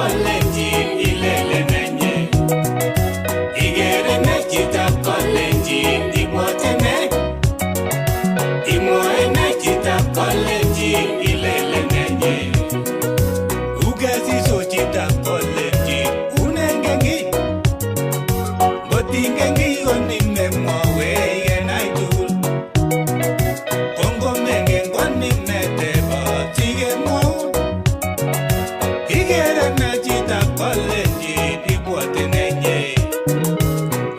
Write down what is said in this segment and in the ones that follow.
Kalenjin ilele nenye. Igere ne Chitab Kalenjin ibotene. Imoe ne Chitab Kalenjin ilele nenye. Ugezi so Chitab Kalenjin unengengi. Botingengi onime mwawe yenaitul. Kongo mengen konime teba tige mwaun. Igere ne Chitab Kalenjin ibotene.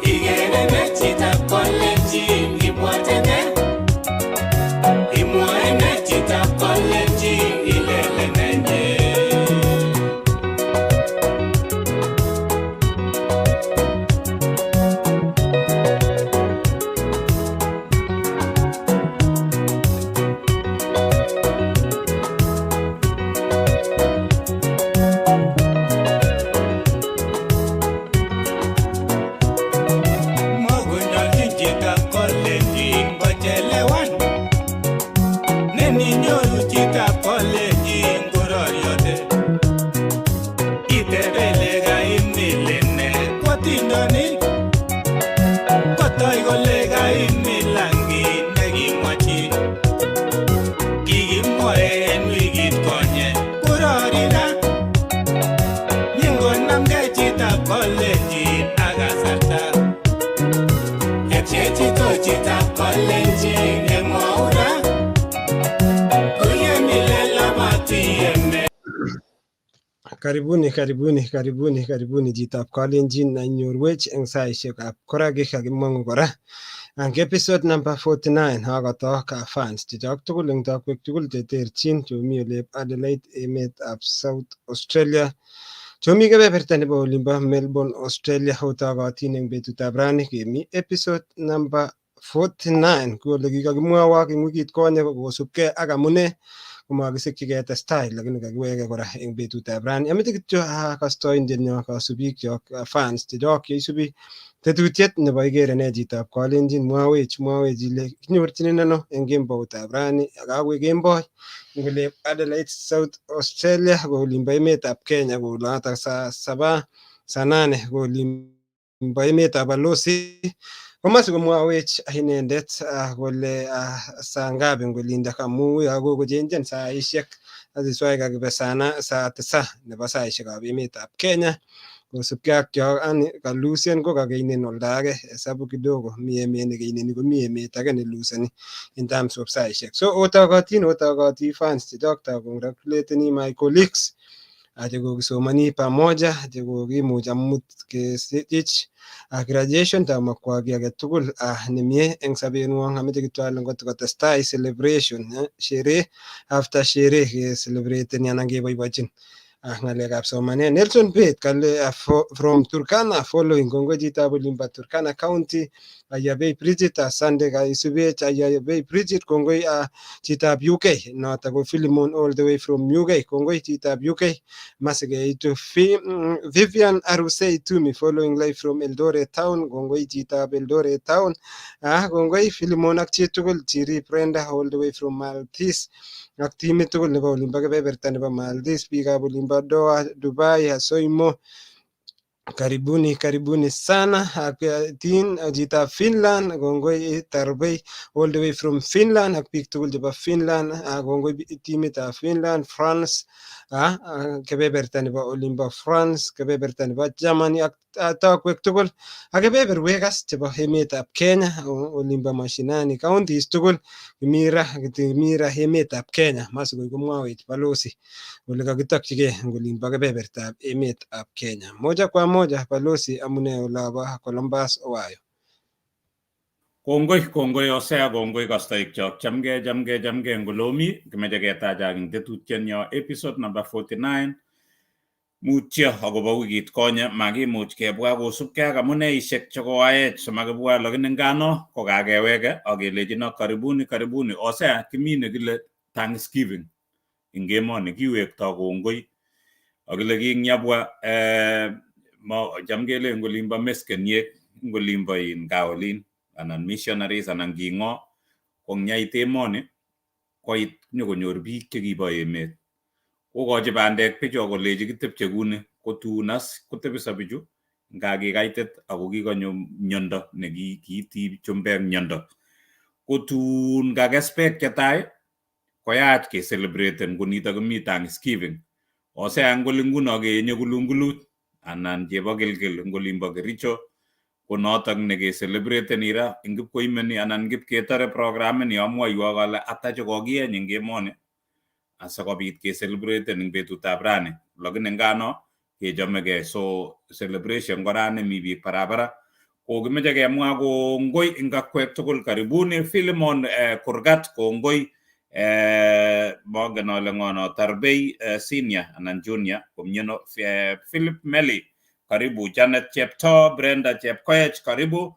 Igere ne Chitab Kalenjin ibotene. Imoe ne Chitab Kalenjin ilele nenye. Mogunyolchin Chitab Kalenjin kochelewan. Neni nyoru Chitab Kalenjin kororiote. Itebele kaimilene kotindoni. Kotoi kole kaimilangi nekimwachi. Kikimwae en wikit konye kororina. Nyingonamgei Chitab Kalenjin ak kasarta. Epchechito Chitab Kalenjin emwaura. Uyemile labati Karibuni Chitab Kalenjin nanyorwech eng saishekab koraki kakimong'u kora. Ang episode number 49 akotok fans chechok tugul eng tokwek tugul cheterchin chomi olep Adelaide emetab South Australia. Chomi kebeberta nebo olimbo Melbourne Australia otokotin eng betutab rani kemi episode number 49 ko ole kikakimwawok eng wikit konye kosubkei ak amune komakisikyi ketestai lakini kakiweke kora eng betutab rani. Ameche kityo kastoindenyo kasubikchok fans chechok cheisubi tetutiet nebo Igere ne Chitab Kalenjin mwawech ile kinyorchinin ano eng kemboutab rani akakwe kemboi eng olep Adelaide South Australia ko olimbo emetab Kenya ko olotok saa 8 ko olimbo emetab Balozi. Komosi komwawech inendet kole saa ngapi eng olindok amu kokochenjen saishek asiswai kakibe saa 9 nebo saishekab emetab Kenya kosubkei ak kalusen ko kakeinen olda age hesabu kidogo mi emet nekeineni komi emet age neluseni in terms of saishek. So otokoti fans chechok congratulating my colleagues chekokisomani pamoja chekokimuch amut kesich graduation tamakwa ki age tugul nemie eng sobeng'wong. Ameche kityo ale ngotokotestai celebration sherehe after sherehe keselebreten anan keboibochin ng'alekab somanet. Nelson Bett kale from Turkana following kongoi chitab olimbo Turkana County Ayabei Bridget asante kaisubech Ayabei Bridget kongoi chitab UK noto ko Philemon all the way from UK kongoi chitab UK masikeitu Vivian Arusei Tumi following live from Eldoret Town kongoi chitab Eldoret Town kongoi Philemon ak chitugul Chiri Brenda all the way from Maltese ak timit tugul nebo olimbo kebeberta nebo Maldives, biikab olimbo Doha, Dubai, Soimo, karibuni sana. Ak chitab Finland kongoi Tarbei all the way from Finland ak biik tugul chebo Finland kongoi timitab Finland, France kebeberta nebo olimbo France, kebeberta nebo Germany ak tokwek tugul ak kebeberwek as chebo emetab Kenya olimbo mashinani counties tugul kimira emetab Kenya masikoi komwawech Balozi ole kakitokchigei eng olimbo kebebertab emetab Kenya. Moja kwa moja Balozi amune olabo Columbus Ohio. Kongoi Hosea kongoi kastoikchok chamgei ngolomi kimeche ketachak eng tetutienyo episode number 49 mutyo akobo wikit konye makimuch kebwa kosubkei ak amuneishek chekoaech simakibwa lakini ngano kokakeweke akelechino karibuni Hosea kimine kile Thanksgiving eng emoni kiwekto kongoi akile kinyabwa chamkele eng olimbo meskeniek eng olimbo Kaolin anan missionaries anan kingo konyait emoni koit nyokonyor biik chekibo emet kokochi bandek bicho kolechi kitepche kuni kotunas kotebisa bichu ngakikaitit ako kikonyo miondo nekiiti chumbek miondo kotun kakes bek chetai koyach ke celebraten kunito komi Thanksgiving Hosea ngoli nguno kenye kulungulut anan chebo gilgil ngolimbo Kericho konotok neke celebraten ira ngip koimeni anan ngip ketare programini amwoiwo kole ata che kokieny eng emoni asikobit ke celebraten eng betutab rani lakini ngano kechomegei so celebration korani mi biik barabara kokimeche kemwa kongoi eng akwek tugul karibuni Philemon Kurgat kongoi mongen ale ngono Tarbei senior anan junior komyeno Philip Melly karibu Janet Chepto Brenda Chepkoech karibu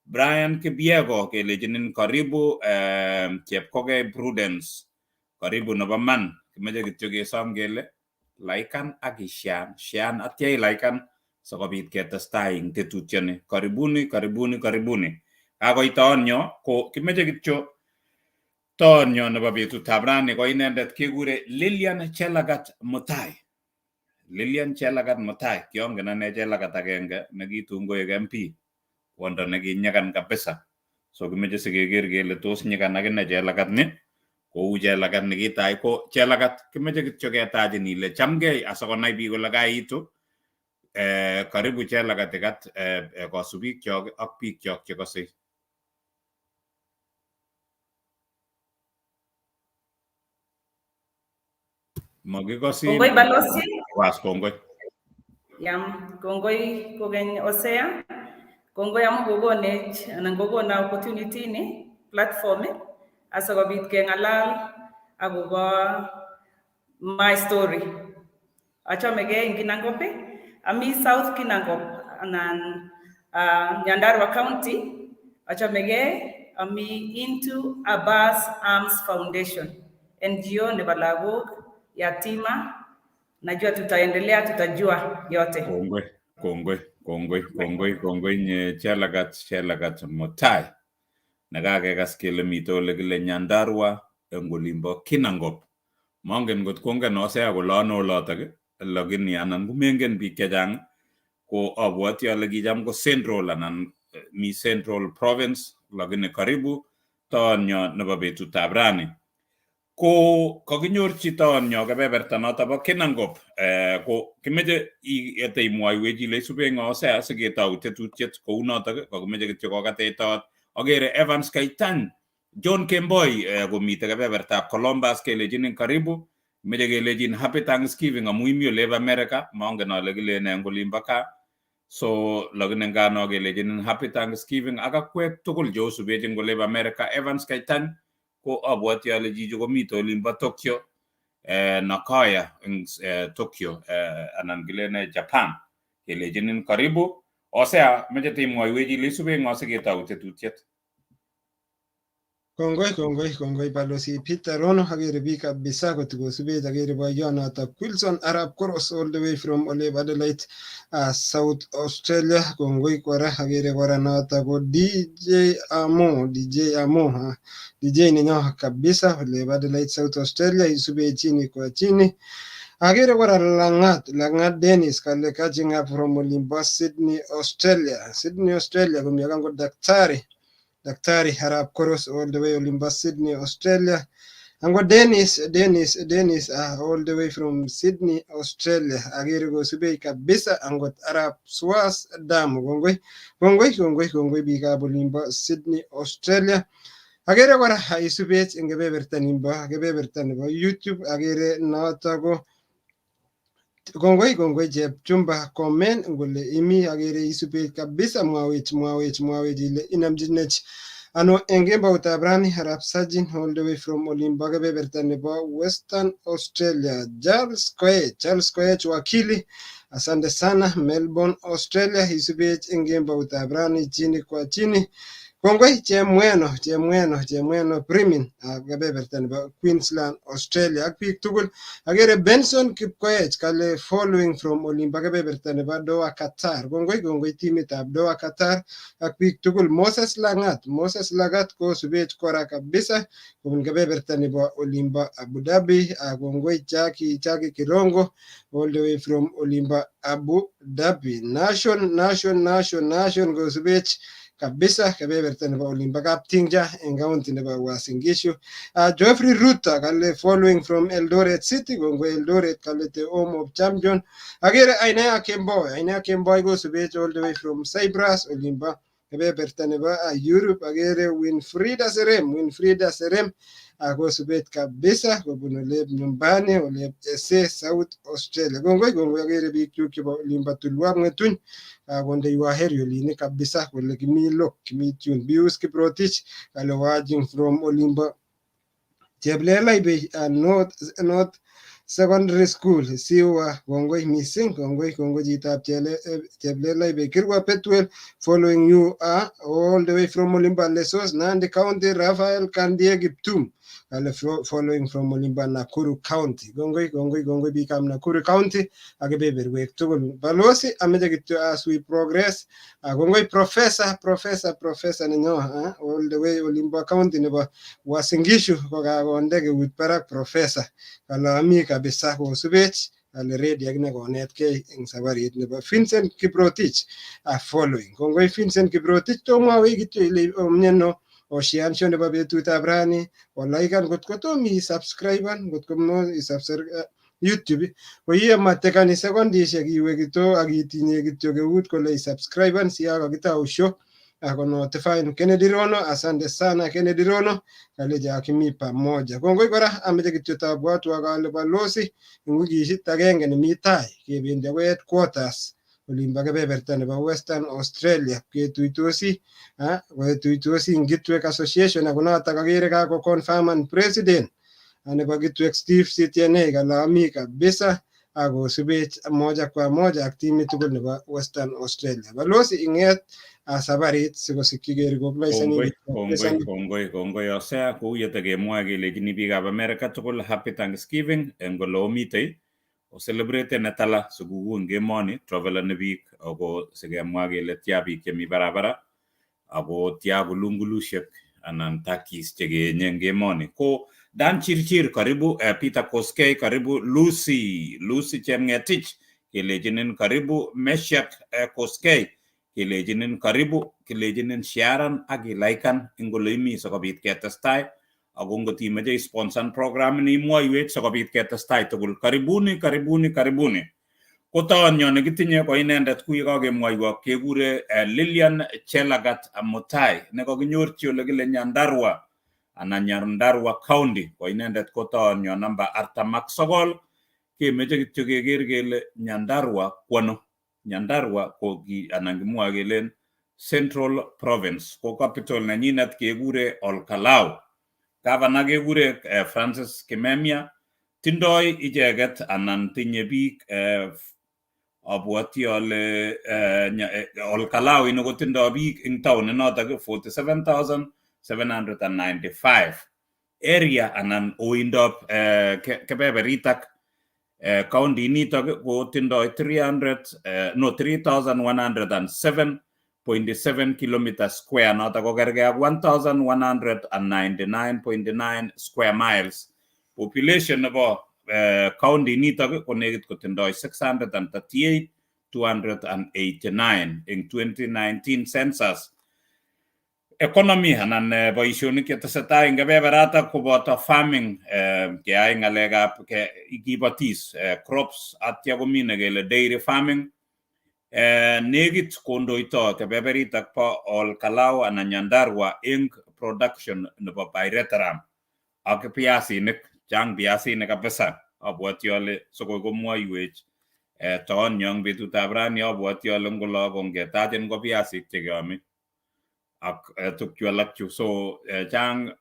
Brian Kibiego kelejinin karibu Chepkoge Prudence karibu nebo man kimeche kityo kesom kele laikan ak ishan atyai laikan sikobit ketestai ing tetutioni karibuni kakoit taonyo ko kimeche kityo taonyo nebo betutab rani ko inendet kekure Lilian Jelagat Mutai kiongen ane Jelagat agenge nekitun koek MP wondo nekinyakan kabisa so kimeche sikeker kele tos nyikan akine Jelagat ni kou Jelagat nekitai ko Jelagat kimeche kityo ketachin ile chamgei asikonai biik kole kaitu karibu Jelagat ikat kasubik kyok ak biik kyok chekose makikosin kongoi balozi was kongoi kongoi kokeny Hosea kongoi amu kokonech anan kokona opportunity ni platform asikobit kengalal akobo my story achomegei eng Kinangop ami South Kinangop anan Nyandarua County achomegei ami into Abbas Arms Foundation NGO nebo lagok yatima najua tutaendelea tutajua yote kongoi nye Jelagat Mutai nakakekas kele mito ole kile Nyandarua eng olimbo Kinangop mongen ngot kongen Hosea kole ano olotok lakini anan komengen biik chechang ko abwoti ale kicham ko Central anan mi Central Province lakini karibu taonyo nebo betutab rani ko kakinyorchi taonyo kebeberta noto bo Kinangop ko kimeche imwoiwech ile isube ngo Hosea siketau tetutiet kou notok kakimeche kityo kokateitot agere Evans Kaitany John Kemboi komite kebebertab Columbus kelejin karibu meche kelejin happy Thanksgiving amu imi olep America mongen ale kilene eng olimbo kaa so lakini ngano kelejin happy Thanksgiving ak akwek tugul cheosubech eng olep America Evans Kaitany ko abwoti ale chichi komite olimbo Tokyo Nagoya eng Tokyo anan kilene Japan kelejin karibu Hosea meche timwoiwech ile isube ngo siketau tetutiet Kongoi balozi Peter Rono agere biik kabisa kotikosubech agere boyonoto Wilson Arab Koros all the way from Olep Adelaide South Australia kongoi kora agere kora noto ko DJ Amo DJ ninyo kabisa Olep Adelaide South Australia isube chini kwa chini agere kora Langat Dennis kale catching up from Olimpo Sydney Australia kumyakango Daktari Arab Koros all the way Olimpo Sydney Australia ango Dennis all the way from Sydney Australia agere ko subei kabisa angot Arab Swas Damu kongoi biikab Olimpo Sydney Australia agere kora isubech eng kebeberta nebo YouTube agere noto ko kongoi Chepchumba komen ngole imi agere isubech kabisa mwawech ile inamjinech ano eng kemboutab rani Arab Sajin all the way from Olimpo kebeberta nebo Western Australia Charles Koech wakili asante sana Melbourne Australia isubech eng kemboutab rani chini kwa chini Kongoi chemweno Primin kebeberta nebo Queensland Australia ak biik tugul. Agere Benson Kipkoech kale following from olimbo kebeberta nebo Doha Qatar. Kongoi timitab Doha Qatar ak biik tugul. Moses Lagat kosubech kora kabisa kobun kebeberta nebo olimbo Abu Dhabi. Kongoi Jackie Kirongo all the way from olimbo Abu Dhabi. Nation kosubech kabisa kebeberta nebo olimbo Kaptingja en county nebo Uasin Gishu. Geoffrey Ruto kale following from Eldoret City. Kongoi Eldoret kale the home of champion. Agere Ainea Kemboi kosubech all the way from Cyprus olimbo kebeberta nebo Europe. Agere Winfrida Serem kosubech kabisa kobun olep nyumbani olep South Australia. Kongoi agere biik chuk chebo olimbo Tulwap Ng'etuny kondeiwa heri olini kabisa kole kimi tune. Bius Kiprotich kale watching from olimbo Cheplelaibe North Secondary School siwa. Kongoi missing, kongoi chitab Cheplelaibe. Kirwa Petwell following you all the way from olimbo Lesos Nandi County. Raphael Kandie Kiptum kale following from olimbo Nakuru County. Kongoi biikab Nakuru County ak kebeberwek tugul. Balozi ameche kityo as we progress. Kongoi professor nenyo all the way olimbo county nebo Uasin Gishu kokakonde keut barak professor kale ami kabisa kosubech kale ready akine konetkei eng sabarit nebo Vincent Kiprotich following. Kongoi Vincent Kiprotich tomwawech kityo ile omyeno oshiansho nebo betutab rani olaikan kotko tomi isubscriben kotko mo isubscribe YouTube koiye matekani sekondishek iwe kityo akitinye kityo keut kole isubscriben siyakakitau show ako notify Kennedy Rono. Asante sana Kennedy Rono kale kimi pamoja. Kongoi kora ameche kityo tabwatwa kale balozi eng wikishit agenge nemi tai kebendi akoi headquarters olimbo kebeberta nebo Western Australia ketuitosi eng Kitwek Association ako notok agere kako confirman president nebo Kitwek Steve Sitienei kale ami kabisa akosubech moja kwa moja ak timit tugul nebo Western Australia. Balozi ing'et sabarit sikosikyi kerecognize. Kongoi Hosea kou yetekemwoe kelechini biikab America tugul happy Thanksgiving eng ole omitei ocelebrate netala sikukuu eng emoni traveleni biik ako sikemwa kele tia biik chemi barabara ako tia kulungulushek anan takis chekeenye eng emoni. Ko Dan Chirchir karibu, Peter Koskei karibu, Lucy Chemngetich kelechinin karibu, Meshak Koskei kelechinin karibu, kelechinin Sharon ak ilaikan eng ole imi sikobit ketestai ako ngot imeche sponsor program ni imwoiwech sikobit ketestai tugul. Karibuni. Ko taonyo nekitinye ko inendet kuye kakemwoiwok kekure Lilian Jelagat Mutai nekakinyorchi ole kile Nyandarua anan Nyandarua County ko inendet ko taonyo namba 49 kemeche kityo keker kele Nyandarua kwano. Nyandarua ko anan kimwoe kelen Central Province ko capital nenyinet kekure Olkalau. Gavana kekure Francis Kimemia. Tindoi icheket anan tinye biik abwati ale Olkalau ino kotindoi biik eng town notok 47,795 area anan oindop kebeberitak county nitok ko tindoi 3,107.7 kilometers square notok ko kerge ak 1,199.9 square miles. Population nebo county nitok ko nekit kotindoi 638,289 eng 2019 census. Economy anan boisionik chetesetai eng kebeberatak koboto farming, keai ng'alekab kibotis crops atya komine kele dairy farming. Nekit kondoito kebeberitak po Olkalau anan Nyandarua eng production nebo pyrethrum ak piasinik. Chang piasinik kabisa. Abwati ale sokoi komwoiwech taonyo eng betutab rani abwati ale ngolo kongetachen ko piasik chekeame ak tukchu alak chu. So chang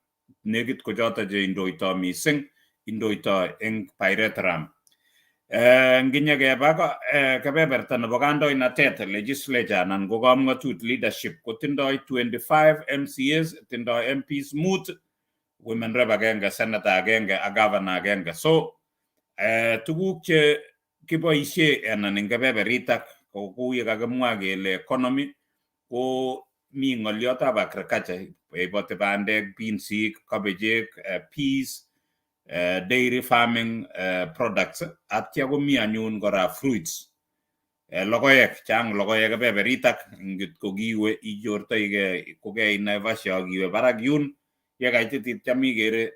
nekit ko choto che indoito mising indoito eng pyrethrum. Nginyekeba kebeberta nebo kandoinatet legislature anan ko kamngatut leadership kotindoi 25 MCAs, tindoi MPs mut, women rep agenge, senator agenge ak governor agenge. So tuguk che kiboisie anan eng kebeberitak kou ye kakimwa kele economy ko mi ng'oliotab agriculture, iboti bandek, pinsik, kabejek, peas, dairy farming products, atya komi anyun kora fruits, logoek, chang logoek kebeberitak, ngit ko kiwe inyortoigei kokei Naivasha akiwe barak yun ye kaititit cham ikere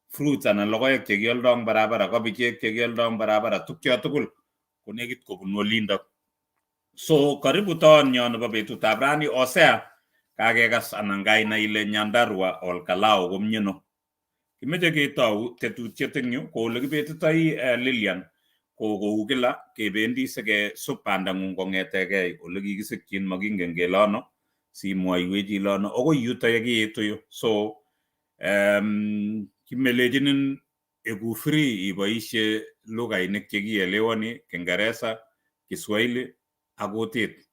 fruits anan logoek che kioldoi eng barabara, kabijek che kioldoi eng barabara, tukcho tugul ko nekit kobun olindok. So karibu taonyo nebo betutab rani Hosea kakekas anan kainai ile Nyandarua Olkalao komyeno. Kimeche ketou tetutiet eng yu ko ole kibetitoi Lilian ko kou kila kebendi sikesub bandang'ung kong'etegei ole kikisikyin makingen kele ano simwoiwech ile ano akoi yuto ye kiitu yu. So kimelechinin eku free iboisie lugainik che kielewani, Kiingereza, Kiswahili ak kutit.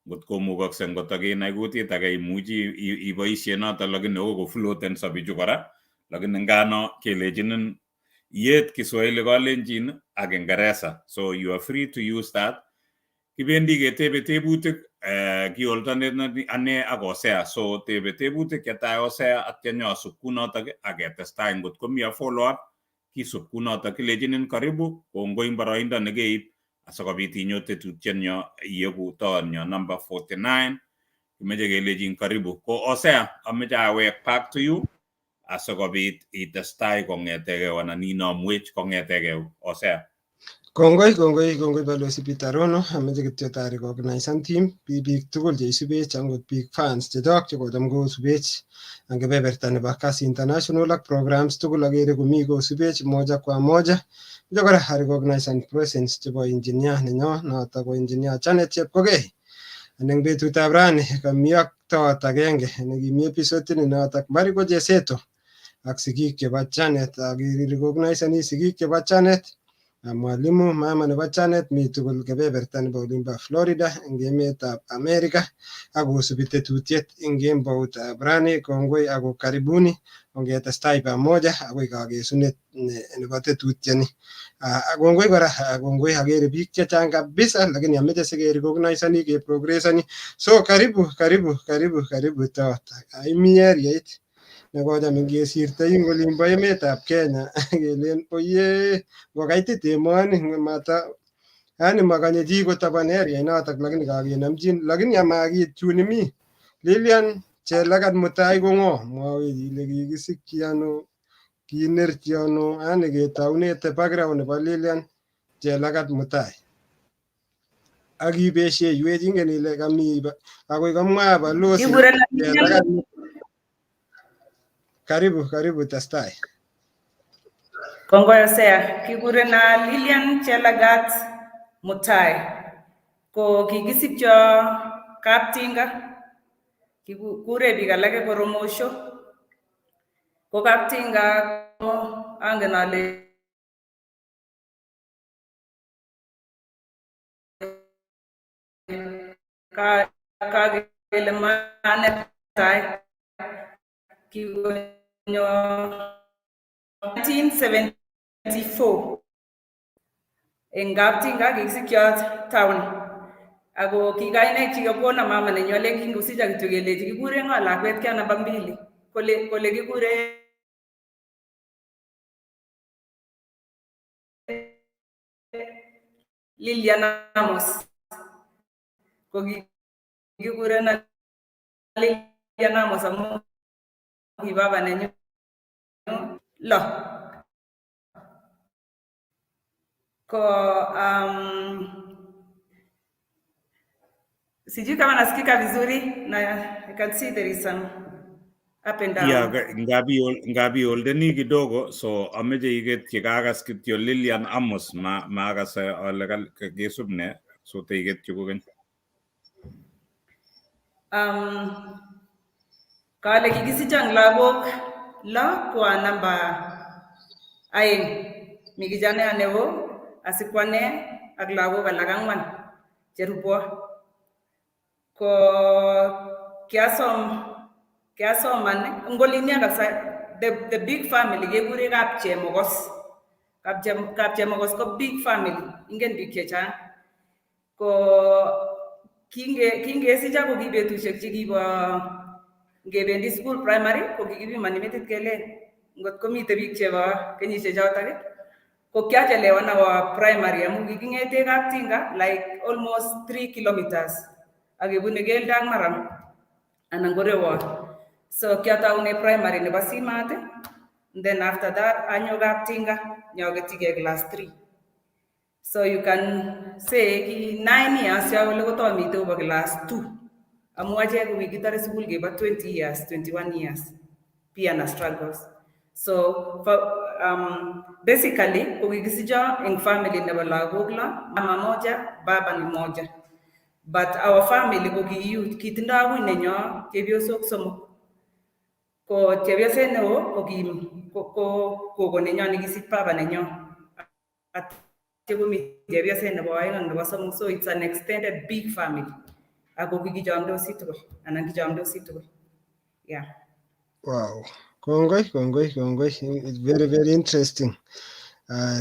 Ngot komukokse ngot akinai kutit age imuchi iboisie noto, lakini ko floaten sabichu kora, lakini ngano kelechinin yet Kiswahili, Kalenjin ak Kiingereza. So you are free to use that. Kibendi ketebe tebutik kioltonet ane ak Hosea. So tebe tebutik chetai Hosea atya nyosub kunotok ak ketestai ngot komi follow up kisub kunotok. Kilechinin karibu, kongoi eng boroindo nekeib asikobit inyo tetutienyo iyeku taonyo number 49. Kimeche kelechin karibu. Ko Hosea, ameche awek back to you asikobit itestai kong'etegei anan inomwech kong'etegei Hosea. Kongoi Balozi Peter Rono, ameche kityo tarecognizan team biik tugul cheisubech angot biik fans chechok chekocham kosubech ang kebeberta nebo Kasi International ak programs tugul agere komi kosubech moja kwa moja. Meche kora arecognizan presence chebo engineer nenyo noto ko engineer Janet Chepkogei. Eng betutab rani kami ak toot agenge nekimi episode ini notok Mariko Jeseto ak sigik chebo Janet ak recognize sigik chebo Janet. Mwalimu mama nebo Janet mi tugul kebeberta nebo olimbo Florida eng emetab Amerika ak kosubi tetutiet eng kemboutab rani. Kongoi ako karibuni ongetestai pamoja akoi kakesunet nebo tetutieni. Kongoi kora, kongoi agere biik chechang kabisa, lakini ameche sikerecognizani keprogressani. So karibu tot. Imi eriait nekocham ngesirtoi eng olimbo emetab Kenya kelen oye ngokaitit emoni yani makanye chi kotaban area notok, lakini kakenamchin, lakini amakit chun imi Lilian Jelagat Mutai ko ng'o? Mwawech ile kikisikyi ano, kinerchi ano, yani ketaunete background nebo Lilian Jelagat Mutai. Ak ibesheiwech ingen ile kami akoi kamwa Balozi Jelagat. Karibu testai. Kongoi Hosea, kikurena Lilian Jelagat Mutai. Ko kikisikyo Kaptinga, kikure biik alake koromosho. Ko Kaptinga ko angen ale kagele manetai kikonyo 1974 eng Kaptinga kikisikyot town. Ako kikainaik chikakona mama nenyu ale kingosich kityo kelechi kikure ng'o lakwet kya namba 2 kole kikure Lilian Amos. Ko kikure na Lilian Amos amu ki baba nenyu lo. Ko sijui kama nasikika vizuri na I can see there is some up and down. Yeah, ngabi oldeni kidogo, so ameche iket chekakas kityo Lilian Amos maakas ole kesub ne, so teiket chukokeny. Kale kikisichang lagok lo kwa namba 2. Mi kijana newo asikwane ak lagok alak 4 cherubo ko kiasoman ngolinia kabisa the big family kekure kapchemokos. Kapchemokos ko big family, ingen biik chechang. Ko kingesich ko ki betusiek chekibo ngebendi school primary ko kikipimani metit kele ngot komite biik chebo kenyisiek chotok ko kiachelewan awo primary amu kikingete Kaptinga like almost 3 kilometers akebune keldo ak maram anan ko rewot. So kiataune primary nebo Simat, then after that anyo Kaptinga nyoketyige class 3. So you can say 9 years yakole kotomite over class 2 amu achek ko kikitare sukul kebo 20 years 21 years pia na struggles. So basically ko kikisicho eng family nebo lagok la, mama moja baba ni moja, but our family ko kitindo akui nenyo chepyosok 3. Ko chepyoset neo ko koko nenyo nekisich baba nenyo at komi chepyoset nebo 2 ak nebo 3, so it's an extended big family. Ako kichamdosi tugul anan kichamdosi tugul. Yeah. Wow. Kongoi. It's very, very interesting.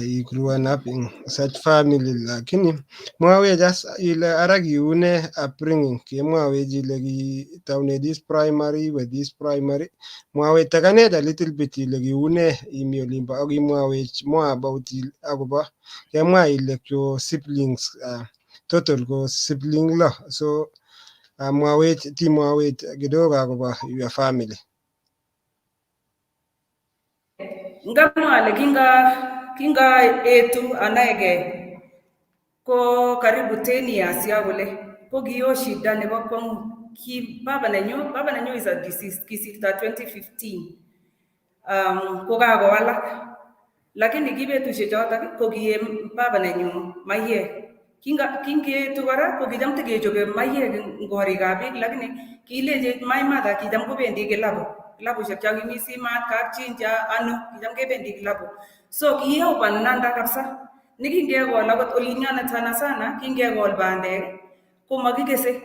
You grew up in such family. Lakini mwawe just ile aragi une upbringing. Mwawe jile ki taune this primary with this primary. Mwawe takane a little bit ile ki une imi olimba. Agi mwawe more about il agoba. Mwa ile your siblings. Total go sibling la. So mwawe ti mwawe kidogo agoba your family. Ngamwale kinga etu anaege ko karibu 10 years yakole ko kiyo shida nebo kwangu ki baba nenyu is a deceased kisirta 2015 ko kakowalak lakini kibetusiek chotok ko kiem baba nenyu maiyek kingeetu kora ko kicham tekechobe maiyek eng korikab biik lakini kilenje my mother kicham kobendi kilabushek cha kimi Simat Kapchinja ano kicham kebendi kilabu. So kiyopan nanda kabisa nikingekol akot olinyone sana kingekol bandek ko makikese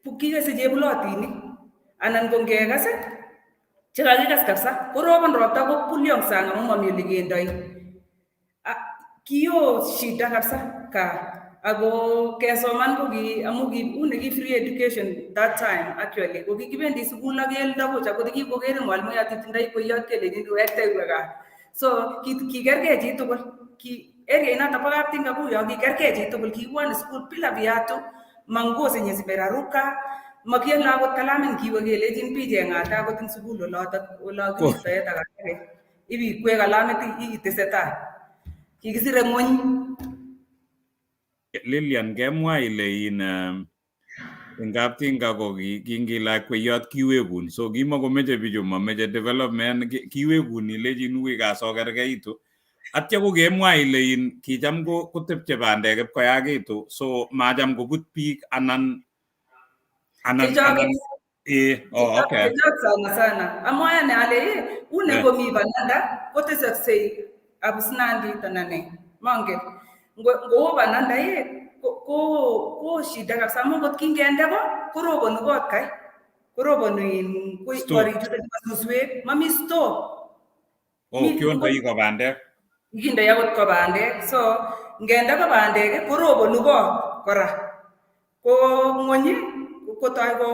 chebulotinik anan ko ngekase chekakikas kabisa korobon ropta ko pulyong sang amu mami ole kendoi. Kiyo shida kabisa ka ako kesoman ko amu ki free education that time actually ko kikibendi sukul ak keldo ko chako kikokere mwalimuya titindoi koyot kele ni wekte weka. So kikergei chi tugul area inata pa Kaptinga kuyo kikergei chi tugul kibwone sukul bila viatu manguo zenye zimeraruka makiela akot kalamin kiwe kelejin picheng'ata akot eng sukul olakiritoet akake ibikwe kalamit itesetai kikisire ng'ony. Lilian, kemwa ile in Kaptinga ko kingilak kweyot kiwekun, so kimakomeche bichu mameche development, kiwekun ilejin ui kasokerkeitu. Atya ko kemwa ile in kicham kotepche bandek ipkoyakitu, so macham kobut biik anan okay. Sana. Amoya ne ale une komi bananda kotesaksei abusnandi tanane. Mange. Ngo bananda ko shida kabisa amu kot kingende ko korobonu kot kai. Korobonu in kori jute suswek mami store. Kiondoi ko bandek. Kingindoi akot ko bandek. So ngende ko bandek korobonu kot kora. Ko ng'onyi kotoi ko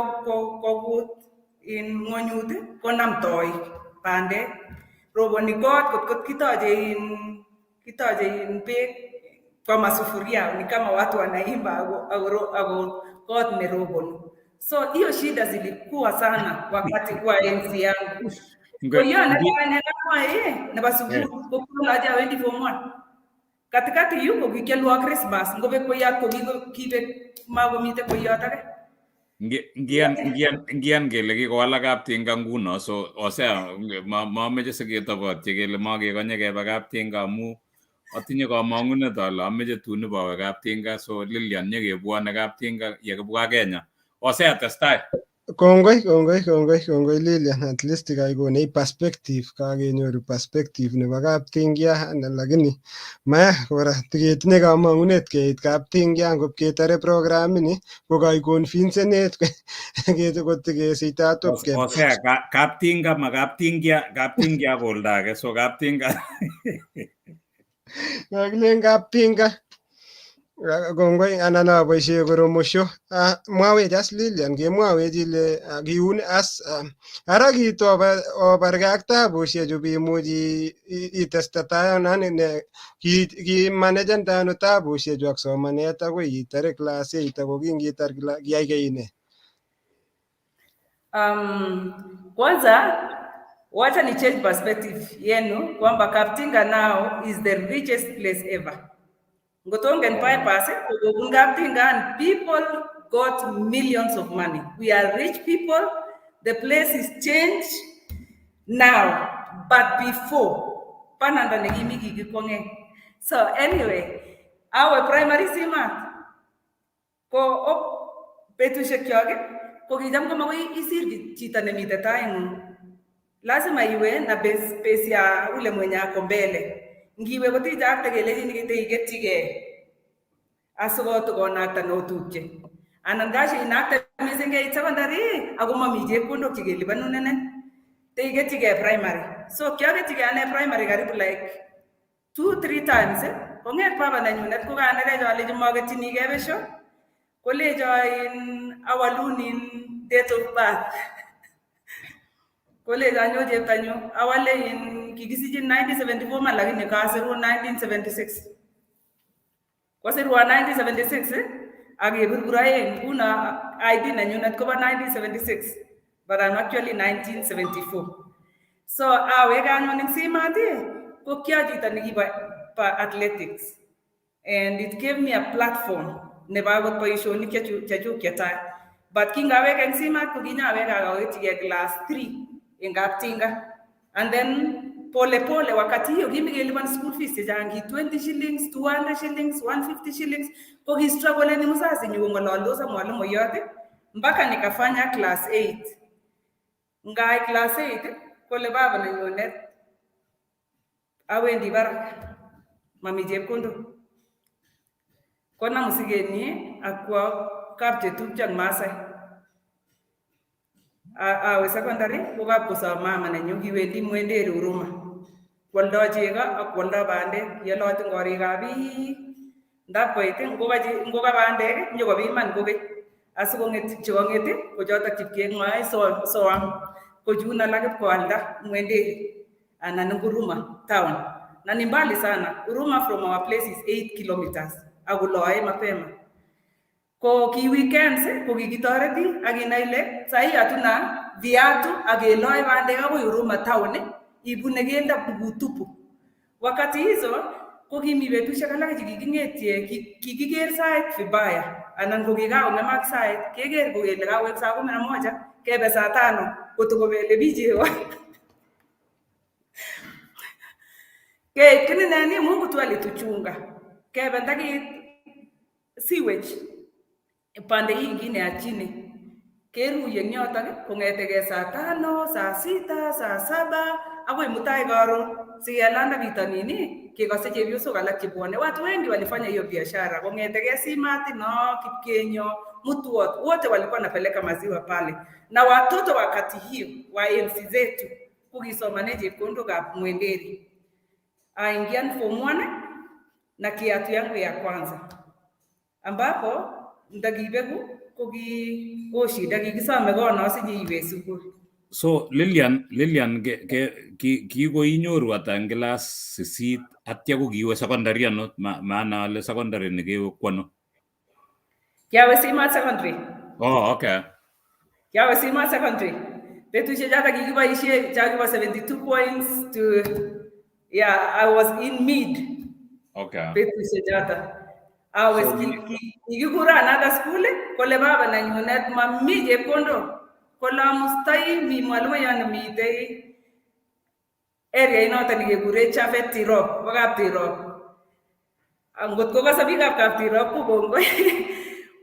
in ng'onyut konam toik bandek. Roboni kot kot kitaje in beek kwa masufuria ni kama watu wanaimba au kot meroboni. So hiyo shida zilikuwa sana wakati kwa enzi yangu. Kwa hiyo na basukuru ko kuna haja wendi form 1. Katikati yuko kikelwa Christmas ngobe ko yako kibe magomite ko yotake. Ngian kele kikowalak Kaptinga nguno, so Hosea mameche siketobotyi kele makekonye keba Kaptinga amu atinye kamang'unet ale ameche tun ibawe Kaptinga, so Lilian nyekebwone Kaptinga yekibwa Kenya. Hosea testai. Kongoi Lilian, at least kaikonei perspective, kakenyoru perspective nebo kaptingia, lakini maya kora tiketinye kamang'unet keit kaptingia ngop ketare programini ko kaikonfinsenet kotikesitat Hosea, kaptinga ma kaptingia ko olda age, so kaptinga. kakilen kaptinga. Kongoi anan aboishe koromosho. Mwawech as Lilian, kemwawech ile kiun as ara kiit obarge ak tabushek chu bimuchi itestatai anan kimanejen ano tabushek chu ak somanet akoi itare class 8 ako kingitar kiyai kei ne? Kwanza wacha ni change perspective yenu kwamba Kaptinga now is the richest place ever. Ngotongen bypass kobun Kaptinga and people got millions of money. We are rich people. The place is changed now, but before pananda negimi gigikonge. So anyway, our primary simat ko betushek kyok ko kijam ko magoi isir chito nemite taingung. Lazima iwe na base ya ule mwenye ako mbele. Ngiwe kotija akta kelejini kiteiketige asikotokonakta notupche. Anan gashi inakta missing keit secondary ako mami chepkondok chekelipanunene teiketige primary. So kyaketige ane primary karibu like 2-3 times. Konget baba nenyunet kokanerecho alechi maketchini kebesho. Kolejo in awalun in date of birth. Kolejo anyo cheptanyo awale in kikisichin 1974 man lakini kasirwa 1976. Kwasirwa 1976 akebirkurae nguna ID nenyunet koba 1976 but I'm actually 1974. So aweke anyun ing simati ko kiachito nekiba athletics and it gave me a platform nebo akot boishonik chechuk chetai. But kingaweke eng simat ko kinyaweke akawekchike class 3 eng Kaptinga. And then pole wakati hiyo kimikelipan school fees chechang, 20 shillings, 200 shillings, 150 shillings. Ko kistruggle ni mzazi nyu ng'ololdos ak mwalimu yote mpaka nikafanya class 8. Ngai class 8 kole baba nenyunet awendi barak mami chepkondok. Kona musikeni akwa kapchetupcho Masai. Awe secondary ko kapkosom mama nenyu kiwendi Mwenderi Huruma. Kwoldo chego ak kwoldo bandek yelotin korikab biik. Ndap koit ngoka bandek nyokobiman kokeny asikong'et chekong'et ko chotok chipkeng'oe soam ko chun alak koalda Mwenderi anan Huruma town. Na ni mbali sana. Huruma from our place is 8 kilometers. Akuloe mapema. Ko ki weekends ko kikitoreti akinai ile sahi hatuna viatu akeloe bandek akoi Huruma town ibune keldo bukutupu. Wakati hizo ko kimi betushek alak chekiking'etie kikiker sait vibaya anan ko kikakong'emak sait keker kokele kawek saa 11 kebe saa 5 kotokobele bichewa. Kini nani Mungu tu alituchunga. Kebe ndaki sewage pande hii ingine ya chini. Keruye nyotok kong'etege saa 5, saa 6, saa 7 akoi Mutai karon sikelanda vitamini kekose chepyosok alak chebwone. Watu wengi walifanya hiyo biashara. Kong'etege Simati no Kipkenyo, Mutuot wote walikuwa napeleka maziwa pale. Na watoto wakati hiyo wa MC zetu kukisomane chepkondokab Mwenderi. Aingian form 1 na kiatu yangu ya kwanza. Ambapo ndakibeku shida kikisome kono sijiiwe sukul. So Lilian kikoinyoru ata eng class 8 atya ko kiwe secondary ano maana ale secondary nekewe kwano? Kiawe Simat secondary. Oh, okay. Kiawe Simat secondary. Betushek choto kikiboisie chakibo 72 points to I was in mid. Okay. Betushek choto. Awe kikikura another school kole baba nenyunet mami chepkondok. Kola mustai mi mwalimu yana mitei area inoto nikekure Chafet Tirop, wakab Tirop. Angot ko kasa biikab kap Tirop ko kongoi.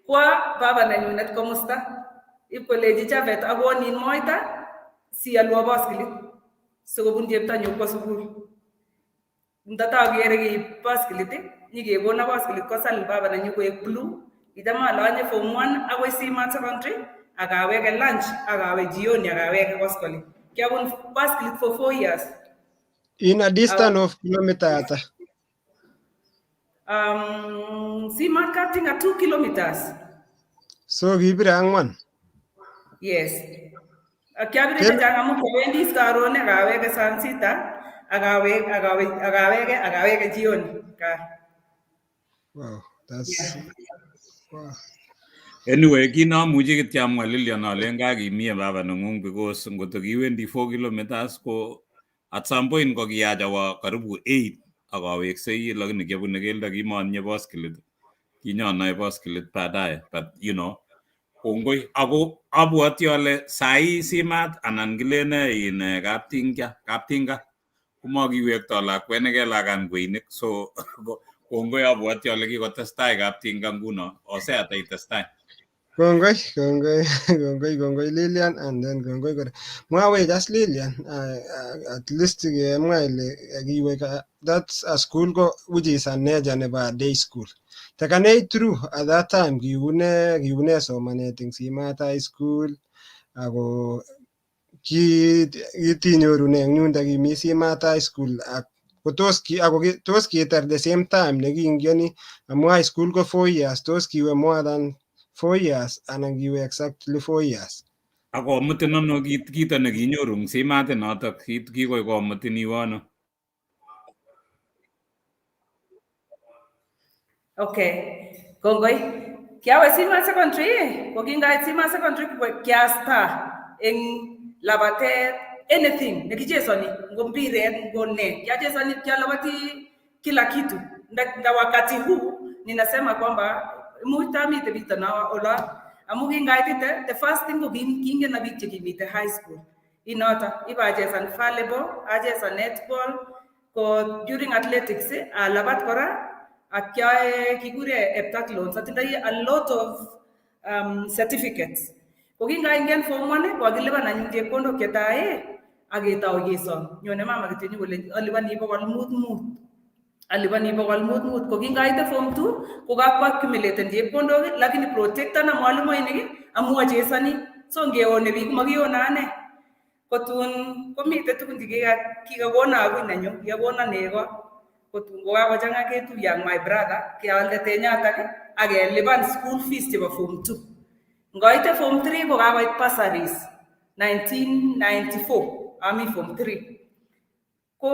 Kwa baba nenyunet komusta. ipkolechi Chebet akonin moita sialwa baskilit sikobun cheptonyu kwo sukul. Ndatagere keib baskilit nyikekona baskilit kosal baba nenyu koek blue. Kitam alanye form 1 akoi Seaman Secondary akaweke lunch akawe jioni akaweke koskoling. Kiabun baskilit for 4 years. In a distance of kilometer ata? Seaman Kaptinga 2 kilometers. So kibire angwan. Yes. Kiabire chechang amu kiawendi karon akaweke saa sita akaweke jioni. Wow, that's wow. Anyway, kinamuchi kityo amwa Lilian ale ngakimie baba nengung because ngoto kiwendi 4 kilometers ko at some point ko kiyach awo karibu 8 akaweksei lakini kiabune keldo kimonye baskilit. Kinyonoe baskilit baadaye, but you know, kongoi ako abwoti ale sai simat anan kilene in kaptinga komakiwekto lakwet nekelakan kweinik, so kongoi abwoti ale kikotestai kaptinga nguno. Hosea taitestai. Kongoi Lilian, and then kongoi kora. Mwawe just Lilian, at least mwa ile that's a school which is a major never day school. Takanei through at that time kiune somanet ing Simat High School ako kitinyorune eng yundo kimi Simat High School tos kitar the same time nekiingiani amu high school ko 4 years, tos kiwe more than 4 years anan kiwe exactly 4 years. Ako mutin ano kito nekinyoru eng Simat notok kikoi komutin iwono. Okay. Kongoi. Kiawe Seaman Secondary, kokingait Seaman Secondary kiasta eng labatet anything nekichesoni ngompiret ngone kiachesoni kialabati kila kitu. Na wakati huu ninasema kwamba mutamite vita na ola amu kingaitite the first thing ko kingen na biik chekimite high school inota ibachesan volleyball, achesan netball ko during athletics alabat kora akyae kikure heptathlons atindoi a lot of certificates. Kokingaingen form 1 kokilipan anyun chepkondok chetae aketau kesom. Nyone mama kityo nyikole alipani 500. Alipani 500. Kokingaite form 2 kokakwa-accumulaten chepkondok lakini protector na mwalimuinik amu achesani. So ngeone biik makiona ane. Kotun komite tukun kikakona akui nenyu, kikakona nego. Kotun kokakochanga ketuye ak my brother kealde tenyatak akelipan school fees chebo form 2. Ngoite form 3 kokakoit bursaries 1994 ami form 3. Ko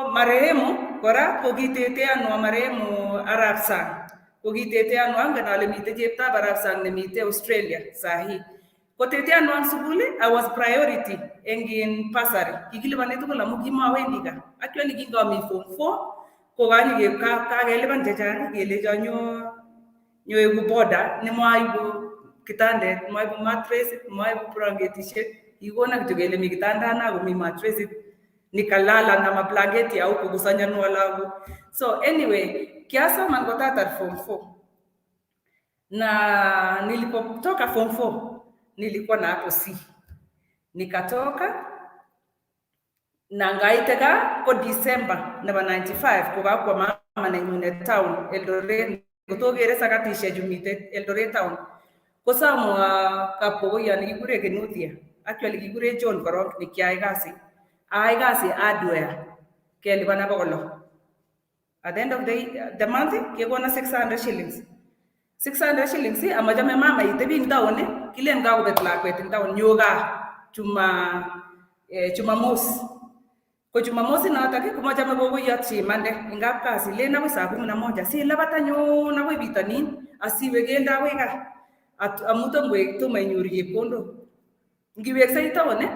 marehemu kora kokitete anwa marehemu Arab Sang. Kokitete anwa angen ale mite cheptab Arab Sang nemite Australia sahi. Kotete anwa ang sukul I was priority engin bursary. Kikilipani tugul amu kimawendi ka. Actually kingami form 4 kokani kakelipan chechang kelecho nyoegu boda nemwaibu kitandet, mwaibu mattress, mwaibu blanketishek. Ikona kitu kele mi kitandana ako mi mattress nikalala na mablanketi au kukusanya nwalagu. So anyway, kiasoma ngotatar form 4. Na nilipotoka form 4 nilikuwa na hapo C. Nikatoka na ngaiteka ko December nebo 95 kokakwa mama nenyune town Eldoret kotokere sakatishe jumite Eldoret town kosamwa kapkokoyo nekikure Kenuthia. Actually kikure John korok nikiai kasi hardware kelipana 100. At the end of the month kekona 600 shillings. 600 shillings amachame mama itebi ing town kilen kakobet lakwet ing town nyoga Jumamosi. Ko Jumamosi notok komachame kokoyot chimande ing kapkasi len akoi saa 11 silabat anyun akoi bitonin asiwe keldo akoi kaa amu tomo inyoru chepkondok. Ngiweksei town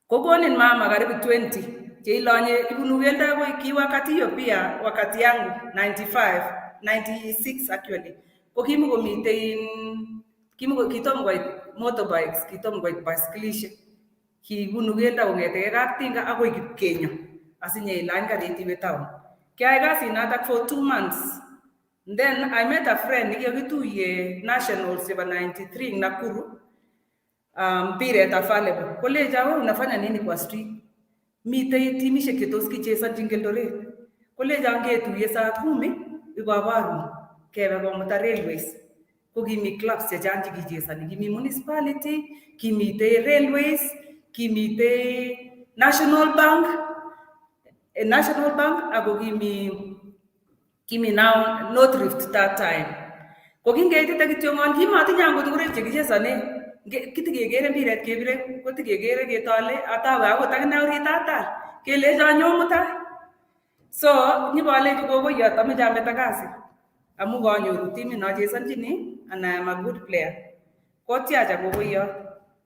kokonin mama karibu 20 cheilanye ibunu keldo akoi ki wakati hiyo pia wakati yangu 96 actually ko kimukomite kitom koit motorbikes, kitom koit bicyclishek. Kibunu keldo kong'eteke Kaptinga akoi Kipkenyo asinyeilany karit iwe town. Kiai kasinotok for 2 months Then I met a friend nikikituye nationals chebo 93 in Nakuru. Mpiret available. Koleja wewe unafanya nini kwa street? Mitei timishek chetos kichesonjin Eldoret. Koleja ngetuye saa 10 ikoboru kebe komuta railways. Ko kimi clubs chechang chekichesoni, kimi municipality, kimitei railways, kimitei National Bank, ako kimi now North Rift that time. Ko kingeitite kityo ngon kimatinye angot ngoroik chekichesone. Kitikekere mpiret kebire, kotikekere ketole atawe akot akine orit atal. Kelecho nyo Mutai. So, nyibalechi kokoyot ameche amete kasi. Amu kanyoru timit nachesonjini and I am a good player. Kotiacha kokoyot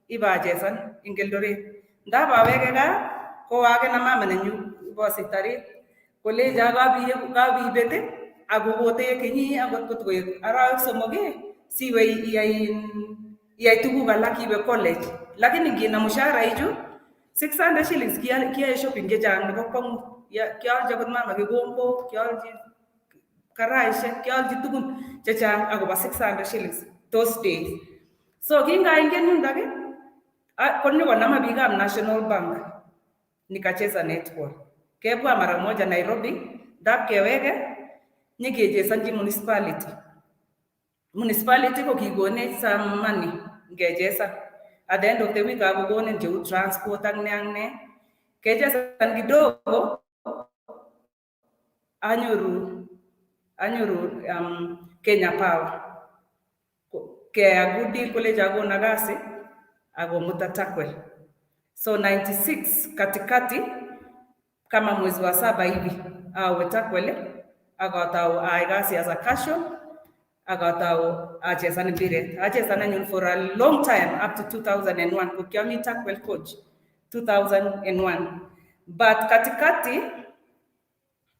ibachesan ing Eldoret. Ndabaweke gaa kowake na mama nenyu ibosiktarit. Koleja kabibete ako kote kenyi akot kotokoek arawek somok siwe iyai tuguk alak iwe college. Lakini ngina mshahara ichu 600 shillings kiyae shopping chechang nebo kwangut. Kialji akot mama kikombo, kialji karaishek, kialji tugun chechang akobo 600 shillings those days. So kingaingen yundok konyokonama biikab National Bank nikacheza netball. Kebwa mara moja Nairobi, ndap keweke nyikechesonji municipality. Municipality ko kikonech some money ngecheza. At the end of the week akokonin cheu transport ak ne. Kechesan kidogo anyoru Kenya Power. Kea good deal college akona kasi akomuta takwel. So 96 katikati kama mwezi wa 7 hivi awe takwele akatau ai kasi as a casual akatau achesan mpiret. Achesan anyun for a long time up to 2001 kukiami takwel coach 2001. But katikati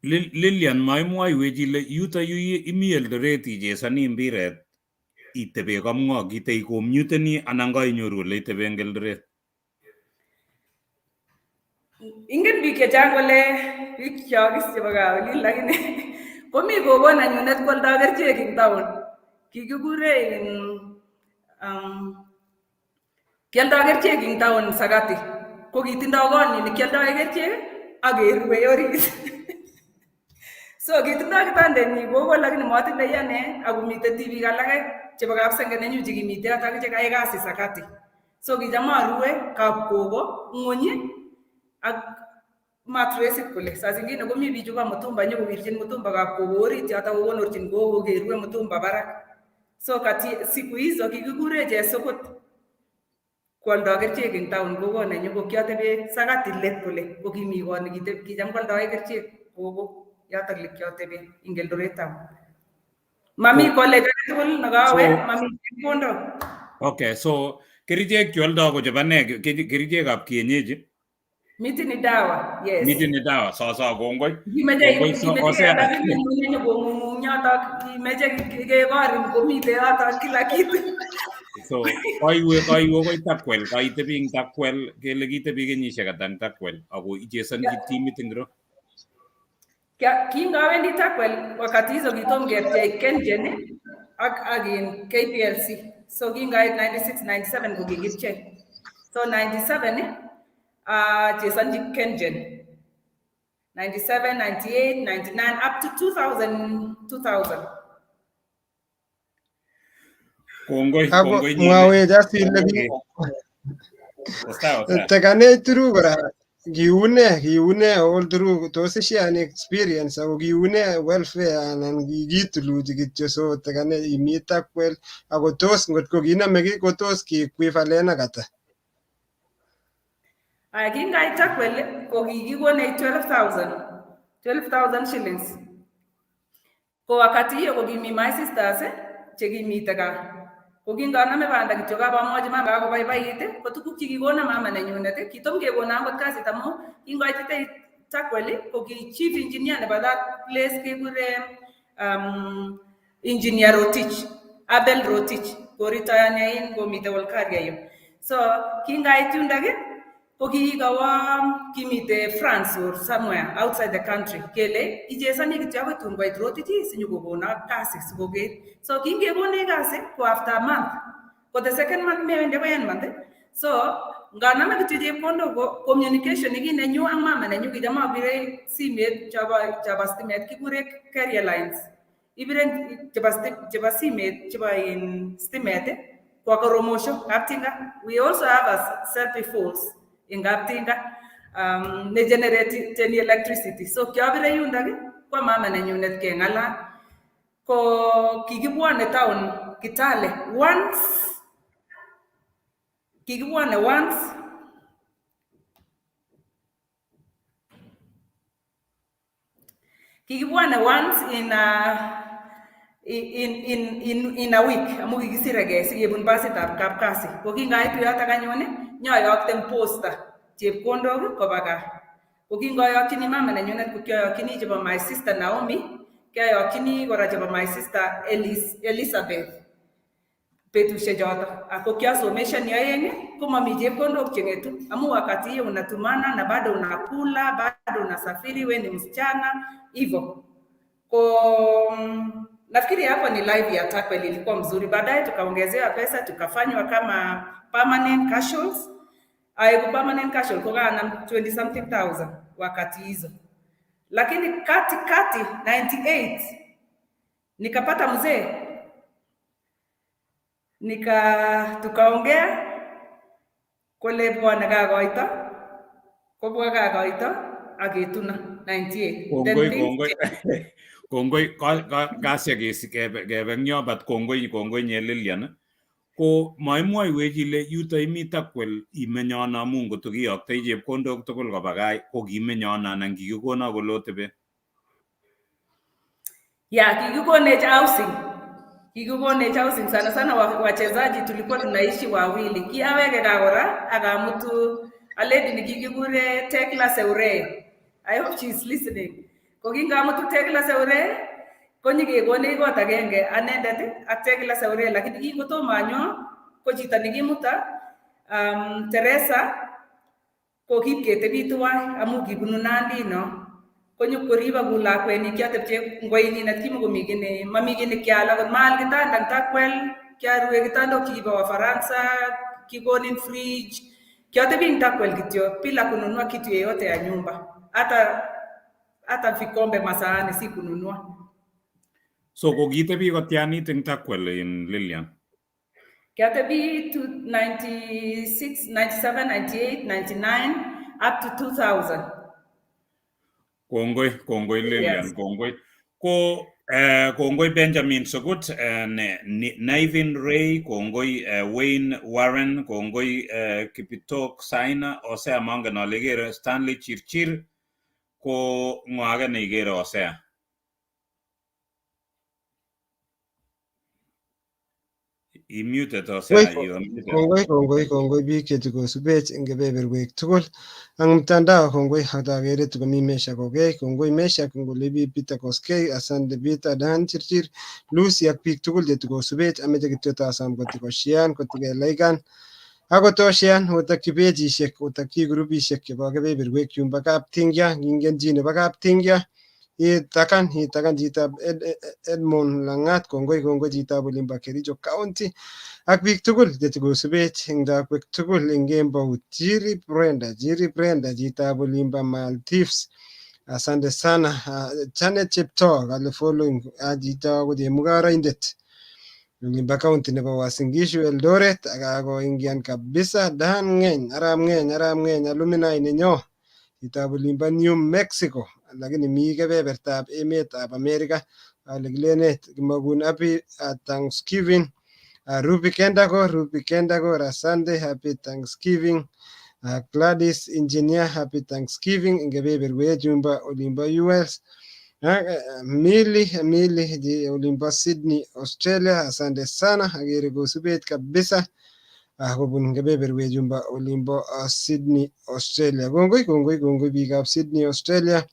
Lilian maimwaiwech ile yuto yu imi Eldoret ichesani mpiret itebe kamng'o kitei komuteni anan kainyoru ole itebe eng Eldoret? Ingen biik chechang kole biik chokis chebo Kaolin lakini komi kokon anyunet kwoldo kerichek ing town. Kikikure kialdo kerichek ing town Sagati. Ko kitindoi konyi nekialdoe kerichek ak kerue orit. So kitindoi kitandenyi koko lakini matindoi ane ako mitei tibik alake chebo kapsenge nenyu chekimitei atak chekae kasi Sagati. So kicham arue kapkoko ng'ony ak matresit kole saa zingine komi bichu ka mutumba nyokowirchin mutumba kapkoko orit yoto kokonorchin koko kerue mutumba barak. So kati siku hizo kikikure chesokot kwaldo kerichek ing town koko nenyu ko kiatebe Sagati let kole ko kimi kot kicham kwaldoe kerichek koko yoto le kiatebe ing Eldoret town. Mami college agetugul nakawe, mami chepkondok. Okay, so kerichek chualdo ko chebo ne? Kerichekab kienyeji? Miti ni dawa, yes. Miti ni dawa, sawa kongoi. Kimeche kimeche kekorin komite yoto kila kitu. So, kaiwe koi takwel, kaitebi ing takwel, kele kitebi kenyisiek ata eng takwel, ako ichesonji timit ingiro? Kingawendi takwel wakati hizo kitom kepchei Kalenjin ak in KPLC. So kingait 96 97 ko kikipchei. So 97 chesonji Kalenjin. 97, 98, 99 up to 2000. Kongoi mwawech asile tekane turu kora kiune all through tos ishare experience ako kiune welfare anan kituluchi kityo so tekane imi takwel ako tos ngotko kiname ki ko tos ki equivalent ata kingait takwel ko kikikonech 12,000 shillings. Ko wakati hiyo ko kimi my sisters chekimite gaa. Ko kinganame banda kityo kabamwochi mama akobaibait ko tuguk chekikona mama nenyunet kitom kekona angot kasit amu kingaitite takwel ko ki chief engineer nebo that place kekure engineer Rotich, Abel Rotich ko retire in komite Olkaria yo. So kingait yundok ko kikawa kimite France or somewhere outside the country kele ichesani kityo akoi tun koit rotiti sinyokokona kasi sikoker. So kingekonech kasi ko after a month, ko the second month mewendi ko en month. So nganame kityo chepkondok ko communication iki nenyu ak mama nenyu kicham abire simet chaba stimet kikure carrier lines. Ibiren cheba simet cheba in stimet kwa koromosho kaptinga. We also have a selfie phones in kaptinga ne generate any electricity. So kyabire yundagi kwa mama nenyunet keng'ala ko kikibwane town Kitale once. Kikibwane once in a week amu kikisirege sikebun basitab kapkasi. Ko kingaitu yotok anyun nyoyokten posta chepkondok koba gaa. Ko kingoyokyini mama nenyunet ko kyoyokyini chebo my sister Naomi, kyoyokyini kora chebo my sister Elizabeth betusiek choto. Ako kiasomeshani aeng komami chepkondok cheng'etu amu wakati hiyo unatumana na bado unakula, bado unasafiri, we ni msichana hivyo. Ko nafikiri hapo ni live ya takweli ilikuwa mzuri. Baadaye tukaongezewa pesa tukafanywa kama permanent casuals. Aiku permanent casual kwa na 20 something thousand wakati hizo. Lakini kati 98 nikapata mzee. Tukaongea kole bwana kakoito. Kobwa kakoito aketuna 98. Kongoi kasya kebe ngyo bat kongoi nye Lilian. Ko maimwoiwech ile yuto imi takwel imenyona amu ngoto kiyoktoi chepkondok tugul koba gaa ko kimenyona anan kikikona kolotebe? Ya, kikukonech housing sana sana wachezaji tulikuwa tunaishi wawili. Kiaweke kakora akamutu a lady nikikikure Tekla Seure. I hope she is listening. Ko kingamutu Tekla Seure ko nyikekonech kot agenge anendet ak Tekla Seure, lakini kikotomo anyo ko chito nikimuta Teresa ko kipketebi tuwai amu kibunu Nandi no. Konyokoriba ku lakwet kiatepche ngoinyinet kimokomi kini mami kini kyal akot maal kitanda eng takwel, kyarue kitandok chikibo Wafaransa, kikonin fridge, kyatebi eng takwel kityo bila kununua kitu yeyote ya nyumba, hata vikombe masahani si kununua. So ko kitebi kotianit eng takwel in Lilian? Kyatebi to 96, 97, 98, 99 up to 2000. Kongoi Lilian, yes. Kongoi Benjamin Sogut, Navin Ray, kongoi Wayne Warren, kongoi Kipitok Saina, Hosea mangen ale Igere Stanley Chirchir, ko ngwage ne Igere Hosea. Muted Hosea. Kongoi biik chetukosubech eng kebeberwek tugul. Ang mtandao kongoi hatagere tukomi Mesha Kogei, kongoi Mesha kongolebi Peter Koskei, asante Peter Dan Chirchir, Lucy ak biik tugul chetukosubech ameche kityo tasam kotikoshian kotikelaikan. Akotoshian otokyi pejishek, otokyi grupishek chebo kebeberwek chumbo kaptingya, ngingen chi nebo kaptingya. Itakan Chitab Edmond Langat, kongoi Chitab olimbo Kericho County ak biik tugul chetukosubech eng takwek tugul eng kembout. Jiri Brenda Chitab olimbo Maldives, asante sana. Janet Cheptoo kale following chito ko chemung'araindet olimbo county nebo Uasin Gishu Eldoret, akakoingian kabisa. Dan Ng'eny, Arap Ng'eny alumni nenyo Chitab olimbo New Mexico lakini mi kebebertab emetab Amerika ale kilenet kimakun happy Thanksgiving. Ruby Kendako, asante, happy Thanksgiving. Gladys Engineer, happy Thanksgiving eng kebeberwek chumbo olimbo US. Mili olimbo Sydney Australia, asante sana, agere kosubet kabisa kobun kebeberwek chumbo olimbo Sydney Australia. Kongoi biikab Sydney Australia.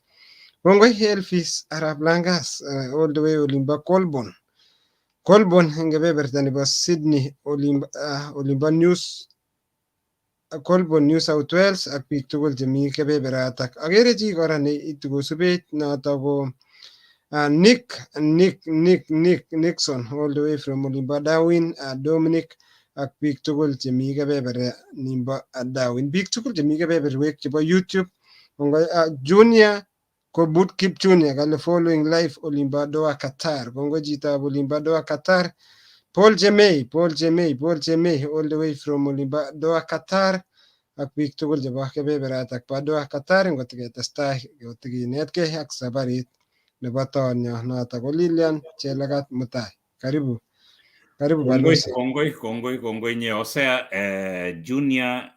Kongoi Elvis Arab Langas all the way olimbo Colborne eng kebeberta nebo Sydney olimbo Kolbon New South Wales ak biik tugul chemi kebeberatak. Agere chi kora ne itukosubet noto ko Nixon all the way from olimbo Darwin, Dominic ak biik tugul chemi kebebera nimbo Darwin. Biik tugul chemi kebeberwek chebo YouTube. Junior ko Bootkeep Junior kale following live olimbo Doha Qatar. Kongo chitab olimbo Doha Qatar. Paul Jemei all the way from olimbo Doha Qatar. Ak biik tugul chebo kebeberatak bo Doha Qatar ngotiketestai kotikinetkei ak sabarit nebo taonyo noto ko Lilian Jelagat Mutai. Karibu balozi. Kongoi nye Hosea Junior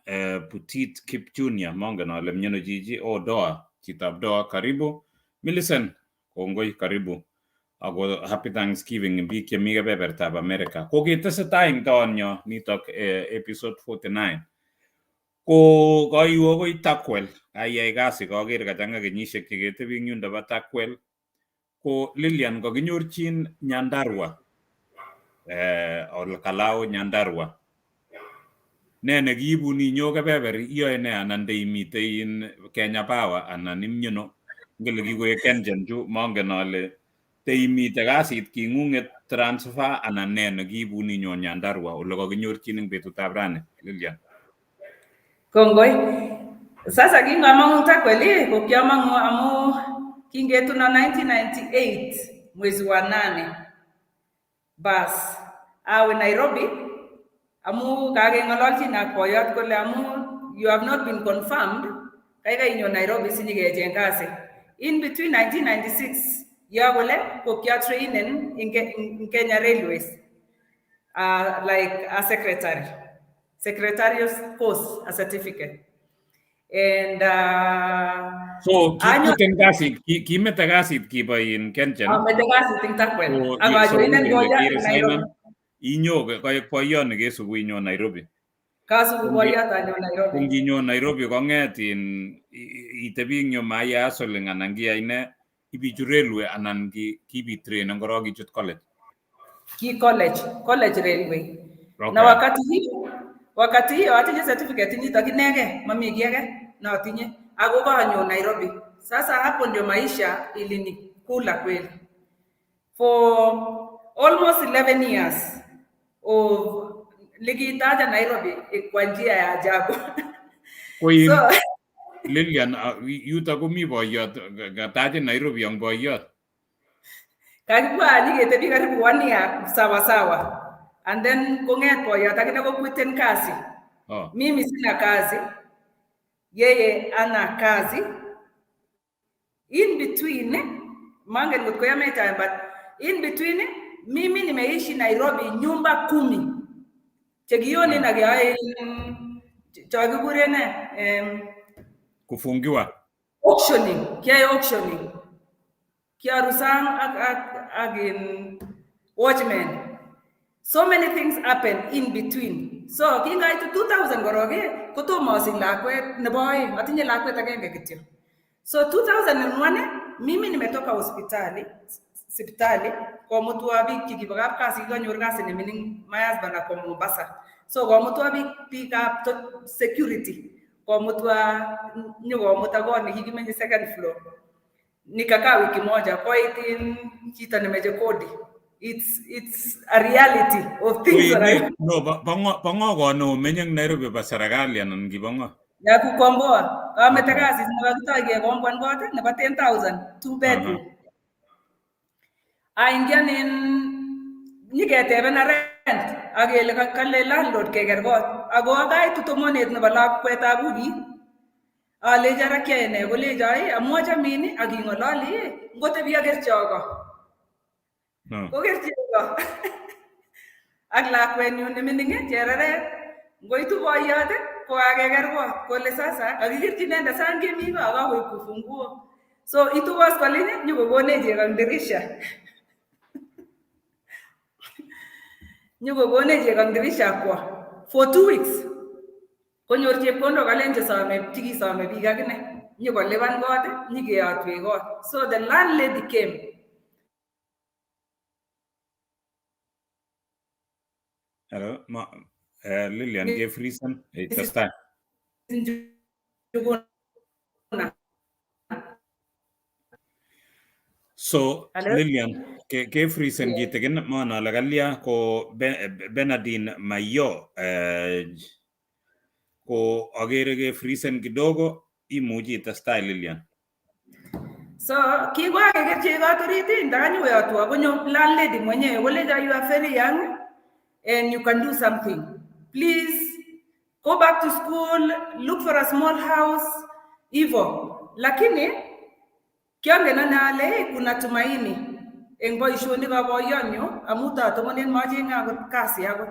Putit Kip Junior mongen ale mnyeno jiji Doha Chitab Doha karibu. Millicent kongoi karibu. Ako happy Thanksgiving in biik chemi kebebertab America. Kokitesetai eng taonyo nitok episode 49. Ko kaiwo koi Takwel ayai kasi kaker kachanga kenyisiek cheketebi eng yundo bo Takwel. Ko Lilian kakinyorchin Nyandarua Kalau Nyandarua. Ne nekiibun inyo kebeber iyoe ne anan ndeimite in Kenya Power anan imnyeno ngele kikoek Kenjen ju mongen ale teimite kasit king'ung'et transfer anan ne nekiibun inyo Nyandarua ole kakinyorchin eng betutab rani Lilian. Kongoi. Sasa kingamang'u Takwel ko kiamang'u amu kingetuna 1998 mwezi wa 8. Bas awe Nairobi amu kakeng'ololchin ak boyot kole amu you have not been confirmed kaikai inyo Nairobi sinyikecheng kasi. In between 1996 ya kole ko kiatrainen in Kenya Railways like a secretarial course, a certificate. And so kimete kasit kibo in Kenjen. Mete kasit ing Takwel. Ako joinen boyot in Nairobi. Inyo koek boyot nekesubu inyo Nairobi. Kasubu boyot anyo Nairobi. Kunginyo Nairobi kong'et in itebi inyo maya soling anan kiyai ne ibichu railway anan kibi train ngoro kichut college. Ki college railway. Okay. Na wakati hiyo atinye certificate nito kinege mami kiege na atinye ako kanyo Nairobi. Sasa hapo ndio maisha ilinikula kweli. For almost 11 years of likitaja Nairobi kwa njia ya ajabu. So Lilian yuta kumi boyot kataje Nairobi ang boyot. Kakibwa nyiketebi karibu 1 year sawa. And then kong'et boyot akine kokwiten kazi. Mimi sina kazi. Yeye ana kazi. In between, mangen ngotko yameta but in between mimi nimeishi Nairobi nyumba 10. Chegioni na gaya chagigure ne kufungiwa. Auctioning. Kia rusang agin watchman. So many things happen in between. So kinga ito 2000 goroge kotomo sing lakwet nebo aeng atinye lakwet agenge kityo. So 2001 mimi nimetoka hospitali kwa mtu wa biik chikibagap kasi kanyor kasi nemining my husband ako Mombasa. So kwa mtu wa biik up security kwa mtu wa nyugo mutago nikikimenye second floor. Nikakaa wiki moja kwa itin chito nimeje kodi. It's a reality of things that I no bango ko no menyeng Nairobi ba serikali anan gibongo ya kukomboa kama tagasi zinawatoa gombwan gote na 10,000 2 bedroom aingian in nyiketebe na rent agele kale landlord keger got ago agai tutomonet nebo lakwetab bugi ale jarakia ene gole jai amoja mini agingolali ngote biya gerchogo Kogerchigo. Ak lakwenyu nemining chereret ngoitu boyot ko akeker kot kole sasa kakikirchi nenda sang kemi ko akakoi kufunguo. So itu was kolini nyukokone chego dirisha. Nyukokone chego dirisha kwa for 2 weeks. Konyor chepkondok kalenje some biik akine nyukolipan kot nyikeyotwe kot. So the landlady came. Hello, Lilian gave reason. Just time. So Hello? Lilian, ke frisen kitikin maana lagalia ko Benadine Mayo ko agere ke frisen kidogo imuchi itestai Lilian. So kigwa kekerchi katoriti ndakanyoyotwo konyo landlady mwenyewe koleja you are very young and you can do something. Please go back to school, look for a small house, hivyo. Lakini kiangen ale kuna tumaini eng boisionikab boyonyu amu tatomonen machenge akot kasi akot.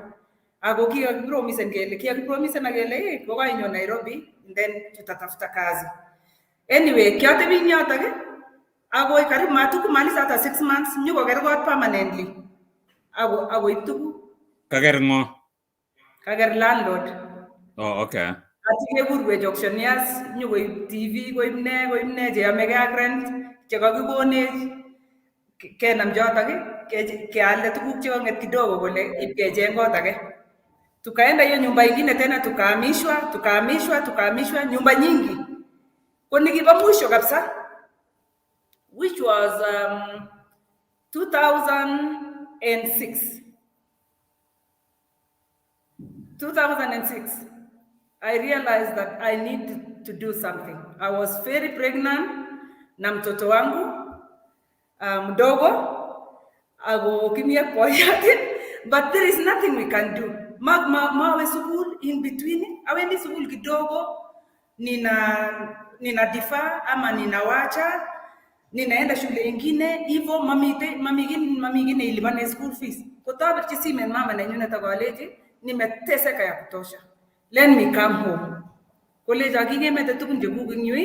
Ako kiakipromisen kele kokainyo Nairobi and then tutatafuta kazi. Anyway, kiatebi ing yotok akoi karibu matukumaliza hata 6 months nyukoker kot permanently. Ako tuku. Kaker ngo? Kaker landlord. Oh, okay. Ati kekurwech auctioneers nyukoib TV koib ne cheyamegei ak rent chekakikonech kenam chotok kealde tuguk chekang'et kidogo kole ipkecheng kot age. Tukaenda hiyo nyumba ingine tena tukahamishwa nyumba nyingi. Kwa nikipa mwisho kabisa which was 2006. 2006, I realized that I needed to do something. I was very pregnant na mtoto wangu mdogo ako kimie poyati, but there is nothing we can do. Mawe school in between, awendi school kidogo, nina difa ama ninawacha, ninaenda shule ingine, hivyo mami ingine ilibane school fees. Kotabirchi simen mama na nyune takwaleji, nimeteseka ya kutosha. Let me come home. College akigemete tukun chekuk ing yu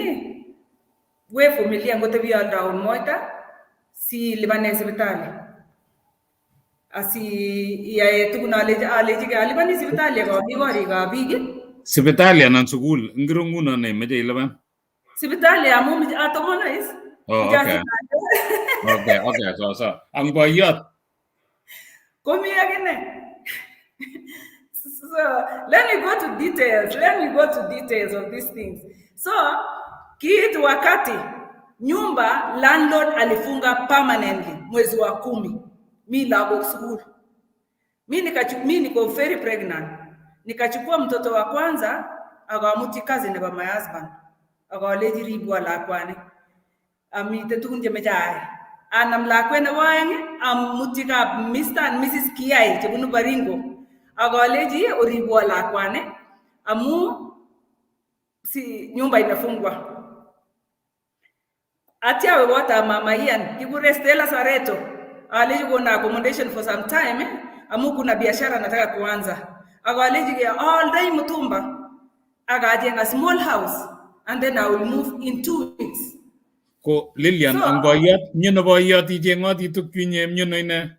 we familia ngotebi aldaun moita si libane sipitali. Asi yae tukun aleji ke alibani sipitali ko bigori ka bigi. Sipitali anan sukul ngiro nguno ne meje ilaban? Sipitali amu atomona is. Oh, okay. Okay. So ang boyot. Komi agene. So let me go to details of these things. So kitu wakati nyumba landlord alifunga permanently mwezi wa 10 mi labo school. Mi niko very pregnant. Nikachukua mtoto wa kwanza akawamuti kazi na my husband. Akawaleji ribu ala kwane. Amite tukun jemejai. Anam lakwene waeng amutika Mr. and Mrs. Kiai chebunu Baringo. Akawaleji oribu ala kwane amu si nyumba imefungwa. Atia wewota mama Ian kibure Stella Sareto aleji kuna accommodation for some time amu kuna biashara nataka kuanza. Akawaleji all day Mutumba akajenga small house and then I will move in 2 weeks. Ko Lilian ang boyot nyono boyot ijengoti tukwinye nyono ine.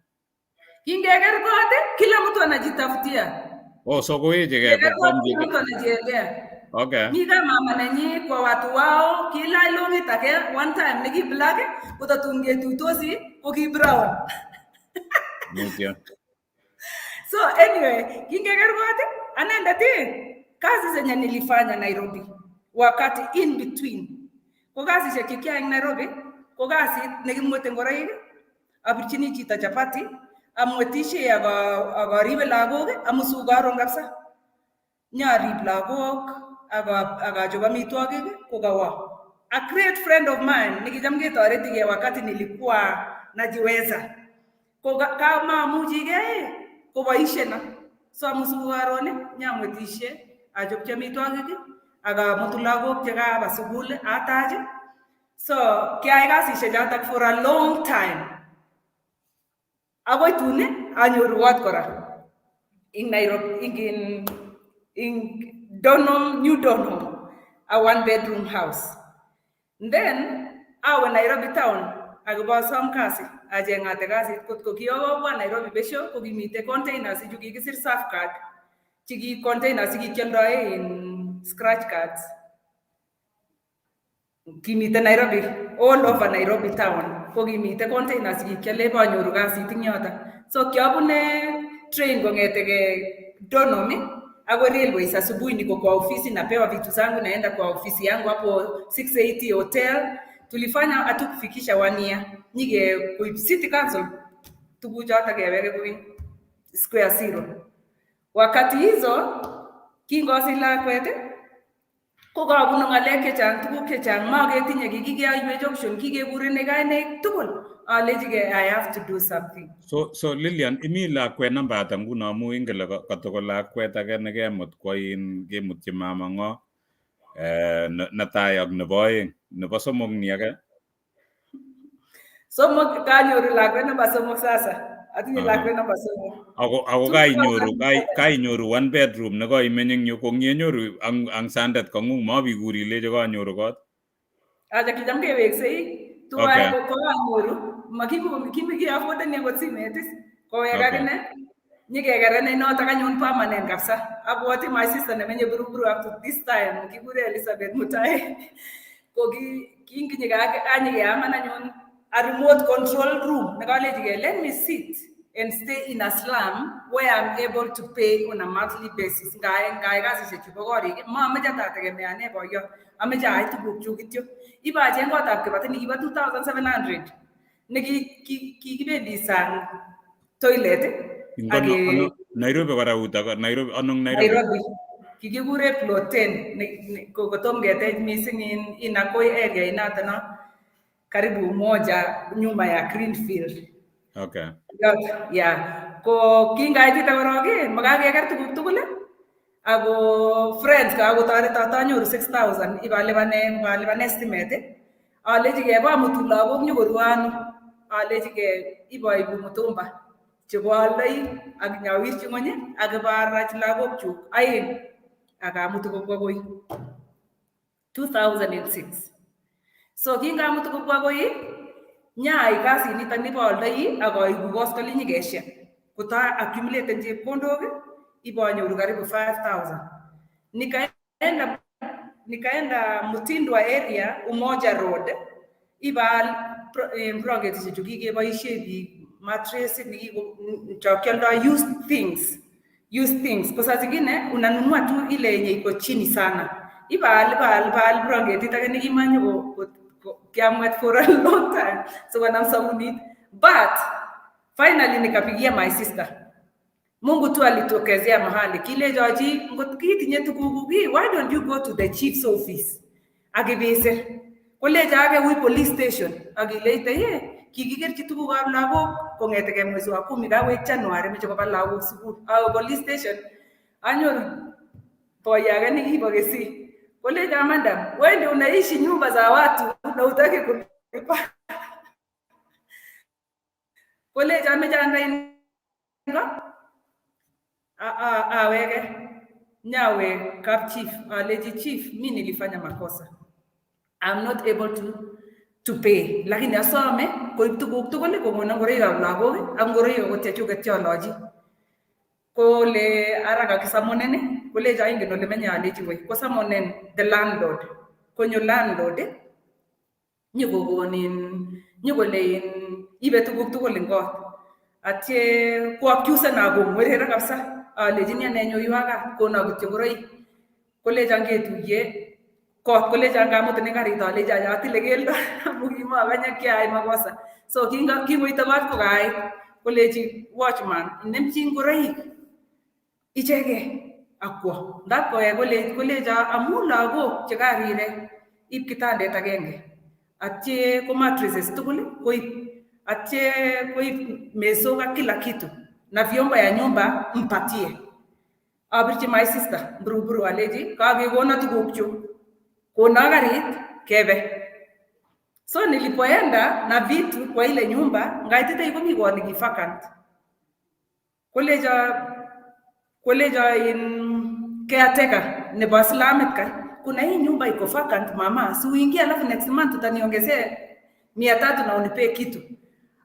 Kingeker kote kila mtu anajitafutia. Oh, so koweje kwa mtu anajiendea. Okay. Mika mama nanyi kwa watu wao kila ilongi take one time niki black utatunge tutosi uki brown. Ndio. So anyway, kingeker kote anaenda kazi zenye nilifanya Nairobi wakati in between. Ko kazi cha kikia ing Nairobi, ko kazi nekimwete ngoroik, abirchini chito chapati, amwetishe agaribe lagok, amusugaron kabisa. Nyarib lagok, agachob amitwogik kogawa. A great friend of mine, nikijam ketoretige wakati nilikuwa najiweza. Ko kama amujige, ko boishe na. So amusugaron nyamwetishe, achobchi amitwogik, aga mutu lagok chekaba sukul atach. So kiai kasishek chotok for a long time. Agoi tune anyoru kot kora in Nairobi, in Donholm, New Donholm, a 1-bedroom house. And then awe Nairobi town agobo som kasi ajengate kasi kotko kiyobo Nairobi besho ko kimite containers chu kikisir surf card chiki containers kikioldoe in scratch cards. Kimite Nairobi, all over Nairobi town. Ko kimite containers kikiole banyoru kasit ing yoto. So kiabune train kongetege Donholm Ako railways asubuhi niko kwa ofisi, napewa vitu zangu, naenda kwa ofisi yangu hapo 680 hotel. Tulifanya hatukufikisha 1 year. Nyige kuip city council tukuchota keweke kui square zero. Wakati hizo kingosich lakwet kokabunu ngalek chechang, tuguk chechang, maketinye kikikeyaiwech auction, kikekurene kainek tugul. Alechike I have to do something. So Lilian, imi lakwet namba ata nguno amu ingele katoko lakwet age nekemut kwain kemutyi mama ngo netai ak nebo oeng, nebo somok ni age? Somok kanyoru lakwet namba somok sasa. Atinye lakwet namba somok. Ako kainyoru 1 bedroom nekoimeny eng yu, kongenyoru ang sandet kongung mabikuri leche kanyoru kot. Acha kijam keweksei tuwai ko kanyoru makimi afforden akot simet kowek akine nyikekerene notok anyun permanent kabisa. Abwoti my sister nemenye Buruburu up to this time kikure Elizabeth Mutai ko kinyikeaman anyun a remote control room nekalechike let me sit and stay in a slum where I'm able to pay on a monthly basis. Ngai kasisiek chubo korik mameche tategemeane boyo, ameche ai tuguk chu kityo. Ibacheng kotab kibatini kibo 2700 nekikibendi sang toilet Nairobi kora uta Nairobi anong Nairobi kikikure plot 10 kotom ketech missing in Akoi area inatono karibu moja nyuma ya Greenfield. Okay. Yeah. Ko kingaitit korok makakeker tuguk tugul ako friends kakotoreto tanyoru 6000 ibalipan estimate alechike bamutu lagok nyokoru ano, alechike iboibu mutumba chebo aldoi ak nyawirchi ngony ak ibarach lagokchuk aeng akamutu kobwa koi 2006. So kingamutu kobwa koi nyai kasit nitok nibo aldoi ak aibu koskoli nyikeshek kota accumulate chepkondok ibanyoru karibu 5000. Nikaenda Mutindwa area Umoja Road ibal blankets chu kikeboisie biik, mattress nikichokialdo used things kwa saa zingine unanunua tu ile yenye iko chini sana, ibal blankets ake nikimanyo kiamwet for a long time so when I'm sabunit, but finally nikapigia my sister. Mungu tu alitokezea mahali kile joji ngot kitinye tugugu why don't you go to the chief's office agibese koleja age wi police station agileite kikikerchi tugukab lagok kongetege mwezi wa 10 kawek January meche koba lagok sukul au police station anyoru boyage nikibogesi koleja madam wewe ndio unaishi nyumba za watu na utaki kulipa koleja amejanda wege nyawe kap chief aleji chief mimi nilifanya makosa, I'm not able to pay, lakini asome koib tuguk tugul kokona ngoroikab lagok ak ngoroik ko chechuket choloji kole araka kisamonene kole jaingen ole menye aleji we kosamonen the landlord konyo landlord nyikolein ibe tuguk tugul eng kot atye ko accuse na ko mwerera kabisa alejini anenyo yuaga kona kityo ngoroik koleja ngetuye kot koleja ngamutene karit aleja atile keldo mukima kanya kyai makosa so kingoita bat ko kai koleji watchman nemchi ngoroik ichege akwo ndako koleja amu lagok chekarire ib kitandet agenge atye ko mattresses tugul koib atye koib mesok ak kila kitu na vyombo ya nyumba mpatie. Abirchi my sister Buruburu aleji kakekona tugukchu kona karit kebe. So nilipoenda na vitu kwa ile nyumba ngaitita iko miko ni vacant. Koleja in caretaker nebo Islamic kuna hii nyumba iko vacant mama, si uingie alafu next month utaniongezea 300 na unipe kitu.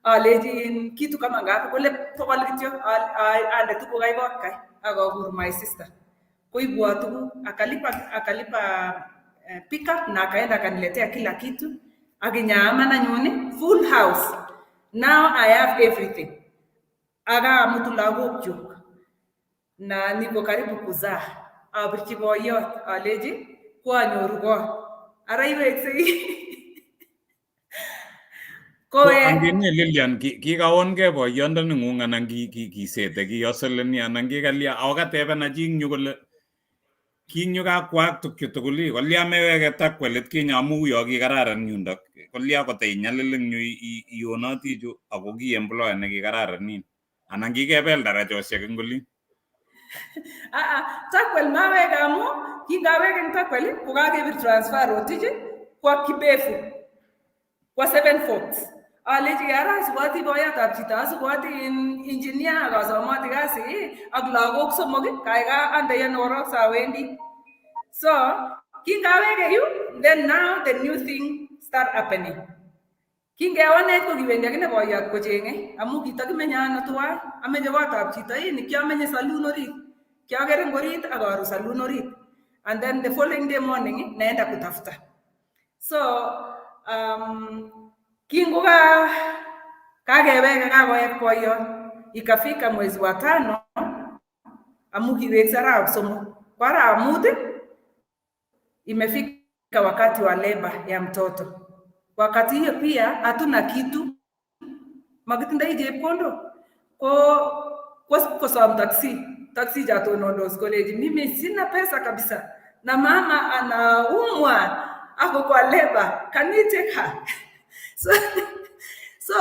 Aleji kitu kama ngapi kole pokol kityo ande tuko kai kot kai akagur my sister koibwa tuku akalipa pick up na akaenda akaniletea kila kitu akinyama na nyoni full house. Now I have everything aga mtu lagok juk na niko karibu kuzaa. Abirchi boyot aleji kwanyoru kot. Ara iweksei. Ko angine Lilian kikaonge boyondoni ng'ung anan kisete kiyoseleni anan kikalia awakatebena ching nyu kole kinyu kakwak tukyu tugul kolya meweke takwelit kinyo amu yo kikararan yundok kolya kotei nyaliling nyu ionoti chu ako ki employer nekikararan anan kikebel darajosiek eng oli. Takwel maweke amu kingaweke eng takwel kokakebir transfer rotich kwa Kibefu kwa 7 Forks. Aleji ara sibati boyatab chito asibati engineer akasomati kasi ak lagok somok kaiga ande yan orok sawendi. So kingaweke yu, then now the new thing start happening. Kingewanet ko kiwendi akine boyot kochenge amu kitakimenye ano tuwai amenye kotab chito ni kiamenye saloon orit. Kiagere ngorit ak aru saloon orit. And then the following day morning naenda kutafuta. So kinguka kakeweka kakoek boyot ikafika mwezi wa 5 amu kiweksa arawek 3 kwa arawek 5 imefika wakati wa leba ya mtoto. Wakati hiyo pia hatuna kitu makitindoi chepkondo ko som taxi jatonondos college mimi sina pesa kabisa na mama anaumwa ako kwa leba, can you take her? So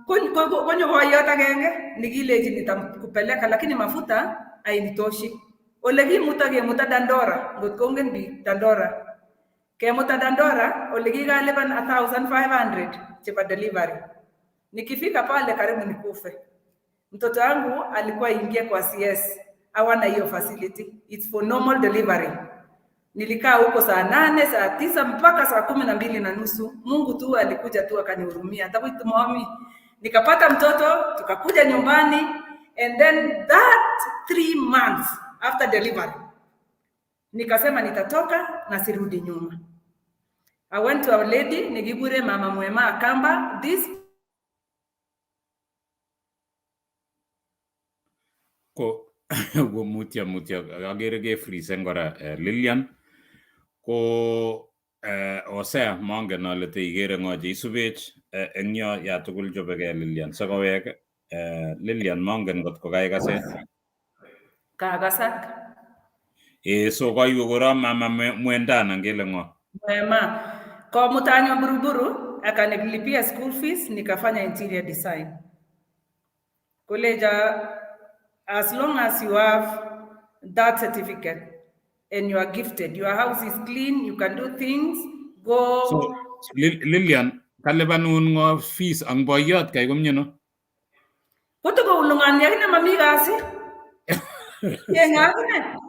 konyo boyot agenge nikileji nitakupeleka lakini mafuta hainitoshi. Ole kemuta Dandora, ngot kongen biik Dandora. Kemuta Dandora ole kikalipan 1500 chepa delivery. Nikifika pale karibu nikufe. Mtoto wangu alikuwa ingia kwa CS. Hawana hiyo facility. It's for normal delivery. Nilikaa huko saa 8, saa 9 mpaka saa 12:30. Mungu tu alikuja tu akanihurumia. Tabuitu mami. Nikapata mtoto, tukakuja nyumbani and then that 3 months after delivery nikasema nitatoka na sirudi nyuma. I went to our lady nikigure mama mwema akamba this ko mutia agere ge freeze ngora Lilian ko Hosea mongen ale te igere ngoje isubech eng yo ya tugul jobege Lilian sakowek Lilian mongen got ko kai kaset kagasak. So kaiwe kora mama mwendana ngele ngo Mwema kwa mutanyo buruburu akanilipia school fees nikafanya interior design. College as long as you have that certificate and you are gifted, your house is clean, you can do things, go. So Lilian kalibanun ngo fees ang boyot kay komnye no Kuto ko ulungan yakina mami kasi. Yengakine.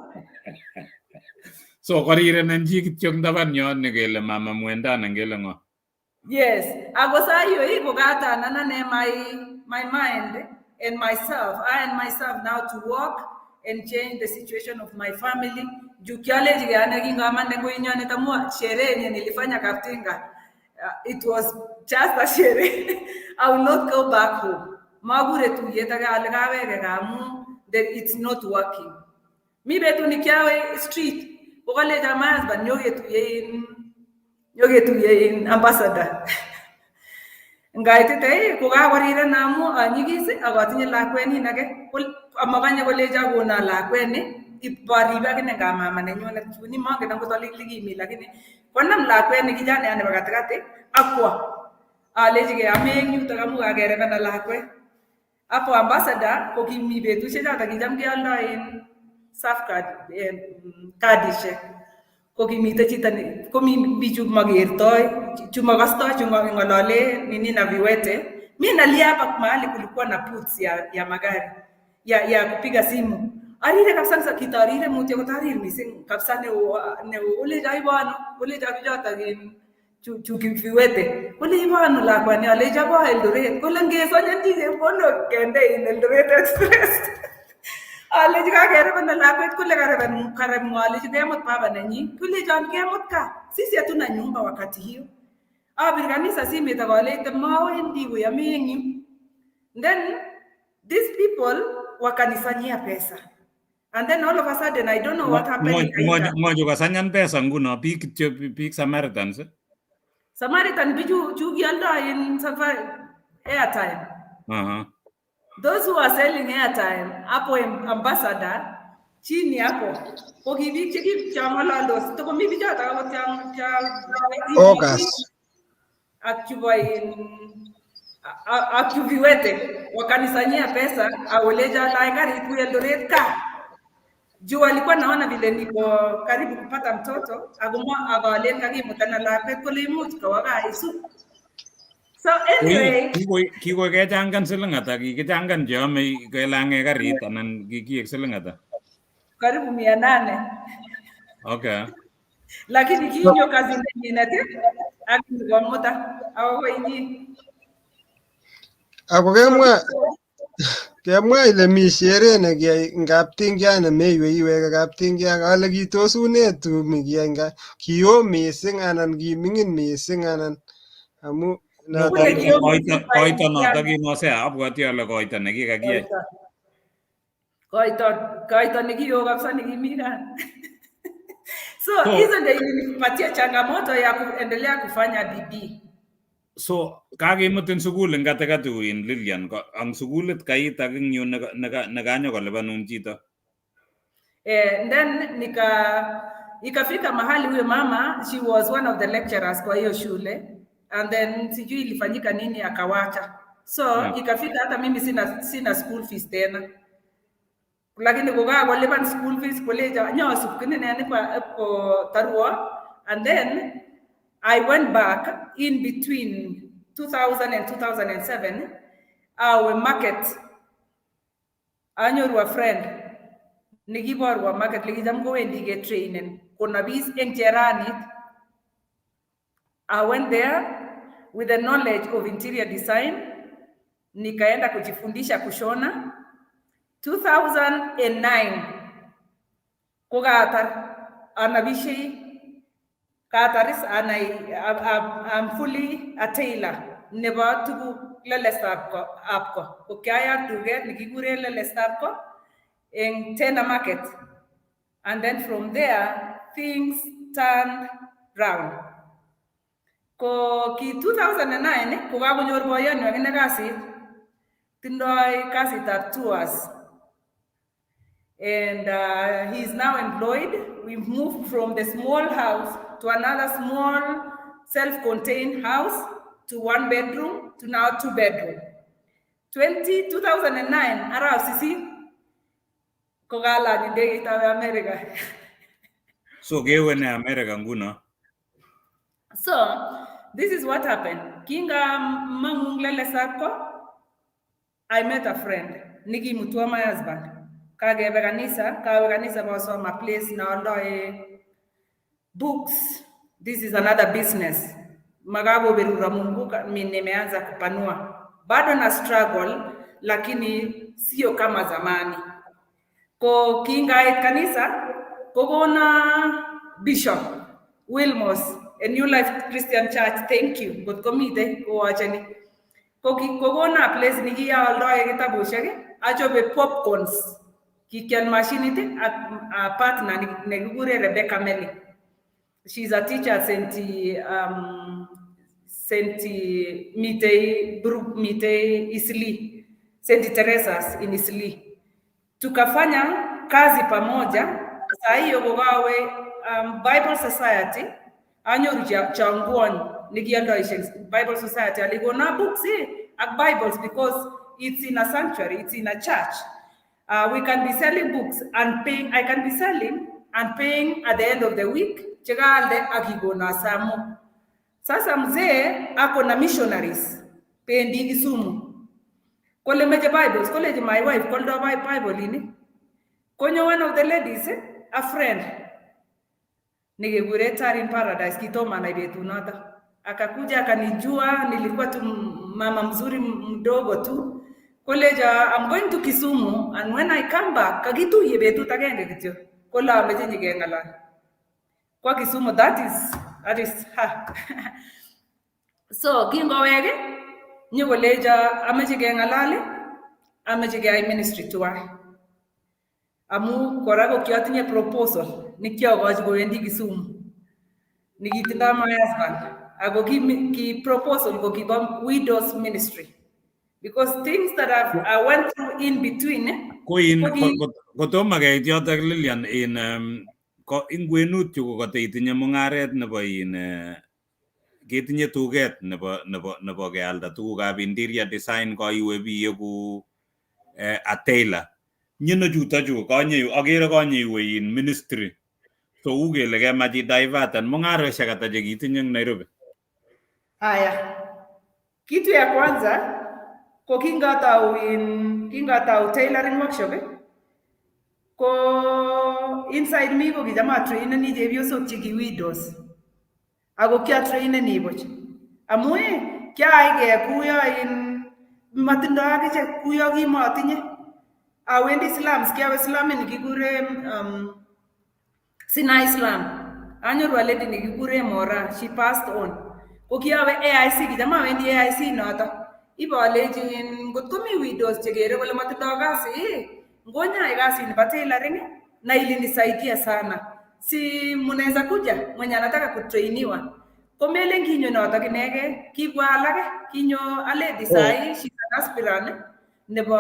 So karire nanji kityong daban yon ngele mama mwendana ngele ngo. Yes, agosayo iko gata nanane my mind and myself. I and myself now to work and change the situation of my family. Jukiale jigana kingama ndengo inyane tamua sherehe yenye nilifanya Kaptinga. It was just a sherehe. I will not go back home. Magure tu yetaga algawe gamu that it's not working. Mi betu nikiawe street. Okale jamaa ban nyoge tu ye ambassador. Ngaitete ko ga warira namu anyigise agotinye lakweni nage amaganye koleja gona lakweni ipariba kine mama nenyone tuni mange nango toligi mi lakini konam lakweni kijana ane bagatakate akwa alejige amenyu tagamu agere bana lakwe apo ambassador ko kimi betu shejata kijam kialda in safcard kadishe ko kimite chita ni ko mi bichu magertoi chuma gasto chuma ngolole nini na viwete mimi nalia hapa mahali kulikuwa na puts ya magari ya kupiga simu arire kabisa kitarire muti ko tarire missing kabisa ne ule jaibano ule jakijata gin chu viwete ule ibano la kwa ni ale jabo Eldoret ko lengeso nyandi bono kende in Eldoret Express ale jiga gere bana lakwet kule kare mwali jgemot baba nanyi kule jan gemot ka sisi hatuna nyumba wakati hiyo abirganisa simi tawale mawe ndiwe ya mengi then these people wakanisanyia pesa. And then all of a sudden, I don't know what happened. Ngojo kasanyan pesa nguno biik Samaritans. Samaritan biju chugialdo in airtime. Those who are selling airtime, hapo ambassador, chini hapo. Kogi biik chekichangalandos, to komi bijata ako August. Akiviwete wakanisanyia pesa awoleja la gari ku Eldoret ka. Juu alikuwa naona vile niko karibu kupata mtoto, agumwa abalenga kimutana la pet kole imuch kawaga isu. So anyway, kiko kechangan siling ata, kikichangan cheome kelange karit anan kikiek siling ata? Karibu 800. Okay. Lakini kinyo kazi nyingine akingomota awo inyi. Ako kemwa ile mi sherehe nekiyai ngaptingia ne meiwe iweke kaptingia kale kitosune tumi kiyai kiyo mising anan kimingin mising anan amu koito noto kinose abwati ale koito nekikakiyai. Koito nekiyo kabisa nekimika. So hizo ndio ilinipatia changamoto ya kuendelea kufanya bidii. So kakimutin sukul eng katikati in Lilian, ang sukulit kait ak eng yu nekanyo kolipanun chito. Then ikafika mahali huyo mama, she was one of the lecturers kwa hiyo shule, and then sijui ilifanyika nini akawacha. So ikafika hata mimi sina school fees tena. Lakini kukaa walipan school fees college nyosu kini nani kwa tarua, and then I went back in between 2000 and 2007. Our market, anyorwa friend, nikiborwa market likijam kowendi ke training. Kuna bis eng Cheranit. I went there with the knowledge of interior design. Nikaenda kujifundisha kushona. 2009 kugatar anabishi Kataris and I'm fully a tailor. Never to lelesapko. Ukaya to get nikigure lelesapko in Tena market. And then from there, things turned round. Ko ki 2009, kugabu nyorboyan wagine kasit. Tindoi kasit at tours. And he's now employed. We've moved from the small house to another small self-contained house to 1 bedroom to now 2 bedroom. 2009, araw sisi kogala ni ndege itawe America. So gewe ne America nguno. So this is what happened. Kinga mangunglele sako, I met a friend. Niki mutua my husband. Kawe kanisa basoma place na ondoe books. This is another business. Magabo berura Mungu nimeanza kupanua. Bado na struggle lakini sio kama zamani. Ko kinga kanisa kogona Bishop Wilmos, a New Life Christian Church. Thank you. But komite ko achani. Kogona place nikia ondoe kitabushek achobe popcorns. Kikian machinity a partner negure Rebecca Melly. She's a teacher at St. Mutai Isli, St. Teresa's in Isli. Tukafanya kazi pamoja. Saa hiyo gogawe Bible Society anyoru changuon nikiandoishe Bible Society aligona books ak Bibles because it's in a sanctuary, it's in a church. We can be selling books and paying. I can be selling and paying at the end of the week. Chegalde akigona samu. Sasa mzee ako na missionaries. Pendi Kisumu. Kole meje Bibles. Kole my wife called her Bible ini. Konyo one of the ladies, a friend. Nigegure in Paradise kitoma na betu nata. Akakuja akanijua, nilikuwa tu mama mzuri mdogo tu. College, I'm going to Kisumu, and when I come back, kagitu yebetu tagenge kityo. Kola meje nyigengala. Kwa Kisumu, that is ha. So kingo wege, nyogoleja ameje gengalale, amache keyai ministry tuwai. Amu kora ko kiatinye proposal nikiokochi kowendi Kisumu. Nikitindoi my husband. Ako ki proposal ko kibo widows ministry. Because things that I went through in between. Kotomo keit yotok Lilian in ingwenut yu ko koteitinye mung'aret nebo ketinye tuget nebo kealda tugukab interior design ko iwe biyeku a tailor. Nyino chutochu agere konye iwe in ministry. So ukele kemach idivert mung'areshek ata chekitinye eng Nairobi. Haya. Kitu ya kwanza ko kingatau tailoring workshop ko inside me ko kichama traineni chepyosok cheki widows. Ako kia traineni buch. Amu kiai kuyo matindo akichek kuyo kimatinye. Awendi slums, kiawe slum nikikure Sina Islam. Anyoru aledi nikikure Mora, she passed on. Ko kiawe AIC, kichama wendi AIC noto. Ibolechi ngotko mi widows chekere kole matindo kasi, ngonya kasi nebo tailoring na ilinisaidia sana. Si mnaweza kuja mwenye anataka kutrainiwa. Komele kinyo noto kinege, kibwa alake, kinyo aledi sai, she's an aspirant nebo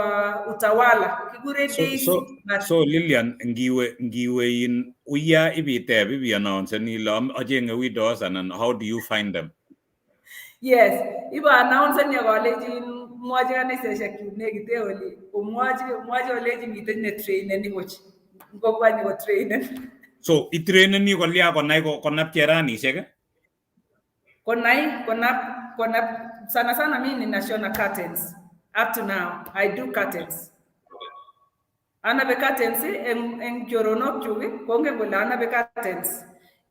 utawala. Kikure Daisy. So Lilian, ngiwe in uya ibiteb ibi announce ni lam ajenge widows and how do you find them? Yes, iba announce ni college mwaje kaniseshek nekite oli. Mwaje oleji miten ne train ni moch. Ngokwa ni ko train. So itrain ni kolia konai konap cheranishek? Konap sana mimi ninashona curtains. Up to now, I do curtains. Anabe curtains en joronok chugi, konge gola anabe curtains.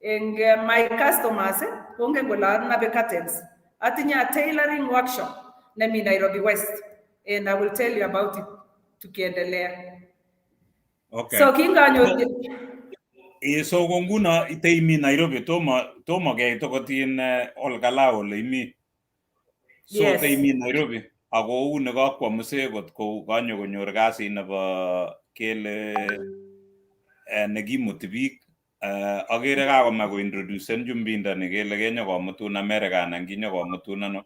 En my customers, konge gola anabe curtains. Atinya tailoring workshop nami Nairobi West, and I will tell you about it tukiendelea. Okay. So kinganyo so konguna iteimi Nairobi tomo ke tokotin olkalao le imi. So yes. Teimi Nairobi ako u nekakwa musekot ko kanyo konyor kasi nebo kele nekimuti biik. Agere kakoma ko introducen Jumbinda nekele kenyo komutun America anan kinyo komutun ano.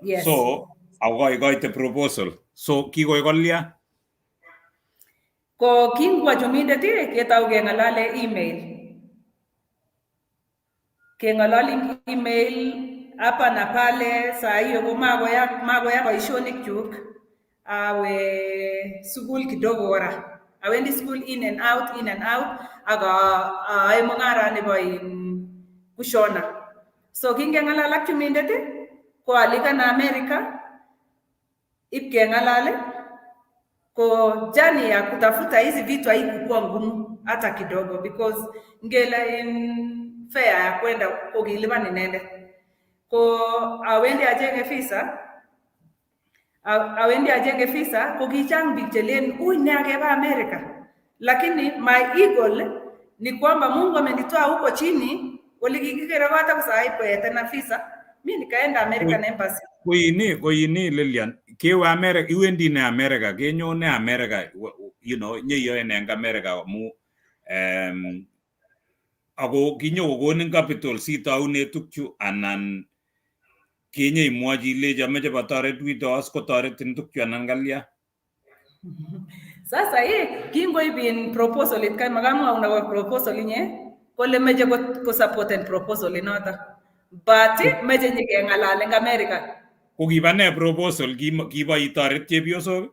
Yes. So akoikoite proposal. So kikoikolya? Ko kingwa Jumbinda ketau kengalale email. Kengalali email hapa na pale, saa hiyo ko magoya boishonik chuk. Awe school kidogo wara. Awendi school in and out. Aga ay mungara nebo kushona. So kingengalala Jumbinda ko alika na America. Ipkengalale ko jani ya kutafuta hizi vitu haikuwa ngumu hata kidogo, because ngela in fair ya kwenda kugilipa ninende. Ko awendi ajenge visa ko kichang biik chelen uy ne akeba America, lakini my eagle ni kwamba Mungu amenitoa huko chini ulikikikera hata kusaipo tena visa, mimi nikaenda American Embassy. Koini Lilian, kewe America, iwendi ne America, kenyone America, you know, nyeyoe ne America mu ako kinyo kokonin capital sitaune tukchu anan kenye imwachi ilechi ameche batoret widows kotoretin tukchu anan kalya. Sasa kingoibin proposal it kama una proposal inye kole meje ko supporten proposal inoto, but meje nyikengalale eng America. Ko kiba ne proposal kiba itoret chepyosok?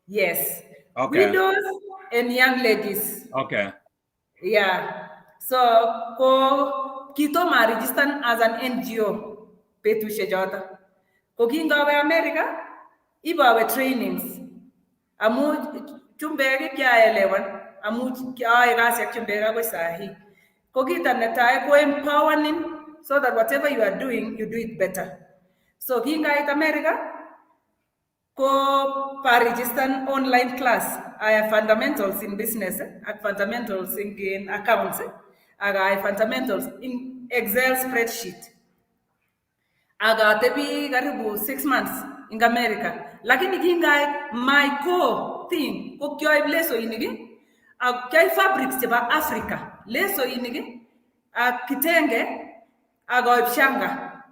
Yes. Okay. Widows and young ladies. Okay. Yeah. So ko kitoma register as an NGO petushe jota. Ko kingawe America ibawe trainings. Amu chumbege kyaelewan, amu kyae kasi ya chumbege kwa sahi. Ko kita netai ko empowering so that whatever you are doing, you do it better. So kinga it America ko pa register online class. I have fundamentals in business, fundamentals in accounts, I have fundamentals in Excel spreadsheet. Aga tebi karibu 6 months in America. Lakini kingait my core thing ko kyoib lesoinik ak kyai fabrics chebo Africa. Lesoinik ak kitenge ak oib shanga.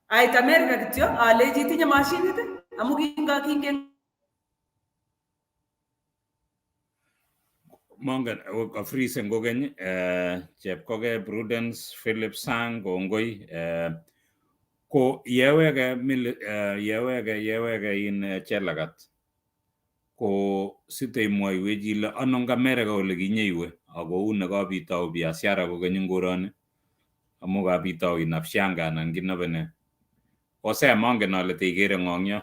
Ait America kityo aleji tinye mashinit amu kingen mongen freezing kokeny chepkoge Prudence Philip Sang kongoi ko yewege in Jelagat ko site mwaiwech ile anong America ole kinyeiwe ako une kabitou biashara kokeny ngoroni amu kabitou inap shanga anan kinapene Hosea mongen ale teikere ng'ong'yo.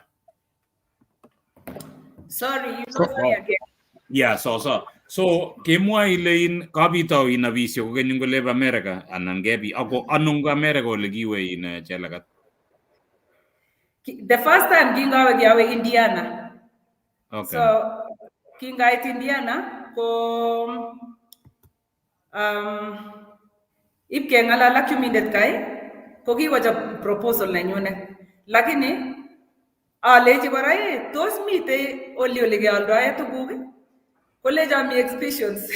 Sorry, you know me again. Yeah, so kemwa ile in kabitou inabisyo kokeny ngoleb America anan kebi ako anong America ole kiwe in Jelagat. The first time kiawe Indiana. Okay. So kingait Indiana ko ipkengalal ak chumindet kai ko kiwachop proposal nenyunet. Lakini aleji kora tos mite ole kealdoe tuguk kolejo mi exhibitions.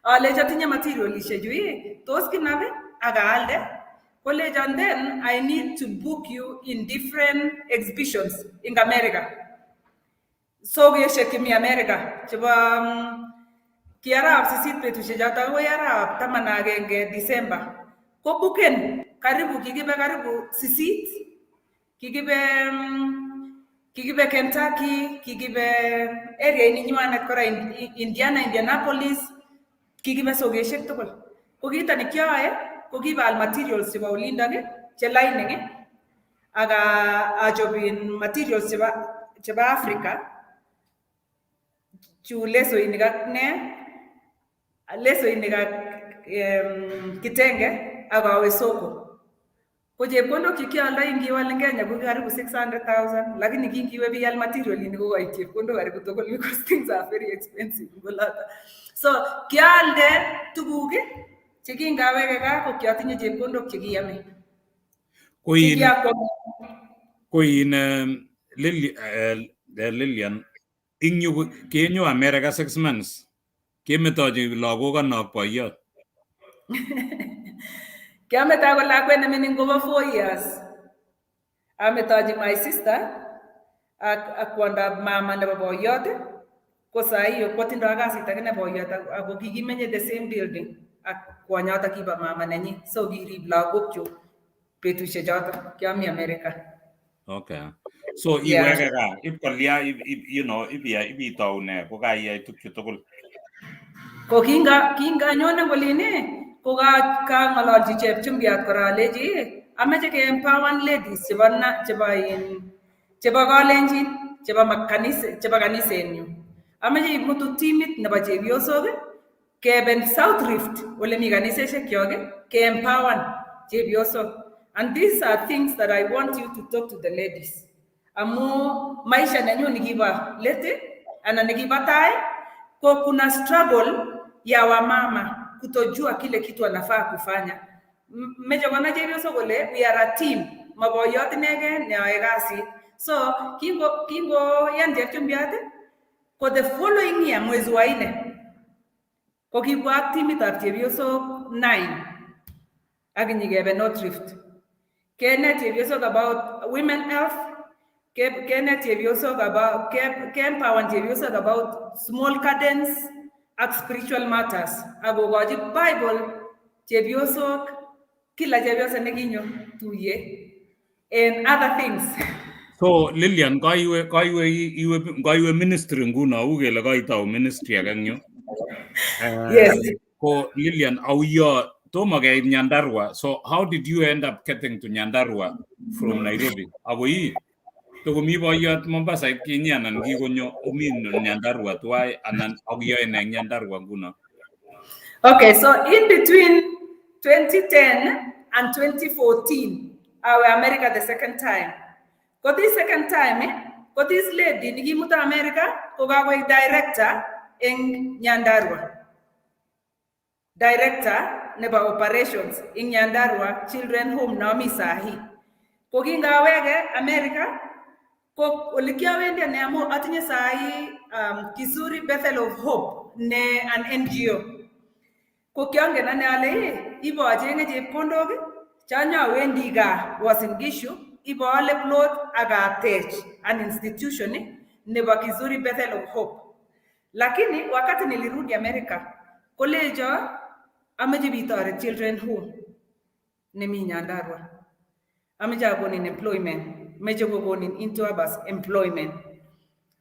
Aleji atinye materialishek tos kinab ak aalde. College, and then I need to book you in different exhibitions in America. So we check in America. Chaba kiara sisit petushe jata ko yara tamana agenge December. Ko booken karibu kikibe karibu sisit. Kikibe Kentucky, kikibe area ininywanet kora Indiana, Indianapolis, kikibe sogeshek tugul. Ko kita nikyae ko kibal materials chebo olindok che lining aga ajobin materials chebo Africa chu lesoinik ak lesoinik ak kitenge agawe soko ko chepkondok kikialda ingiwal in Kenya ko karibu 600,000 lakini kingiwe bial material ini ko koit chepkondok karibu tugul because things are very expensive so kialde tuguk chekingaweke gaa ko kiotinye chepkondok chekiyame. Koin Lilian ingyu kenyo America 6 months kemetochi lagok anok boiyot. Kiameta ko lakwet nemining kobo 4 years. Ametochi my sister ak kwondab mama nebo boiyot ko saiyo kotindoi kasit akine boiyot ako kikimenye the same building ak kwanyot akiba mama nenyi so kirib lagokchu betushek choto kiami America. Okay. So iweke ka ipkolya ibitaune ko kaiyai tukchu tugul. Ko kinga koline ko ng'ololchi chepchumbiat kora aleji ameche ke empower ladies chebo Kalenjin chebo kanisenyu. Ameche imutu timit nebo chepyosok keben South Rift ole mi kaniseshek kyok ke empower chepyosok. And these are things that I want you to talk to the ladies. Amu maisha nenyu nikiba lete ana nikiba tai ko kuna struggle ya wamama kutojua kile kitu anafaa kufanya. Meje wana chepyosok kole we are a team. Maboyot inege neyoe kasit. So kingo yan chepchumbiat ko the following year mwezi wa 4 ko kibwa timitab chepyosok 9 ak nyikebe North Rift. Kenet chepyosok about women health, kenet chepyosok about empower chepyosok about small gardens ak spiritual matters. Akokochi Bible chepyosok kila chepyosok nekinyo tuye and other things. So Lilian kaiwe ministry nguno ukele kaitau ministry agengyo. Yes. Ko Lilian auyo tomo keib Nyandarua. So how did you end up getting to Nyandarua from Nairobi? Ako tokomi boyot Mombasa kinyi anan kikonyo umin Nyandarua tuwai anan auyo ene Nyandarua nguno. Okay, so in between 2010 and 2014, I was America the second time. Ko this second time, ko this lady nikimuta America ko kakoik director in Nyandarua. Director nebo operations in Nyandarua Children Home Naomi Sahi. Ko kingaweke America Ko ole kiawendi ane amu atinye sai Kizuri Bethel of Hope ne an NGO. Ko kiangen ane ale ibo achenge chepkondok chanyawendi gaa Uasin Gishu ibo ale plot akatech an institution nebo Kizuri Bethel of Hope. Lakini wakati nilirudi America kolejo ameche bitoret children home nemi Nyandarua. Ameche akonin employment, meche kokonin into abas employment.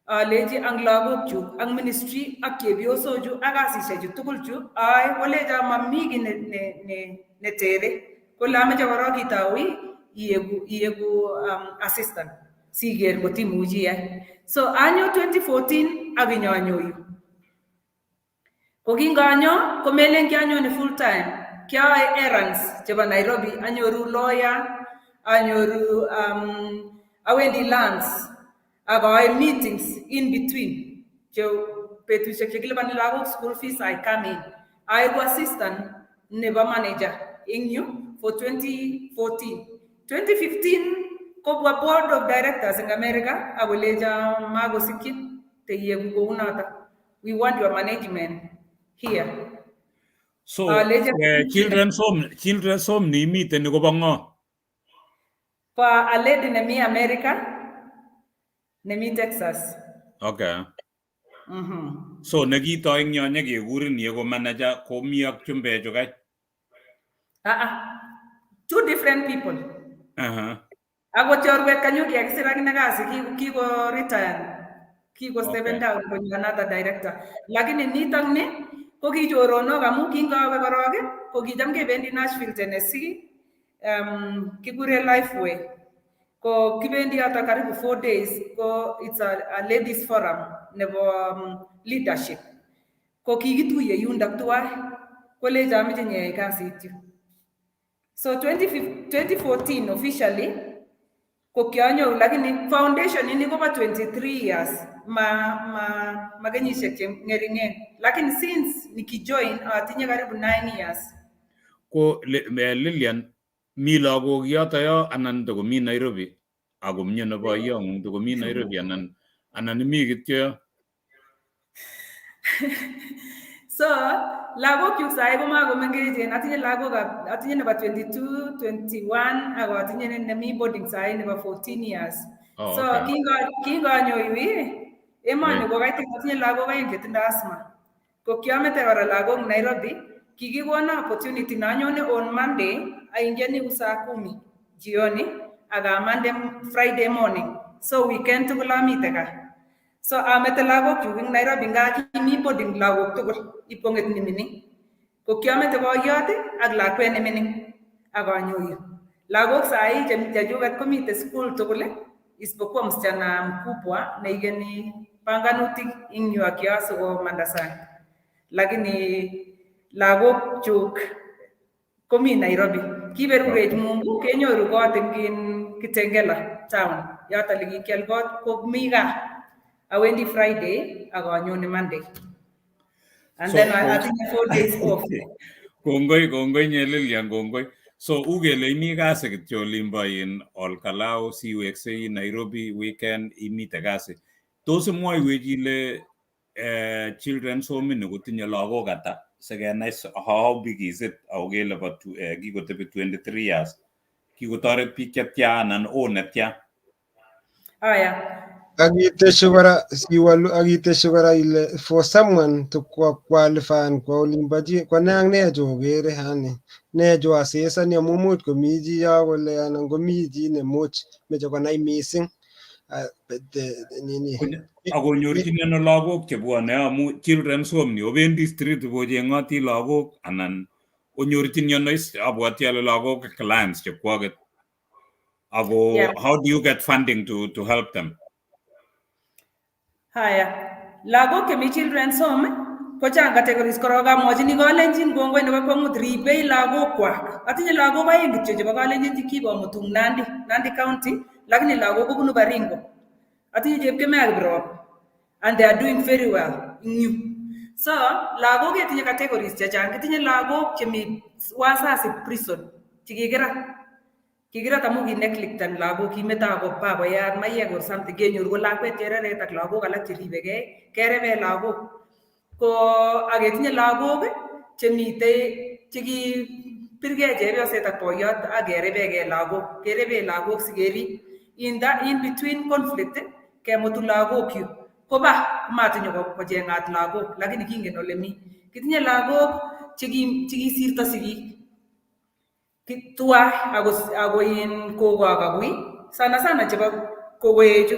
Aleji ang lagokchu, ang ministry ak chepyosochu ak kasisiechu tugul chu, ay kolejo mami ki ne tere. Kole ameche korok itawi iegu assistant siger ngotimuchi yai. So anyo 2014 ak inyanyoyu. Ko kinganyo komelen kianyone full time. Kiae errands chebo Nairobi, anyoru lawyer, anyoru awendi lands, akae meetings in between. Betusiek chekilipani lagok school fees I come in. I was assistant nebo manager in you for 2014. 2015 kobwa board of directors in America akoleja magosikyin teyegu kounata. We want your management here. So children's home ni miten ni kobo ngo? Pa a lady nemi America, nemi Texas. Okay. So nakito ing yon nyekekurin ye ko manager ko mi ak chumbechu kai? Two different people. Ako chorwet kanyu kikakisir akine kasi kiko retire. Kiko stepen down konyo another director. Lakini nitok ni ko kichoronok amu kingawe korok ko kicham kebendi Nashville, Tennessee, kikure Lifeway. Ko kibendi ata karibu 4 days. Ko it's a ladies forum nebo leadership. Ko kikituye yundok tuwai. Kolejo ameche nyeyai kasit yu. So 2014 officially ko kianyoru, lakini foundation ini koba 23 years ma kenyisiek che ngeringen, lakini since nikijoin atinye karibu 9 years. Ko Lilian, mi lagok yoto yo anan to mi Nairobi? Ako mnyo na ba yung to mi Nairobi anan mi kityo? So lagok yu sai ko makomengechen, atinye nebo 22, 21 ako atinye nemi boarding sai nebo 14 years. So kinganyoyu emoni ko kaitik atinye lagok aeng chetindo asthma. Ko kiamete kora lagok Nairobi, kikikona opportunity na anyone on Monday aingiani saa 10 jioni akamande Friday morning. So weekend tugul amite ka. So amete lagok yu ing Nairobi nga kimi boarding lagok tugul ipkonget ni mining. Ko kiamete boyot ak lakwet ni mining akanyoyu. Lagok sai chejugat komite school tugul isipokuwa msichana mkubwa na igeni panganutik ing yu akiaso ko mandasani. Lakini lagok chuk komi Nairobi. Kiberurej Mungu kenyoru kot ing Kitengela town. Yoto likikial kot ko mi gaa. Awendi Friday akanyone Monday. And so, then I think 4 days off. Kongoi nye Lilian, kongoi. So ugele imi kasi kityo limba in Olkalao, siweksei Nairobi weekend imite kasi. Tos mwaiwech ile children's home ni kotinye lagok ata? Sikenai how big is it? Augele ba kikotebi 23 years. Kikotoret biik chetya anan o netya? Yeah. Agitesho kora ile for someone to qualify kwa olimbaji kwa nang nejo gere hani nejo asesa ni mumut ko miji ya wala anan ko miji ne much mejo kwa nai missing nini ako nyorchine no lagok chebwane amu children's home ni obendi street bojengoti lagok anan onyorchine no abwati ale lagok clients chekwaget ako how do you get funding to help them? Haya, lagok kemi children's home ko chang categories koroga mwachini Kalenjin kongoi nebo kwang'ut ribei lagok kwak. Atinye lagok aeng kityo chebo Kalenjin chekikomutung Nandi County, lakini lagok kobunu Baringo. Atinye chepkemei ak Kiprop and they are doing very well in you. So lagok ketinye categories chechang. Kitinye lagok chemi Wasasi prison chekikirat Kikirat amu kineglecten lagok, kimeto ako bakoyat mayek or something, kenyoru ko lakwet chereret ak lagok alak cheribegei, kerebe lagok. Ko aketinye lagok chemitei chekipirgei chepyoset ak boiyot ak kerebegei lagok, kerebe lagok sikerib. In between conflict kemutu lagok yu koba matinyo kochengat lagok, lakini kingen ole mi. Kitinye lagok chekisirto sigik tuwai ako in kogo ak agui, sana chebo kogoechu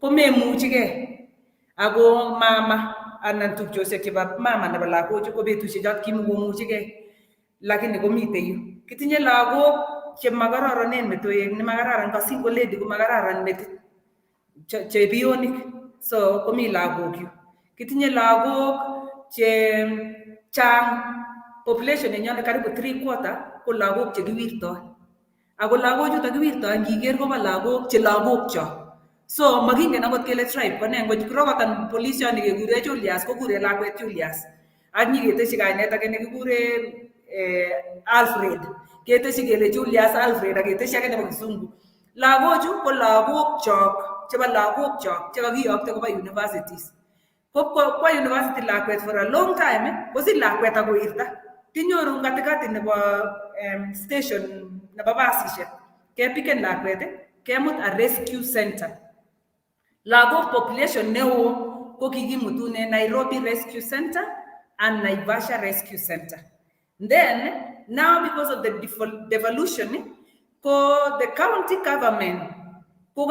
komemuchigei, ako mama anan tupchosiek chebo mama nebo lagochu ko betusiechot kimukomuchigei, lakini komitei yu. Kitinye lagok chemakararanen metoek, nemakararan ka single lady komakararan metit, chepionik, so komi lagok yu. Kitinye lagok che chang, population nenyon karibu 3/4 ko lagok chekiwirtoi. Ako lagochuto kiwirtoi ngiker kobo lagok che lagokcho. So makingen akot kele tribe kone, ngoch rokotan polisiot nekekure Julius kokure lakwet Julius. Ak nyiketeshi kainet age nekikure Alfred. Keteshi kele Julius Alfred ak keteshi age nebo Kizungu. Lagochu ko lagokchok, chebo lagokchok chekakiyokte koba universities. Kwa university lakwet for a long time, kosich lakwet akoirta. Kinyoru katikati nebo station nebo basishek, kepiken lakwet, kemut a rescue center. Lagok population neo ko kikimutune Nairobi Rescue Center and Naivasha Rescue Center. Then, now because of the devolution, ko the county government ko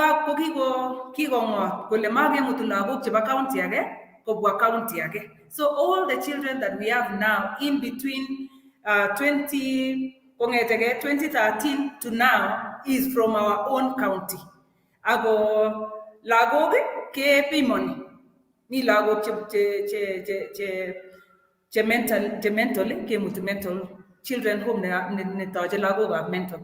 kikongot kole makemutu lagok chebo county age kobwa county age. So all the children that we have now in between 2013 to now is from our own county. Ako lagok kepimoni, mi lagok che mental kemutu mental children home netoche lagok ab mental.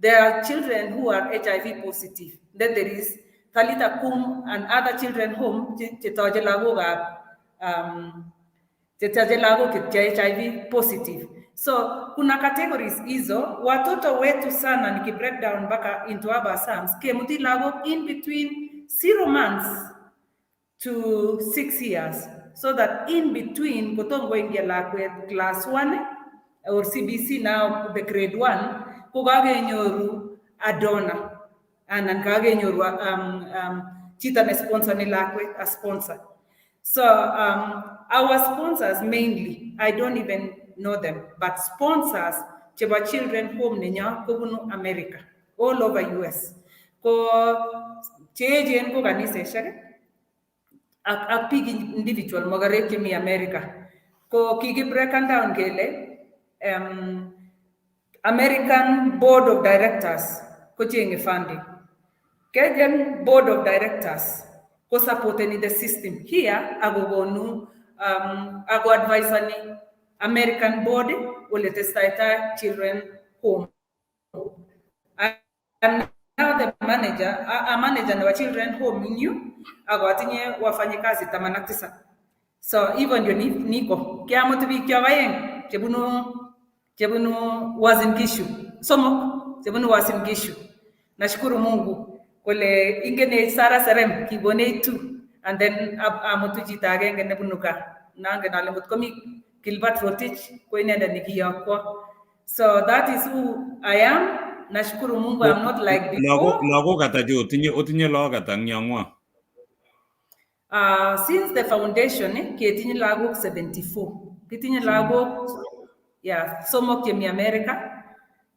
There are children who are HIV positive. Then there is Talita Kum and other children home chetoche lagok HIV positive. So kuna categories hizo, watoto wetu sana niki break down mpaka into our sums, kemuti lagok in between 0 months to 6 years, so that in between kotongo ingia lakwet class 1 or CBC now the grade 1 ko kakenyoru a donor anan kakenyoru chito ne sponsor ni lakwet a sponsor. So our sponsors mainly, I don't even know them, but sponsors chebo children home nenyo kobunu America, all over US. Ko cheechen ko kaniseshek ak big individual mogarek chemi America. Ko kikibreakan down kele American Board of Directors ko chenge funding. Kenyan Board of Directors ko supporteni the system. Here agogonu ago-advisani American Board ole testaita children home. And now the manager, a manager wa children home new ago atinye wafanyikazi 89. So even ndio niko kiamutu biik kyobaeng chebunu Uasin Gishu, somok chebunu Uasin Gishu. Nashukuru Mungu kole ingene Sara Serem kibonei 2 and then amutu chito agenge nebunu ka nangen ale ngot komi Gilbert Rotich ko inendet nikiyokwo. So that is who I am. Nashukuru Mungu, I'm not like before. Lagok ata jo otinye lagok ata nyangwa? Since the foundation ketinye lagok 74. Kitinye lagok somok chemi America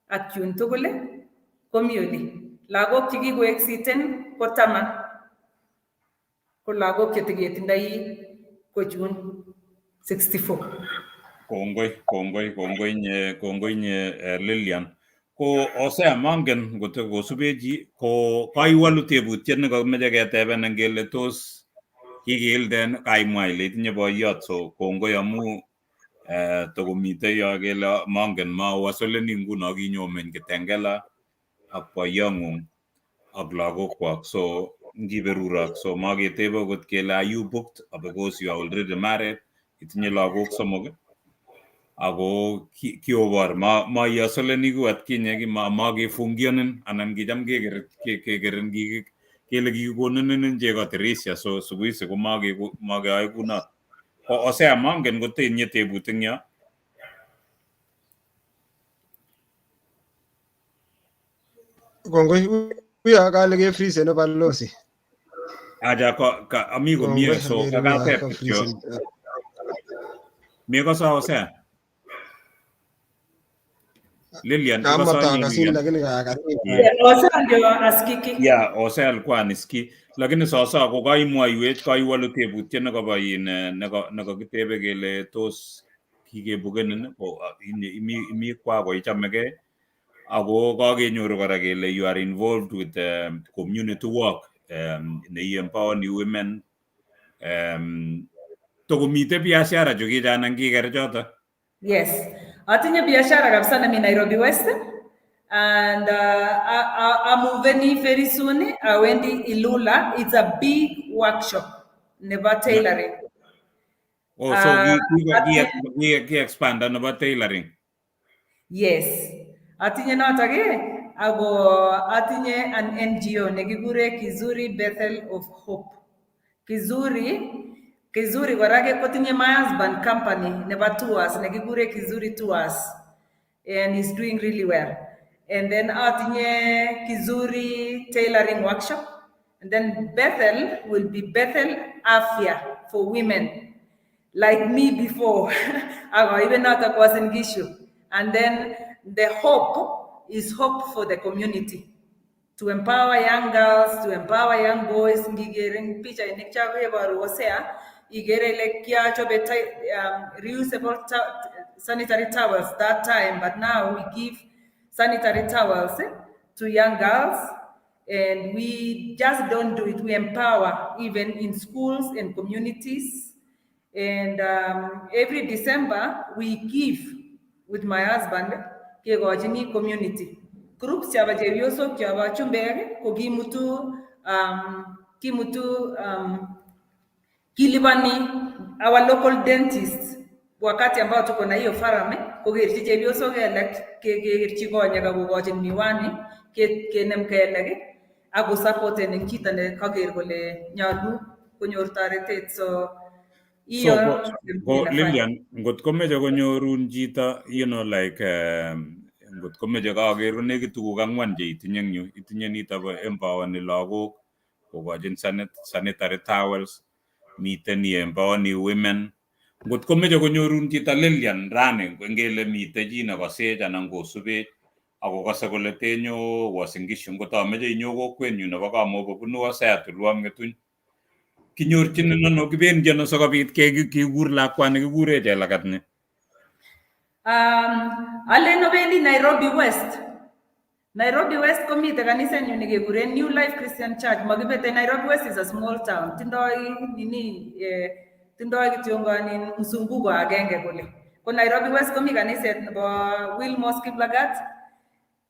ak yun tugul komi oli. Lagok chekikoexiten ko 10 ko lagok chetiketindoi ko chun 64. Kongoi nye Lilian. Ko Hosea mangen ngote kosubeji ko kaiwalu tebutiet ne kameje keteben ngele tos kikilden kaimwa ile itinye boyot, so kongoi amu tokomite yo kele mangen mawasoleni nguno kinyomen kitengela ak boyongung ak lagokwak, so ngiberurak, so maketebe kot kele are you booked because you are already married, itinye lagok somok. ako kiobor maiyosoleni ku atkinye makefungionin anan kicham kekerin kele kikokonin chego Teresa, so siku hizi ko makeyoe kunot. Ko Hosea mangen kotinye tebut eng yo. Kongoi uyo kale ke freeze no balozi. Aja ami komie, so kakatep kityo. Mekose Hosea? Lilian, ikosani Kasin Lilian? lakini kakasin. Hosea ndio asikiki. Yeah, Hosea alikuwa aniski. Lakini sasa ko kaimwoiwech kaiwalu tebutiet nekobo nekakitebe kele tos kikebukenin ko imi kwako ichamegei. Ako kakenyoru kora kele you are involved with community work ne empowering women. Tokomite biashara chu kichanan kiker choto. Yes. Atinye biashara kabisa nami Nairobi West. And I'm moving very soon. I went to Ilula. It's a big workshop. Never tailoring. Oh, so ki expand nebo tailoring. Yes. Atinye notok ako atinye an NGO nekikure Kizuri Bethel of Hope. Kizuri kora kotinye my husband company nebo tours nekikure Kizuri Tours, and he's doing really well. And then atinye Kizuri tailoring workshop, and then Bethel will be Bethel Afya for women like me before. Even not a was issue. And then the hope is hope for the community, to empower young girls, to empower young boys. Igere picha inikchawe baru Hosea, igere lekia chobe reusable sanitary towels that time, but now we give sanitary towels to young girls, and we just don't do it. We empower even in schools and communities. And every December we give with my husband kegochini community groups chaba chepyosok chaba chumbek ko kilipani our local dentist wakati ambao tuko na hiyo farame kokerchi chepyosok kelek kekerchi konyek akokochin miwani kenem kelek ako supporten eng chito ne kaker kole nyalu konyor toretet. So Lilian, ngot komeche konyorun chito, like ngot komeche kakeru nekit tuguk 4 che itinye eng yu, itinye nito bo empowering lagok, kokochin sanitary towels, miten empowering women. Ngot komeche konyorun chito Lilian rani, ngele mite chi nekosech anan kosubech ako kose kole tenyo Uasin Gishu, ngot ameche inyo kokwenyu nebo Kamoko bunu Hosea tulwam ng'etuny, kinyorchin ano, kibendi ano sikobit kekur lakwani kikure Jelagat ni? Alen obendi Nairobi West. Nairobi West komite kanisenyu nekekure New Life Christian Church. Makibete, Nairobi West is a small town. Tindoi kitiongonin msunguko agenge kole. Ko Nairobi West komi kaniset nebo Wilmos Kiplagat.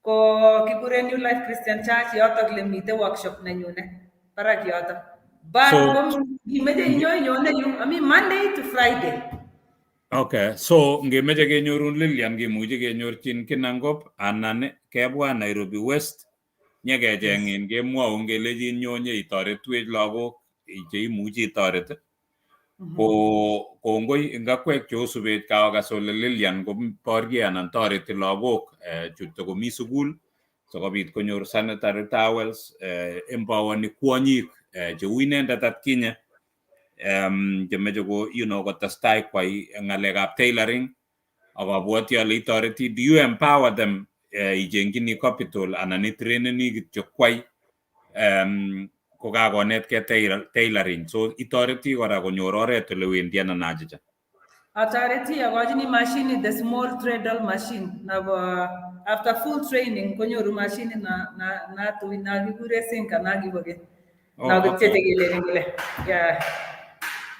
Ko kikure New Life Christian Church, yotok le mite workshop nenyune. Barak yotok. But Monday to Friday. Okay, so ngemeche kenyorun Lilian kemuchi kenyorchin Kinangop anan kebwa Nairobi West nyekechengin kemwoun kelechin nyonye itoretwech lagok cheimuchi itoret. Ko kongoi ngakwek cheosubet kawakas ole Lilian koborye anan toreti lagok chutto komi sukul sikobit konyor sanitary towels, empowering kwonyik cheu inendet atkinye chemeche kotestai kwai ng'alekab tailoring, ak abwoti ale itoreti. Do you empower them ichengchini capital anan itraineni kityo kwai kokakonetkei tailoring, so itoreti kora konyor oret ole wendi anan achicha? Atoreti akochini machine, the small treadle machine. After full training konyoru machine na kikure sinka na kiboke. Yeah.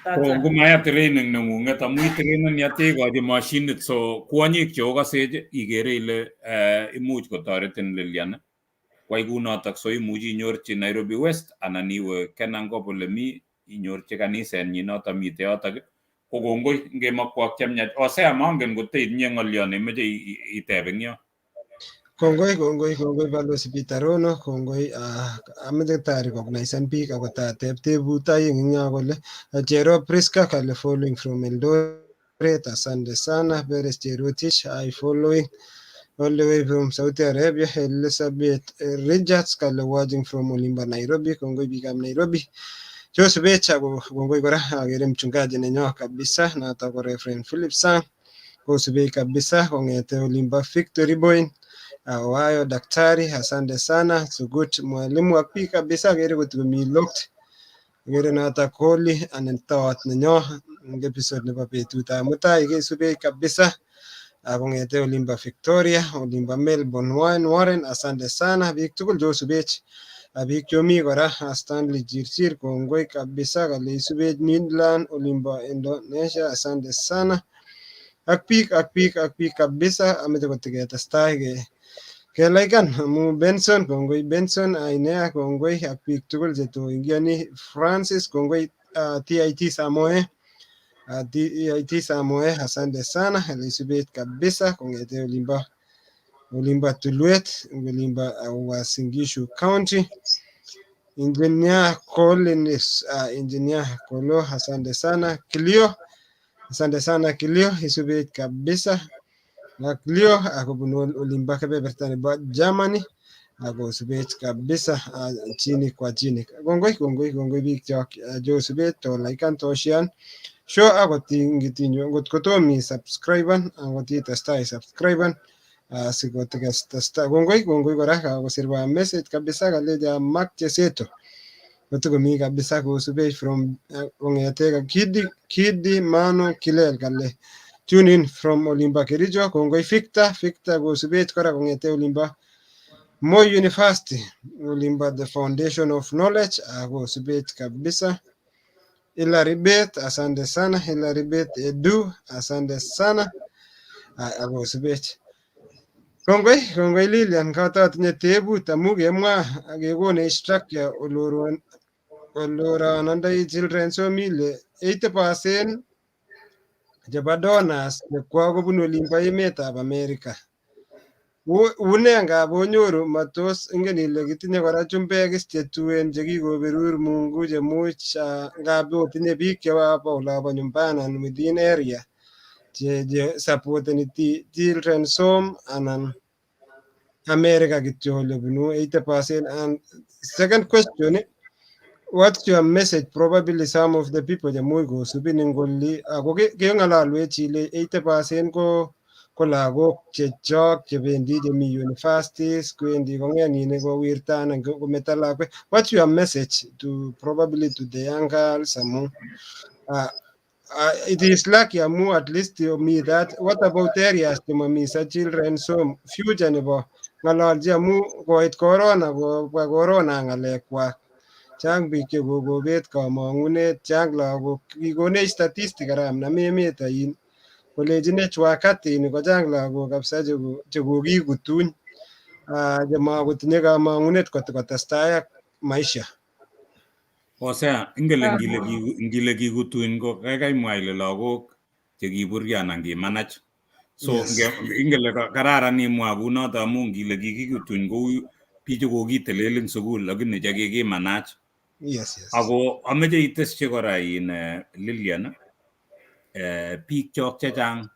Ngomaya training neng'ung'et amu itrainen yatekochi machinit, so kwonyik cheokosech igere ile imuch kotoretin Lilian kwai kunotok, so imuchi inyorchi Nairobi West anan iwe Kenangop ole mi inyorchi kanisenyi notok mite yotok ko kongoi ngemakwak chemyach. Hosea mongen kote itinye ng'olyo nemeche iteb eng yo. Kongoi Balozi Kiprono, kongoi ameche tarecognizen biik ako tateb tebut aeng eng yo kole Cherop Priska kale following from Eldoret, asante sana. Beres Cherotich, I following all the way from Saudi Arabia. Elizabeth Richards kale watching from Olimba Nairobi, kongoi biikab Nairobi. Joseph Becha kongoi kora akere mchungaji nenyo kabisa notok ko Reverend Philip Sang, kosubei kabisa kong'ete Olimba Victory Point. Wayo daktari, asante sana. Sugut mwalimu ak biik kabisa akere kotomi locked. Akere notok Holly anan tot nenyo eng episode nebo betutab mutai kesubei kabisa. Kong'ete Olimba Victoria, Olimba Melbourne, Warren, asante sana. Biik tugul chosubech. Biik chomi kora Stanley Chirchir, kongoi kabisa kale isubech Midland, Olimba Indonesia, asante sana. Ak biik kabisa ameche kotiketestai kelaikan amu Benson, kongoi Benson Ainea, kongoi ak biik tugul chetoingiani. Francis, kongoi TIT Samoe, TIT Samoe, asante sana. Elisabeth kabisa kong'ete Olimba Tulwet, Olimba Uasin Gishu County. Engineer Collins, Engineer Kolo, asante sana. Kilio, asante sana Kilio, isubet kabisa. Kilio akobunu Olimba kebeberta nebo Germany, ako subet kabisa chini kwa chini. Kongoi biik chok chosubet tolaikan toshian. Show akot ingitinyo ngot kotomi subscriben akot itestai subscriben sikotestai. Kongoi kora kakosirwa message kabisa kaleja Mark Cheseto kotokomi kabisa kosubech from kong'ete Kidi Mano Kilel kale tune in from Olimba Kericho. Kongoi Victor kosubech kora kong'ete Olimba Moi University, Olimba the foundation of knowledge kosubech kabisa. Hilary Beth, asante sana. Hilary Beth Edu, asante sana. Akosubech. Kongoi Lilian, katatinye tebut amu kemwa akekonech structure oloronondoi children's home ile 80% chebo donors chekwa kobun Olimbo emetab America. Une ngab onyoru matos ingen ile kitinye kora chumbek is chetuen chekikoberur Mungu chemuch ngab otinye biik chebo olabo nyumbani anan within area che supporteni children's home anan America kityo ole bunu 80%. And second question, what's your message? Probably some of the people chemuch kosubin eng oli ako keng'ololwech ile 80% ko lagok chechok chebendi chemi universities kwendi kong'enini kowirta anan kometo lakwet. What's your message to probably to the young girls amu it is lucky amu at least me that. What about areas chemami sa children's home? Future nebo ng'ololji amu koit corona kobwa corona ng'alekwak. Chang biik chekokobet kamang'unet, chang lagok kikonech statistic karam nam emet ain kolechinech wakati ni kochang lagok kabisa chekokikutuny chemakotinye kamang'unet kotestai ak maisha. Hosea, ngile kikutuny ko kaikai mwa ile lagok chekiburyo anan kimanach. So ingele kararan imwa kunoto amu ngile kikikutuny kou biik chekokitelel eng sukul lakini chekikimanach. Yes. Ako ameche iteschi kora Lilian biik chok chechang,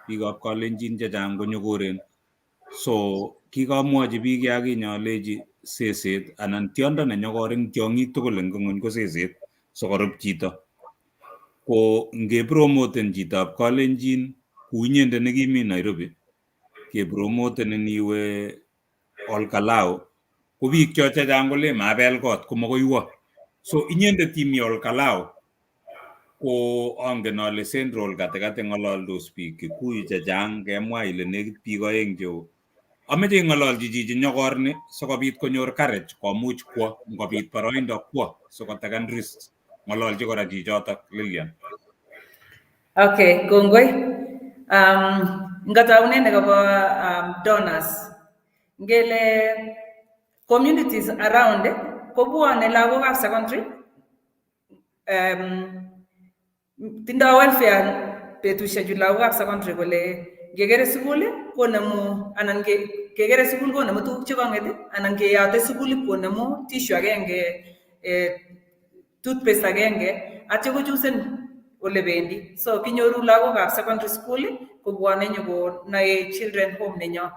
biikab Kalenjin chechang konyokoren. So kikamwochi biik yakinye alechi seset anan tiondo nenyokor eng tiong'ik tugul eng ng'ony ko seset sokorup chito. Ko ngepromoten chitab Kalenjin kou inyendet nekimi Nairobi, kepromoten niwe Olkalao, ko biik cho chechang kole mabel kot komokoi wo. So inyendet imi Olkalao ko angen ale Central katikati ng'ololdos biik Kikuyu chechang, kemwa ile nekit biik oeng cheo. Ameche ng'ololji chichi nyokorni sikobit konyor courage komuch kwo ngobit boroindo kwo sikoteken risk. Ng'ololji kora chichotok Lilian. Okay, kongoi. Ngataunen akobo donors. Ngele communities around kobwone lagokab secondary tindo welfare betusiechu lagokab secondary kole ngekere sukul konemu anan kekere sukul konemu tuguk chekong'et anan keyote sukul konemu tissue agenge toothpaste agenge atyo kochusen ole bendi. So kinyoru lagokab secondary school kobwone nyokonoe children home nenyo.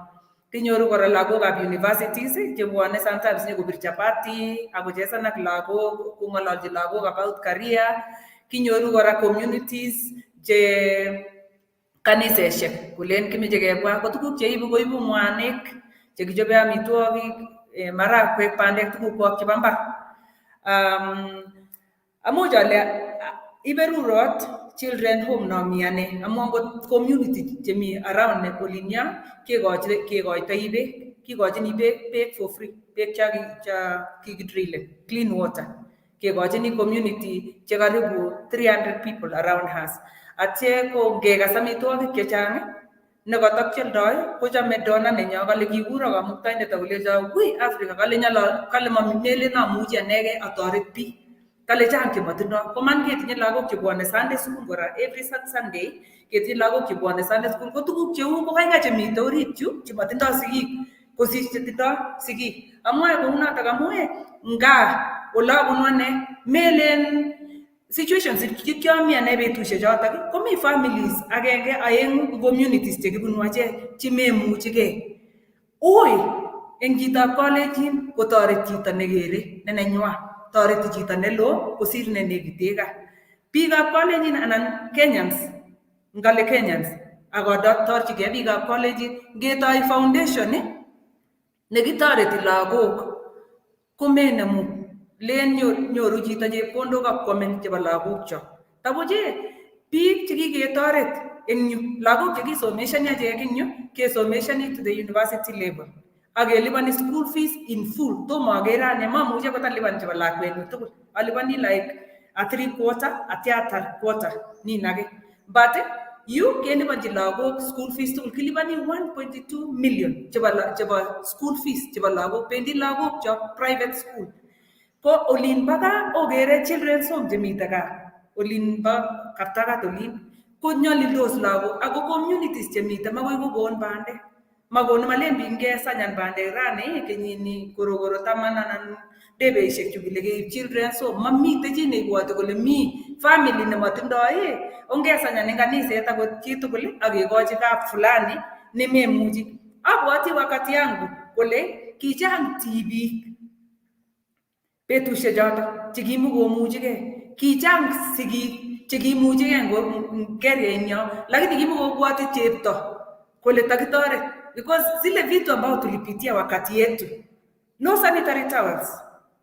Kinyoru kora lagokab universities chebwone sometimes nyokobir chapati akochesan ak lagok, kong'ololchi lagok about career. Kinyoru kora communities che kaniseshek kulen kimeche kebwa ko tuguk cheibu koibu mwanik chekichobe amitwogik, marakwek, bandek, tugukwok chebo mbar. Amuch ale iberurot children home nomi ane amu angot community chemi around olinyo kekoitoi beek, kikochini beek for free, beek cha kikidrilen, clean water kekochini community che karibu 300 people around us. Atye ko ngekas amitwogik chechang nekotokialdoi kochome dona nenyo kale kikuro kamuktaindet akolecho wi Africa kale melen amuchi anegei atoret biik. Kale chang chematindoi. Koman ketinye lagok chebwone Sunday school kora every Sunday, ketinye lagok chebwone Sunday school ko tuguk cheu kokaikai chemite orit yu chematindoi sigik kosir chetindoi sigik. Amwae kounotok amu nga olabunu ane melen situations chekiami ane betusiek chotok komi families agenge aengu communities chekibunu achek chememuchigei. Ui eng chitab Kalenjin kotoret chito nekere ne nenywa, toreti chito neloo kosir ne nekite gaa. Biikab Kalenjin anan Kenyans, ngale Kenyans akotorchigei biikab Kalenjin ngetoi foundation nekitoreti lagok komenemu len nyoru chito chepkondok akwamen chebo lagokcho. Tabuche biik chekiketoret eng yu, lagok chekisomeshani achek eng yu kesomeshani to the university level akelipani school fees in full. Tomo akere ane mamuchi akot alipan chebo lakwenyu tugul, alipani like a 3/4 atya a quarter ninake. But yu kelipanchi lagok school fees tugul, kilipani 1.2 million chebo school fees chebo lagok, bendi lagok cho private school. Ko olin bo gaa okere children's home chemite gaa, olin bo Kaptagat olin ko nyalildos lagok ako communities chemite makoi kokon bandek. Makonu malen biik ngesanyan bandek rani kenyini korokoro taman anan debeisiek chu kile keib children's home. Mamite chi neibwoti kole mi family nematindoi ongesanyan eng kaniset akot chitugul akekochi kap fulani nememuchi. Abwoti wakati yangu kole kichang tibik betusiek chotok chekimukomuchigei, kichang sigik chekimuchigei eng keryenyo, lakini kimukobwoti chepto kole takitoret because zile vitu ambao tulipitia wakati yetu, no sanitary towels.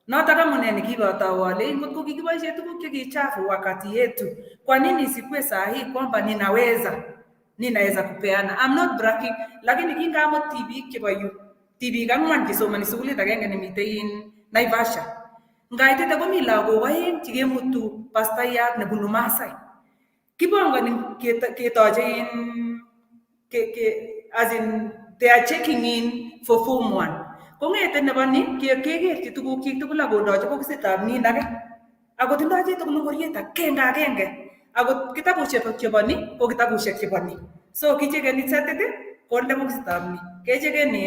Notok amune nikikotau ale ngotko kikiboisie tuguk chekichafu wakati yetu, kwa nini isikue sahi kwamba ninaweza kupeana? I'm not bragging, lakini kingamut tibik chebo yu, tibik 4 chesomani sukulit agenge nemitei Naivasha. Ngaitete komi lagok 2 chikemutu pastayat nebunu Masai. Kibongoni ketoche as in they are checking in for form 1. Kongete nebo ni kekerchi tuguk chik tugul akondochi bokisitab nin age. Ako tindoi chi tugul ngoriet agenge. Ako kitabushek chebo ni ko kitabushek chebo ni. So kichekeni setit konde bokisitab ni. Kechekeni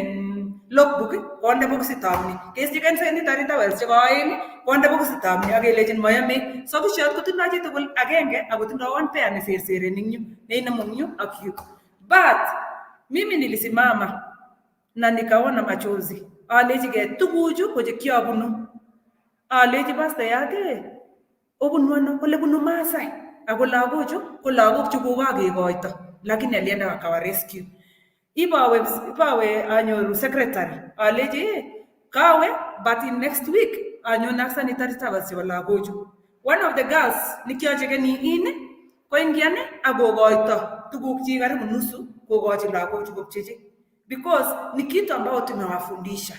logbook konde bokisitab ni. Kechekeni sanitary towels chebo aeng konde bokisitab ni akelechin mayame. So kishot kotindoi chi tugul agenge ako tindoi one pair neserseren eng yu, neinemu eng yu ak yu. But mimi nilisimama na nikaona machozi. Alechige tuguchu ko chekiabunu. Alechi pastayat obunu ano? Kole bunu Masai. Ako lagochu ko lagok chukokakekoito, lakini alienda akawa rescue. Ipawe anyoru secretary. Alechi kawe but in next week anyon ak sanitary towels chebo lagochu. One of the girls nikiachekeni in ko ingiane akokoito tuguk chi karibu nusu kokochi lagochu kopchechi. Because ni kitu ambao tumewafundisha.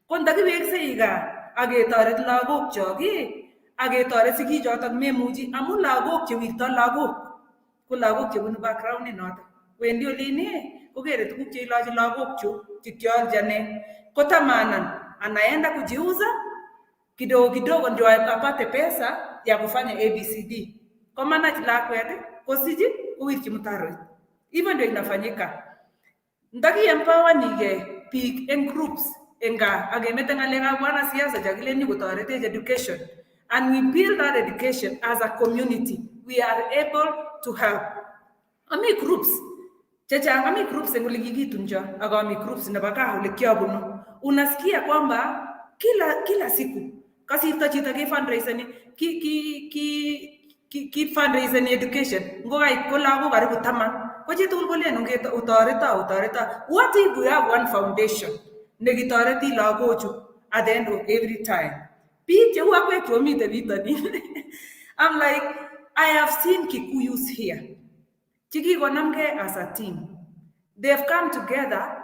Ko ndakiweksei gaa aketoret lagok chok aketoret sigik chotok memuchi amu lagok chewirto lagok ko lagok chebunu background inotok. Wendi olini kokere tuguk cheilochi lagok chu chekiolchi ane kotamanan, anaenda kujiuza kidogo kidogo ndio apate pesa ya kufanya ABCD. komanach lakwet kosiji uwirchi mutaroit. Hivyo ndio inafanyika. Ndaki empower peak in groups enga agemete ngalega wana siasa jagileni kutorete education, and we build that education as a community. We are able to help. Ami groups ami groups enguligigitunjo agami groups nabaka ulikiabunu. Unasikia kwamba kila siku kasita chita ki fundraising ki fundraising education ngoga ikola go karibu 10 ko chitul kole nunge utareta. What if we have one foundation negitoreti lagochu at the end of every time? Biik che wakwe chomite bitani. I'm like, I have seen Kikuyus here. Chiki konamge as a team. They've come together,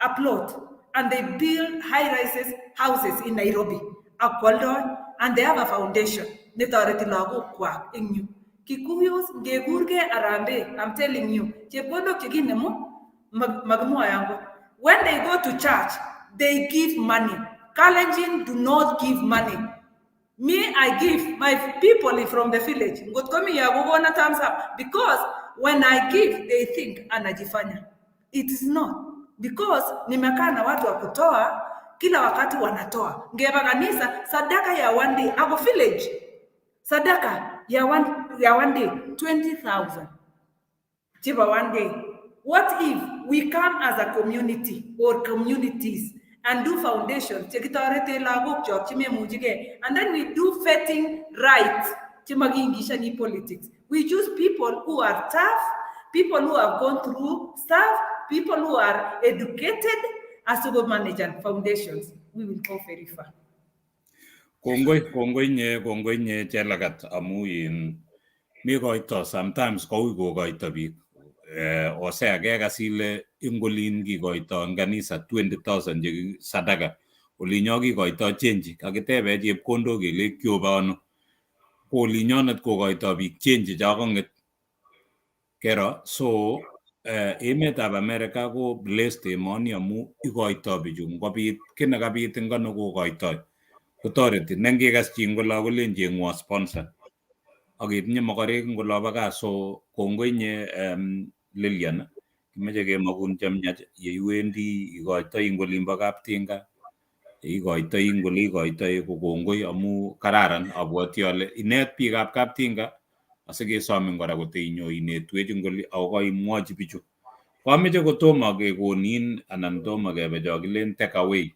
upload, and they build high-rises houses in Nairobi, and they have a foundation. Netoreti lagok kwa ingyu. Kikuyus ngegurge arambe. I'm telling you, chepodok cheginemu magmua yangu. When they go to church, they give money. Kalenjin do not give money. Me, I give. My people from the village. Thumbs up. Because when I give, they think anajifanya. It is not. Because nimekaa na watu wa kutoa, kila wakati wanatoa. Ngeba kanisa, sadaka ya one day. Ako village. Sadaka ya one day, 20,000. Chiba one day. What if we come as a community or communities and do foundation, and then we do vetting right, politics. We choose people who are tough, people who have gone through stuff, people who are educated as to manage foundations. We will go very far. Kongoi nye Jelagat amu in mi goito sometimes go goito biik. Hosea kasile ingolin kikoito en kanisa 20,000 che sadaka olinyo kikoito change kakitebe chepkondok kele kyoba ano ko olinyonet kokoito biik change chakonget kero. So emetab America ko blessed emoni amu ikoito bichu ngobit ki nekabit ngano kokoito kotoreti nengekas chi ngola kolen cheng'wa sponsor akitinye mokorek ngola baka. So kongoi nye Lilian, kimeche kemakun chemyach yeiwendi ikoitoi ngolimbo kaptinga, ikoitoi ngole ikoitoi ko kongoi amu kararan. Abwoti ale inet biikab kaptinga asikesomin kora koteinyo inetwech ngoli ako koimwochi bichu. Kwameche kotomo kekonin anan tomo kebe chokilen take away,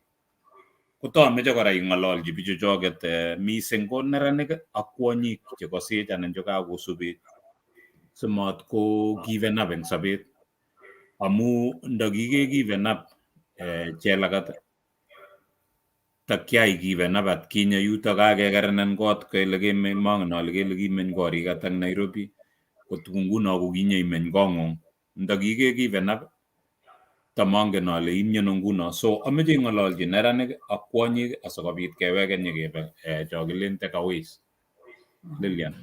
kotomeche kora ing'ololchi bichu choket mising ko neranik ak kwonyik chekosech anan chekakosubet simat ko given up en sobet amu ndakike given up Jelagat takyai given up atkinye yuto kakekerenen kot kele kemeny mangen ale kele kimeny korik ata eng Nairobi kotuku nguno ko kinyemeny kong'ung ndakike given up tamangen ale imyono nguno. So ameche ing'ololchi neranik ak kwonyik asikobit keweke nyekebe chokilen takeaways. Lilian.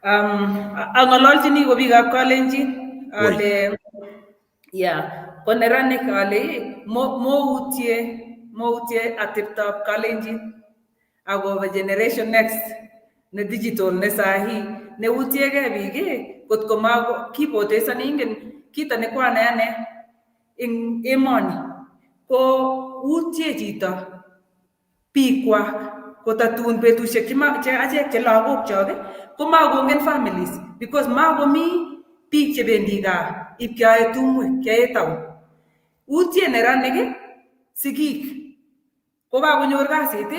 Ang'ololchini ko biikab Kalenjin ale ko neranik ale moutye ateptab Kalenjin akobo generation next ne digital ne sahi ne utiege biik kotko mako kipotesani ingen kita ne kwane ane ing emoni ko utye chito biikwak kotatun betusiek che achek che lagok chok ko makongen families because makomi biik chebendi gaa ipkeae tumwek keae town. Utye neranik sigik ko kakonyor kasit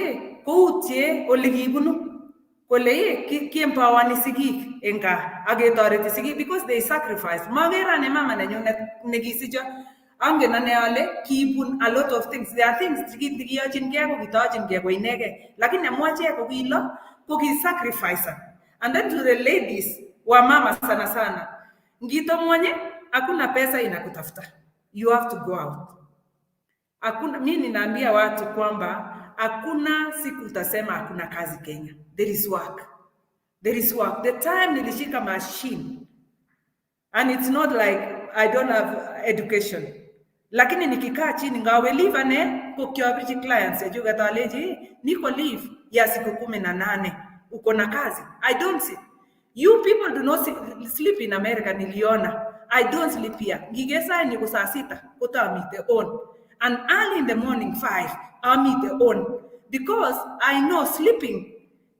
ko utye ole kibunu kole kiempowani sigik eng gaa ak ketoreti sigik because they sacrifice. Makerane mama nenyunet nekisicho angen ane ale kibun a lot of things. There are things chekiyochin ko kitochin ko inege, lakini amwache ko kilo ko kisacrifice. And then to the ladies wa mama sana sana, ngito mwenye hakuna pesa inakutafuta, you have to go out. Hakuna, mimi ninaambia watu kwamba hakuna siku utasema hakuna kazi Kenya. There is work. There is work. The time nilishika machine, and it's not like I don't have education. Lakini nikikaa chini ngawe leave ane ko kyobichi clients ya juga taleji niko leave ya siku 18. uko na kazi. I don't see. You people do not sleep in America, niliona. I don't sleep here. Ngigesa niko saa 6, kutamite on. And early in the morning, 5, I meet the on. Because I know sleeping,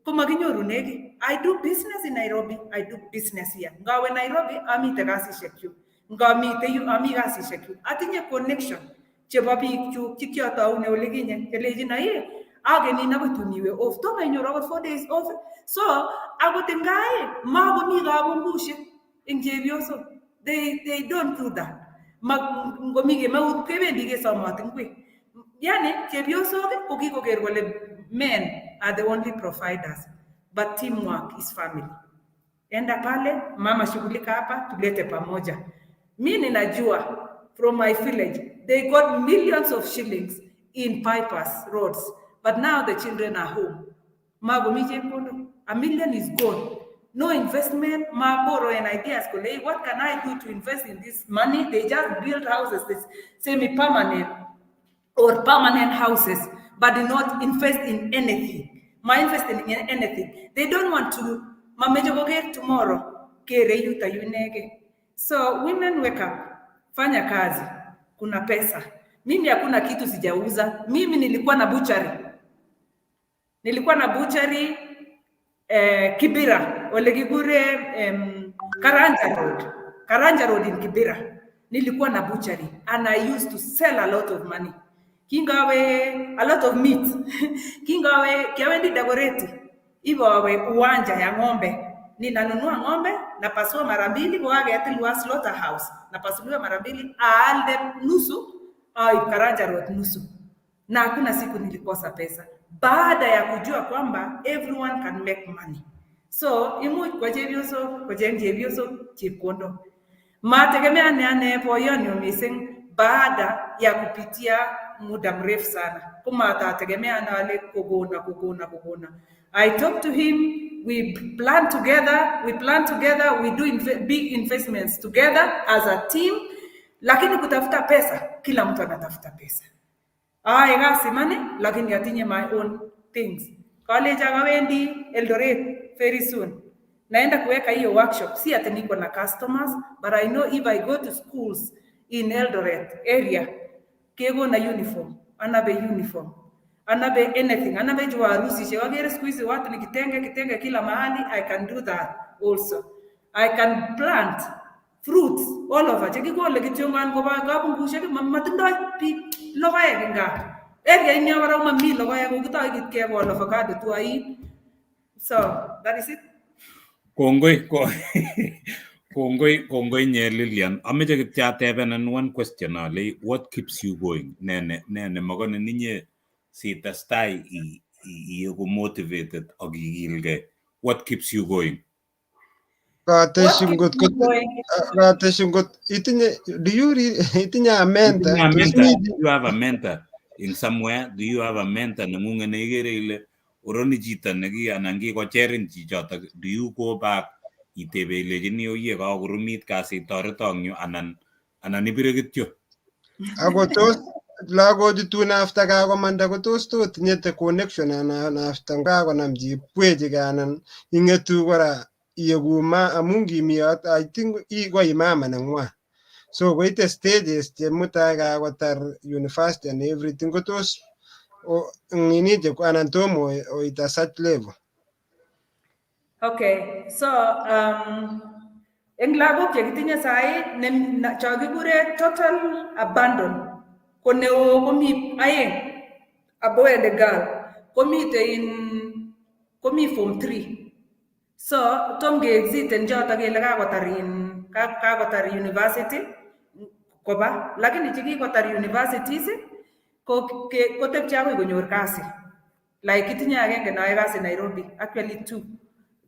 I do business in Nairobi, I do business here. Ngawe Nairobi, I meet the gasi shekyu. Ngawe meet you, I meet gasi shekyu. I think a connection. Chebabi chu kikiata une oleginye. Keleji na ye. Age ni na butuniwe off. Toma in your 4 days off. So I go tengai mago mi gabungushe in Jevioso. They don't do that. Ngomige ma ukebe dige samatingwe. Yani Jevioso ukiko gerwale men are the only providers, but teamwork is family. Enda pale, mama shughulika hapa, tulete pamoja. Mimi ninajua from my village, they got millions of shillings in bypass roads, but now the children are home. $1 million is gone. No investment, borrow and ideas. What can I do to invest in this money? They just build houses, semi-permanent or permanent houses, but do not invest in anything. Invest in anything. They don't want to tomorrow. So women wake up, fanya kazi, kuna pesa. Mimi hakuna kitu sijauza. Mimi nilikuwa na butchery. Kibera, Olegigure, Karanja Road in Kibera. Nilikuwa na butchery, and I used to sell a lot of money. Kingawe a lot of meat. Kingawe kiawendi Dagoreti. Iwawe uwanja ya ng'ombe. Ninanunua ng'ombe, napasua mara mbili, wage atilwa slaughterhouse. Napasuliwa mara mbili, aalde nusu, au Karanja Road nusu. Na hakuna siku nilikosa pesa. Baada ya kujua kwamba everyone can make money. So, imu kwa jevioso chikondo. Mategemea ane poyoni umising baada ya kupitia muda mrefu sana. Kuma atategemea na wale kugona. I talk to him, we plan together, we do big investments together as a team. Lakini kutafuta pesa, kila mtu anatafuta pesa. Gasi money, lakini atinye my own things. College agawendi Eldoret very soon. Naenda kuweka hiyo workshop. Si ati niko na customers, but I know if I go to schools in Eldoret area, kego na uniform, anabe anything, anabe jua harusi. Shewagere siku hizi watu ni kitenge kila mahali. I can do that also. I can plant fruits all over. Chekiko lekichongan ko ba gabungushe matindoi logoek nga. Area inya wara mami logoek ko kitoi kitke ko avocado tu ai. So that is it. Kongoi nye Lilian. Ameche kitya tebenen one question ale, what keeps you going? Nene magone ninye si testai iegu motivated ak igilge. What keeps you going? Kateshungot itinye a mentor? You have a mentor in somewhere? Do you have a mentor nengunge neigere ile oroni chito neki anan kikocherin chichoto? Do you go back itebe ilejini oye kakurumit kasit toretong yu anan ibire kityo? Ako tos lagochu tun after kakomanda ko tos tinyete connection anan after kakonam chepwechi anan ingetu kora iegu amu ngimiyot I think ikoi mama neng'wa. So koite stages che mutai kakotar university and everything ko tos nginije anan tomo oita such level. Okay, so eng lagok chekitinye sai chakikure total abandon koneo komi aeng, a boy and a girl, komi form 3. So tom ge exit en jota kele kakotar university koba, lakini chikikotar universities ko tepche akoi konyor kasi. Like itinye agenge nae kasi Nairobi, actually 2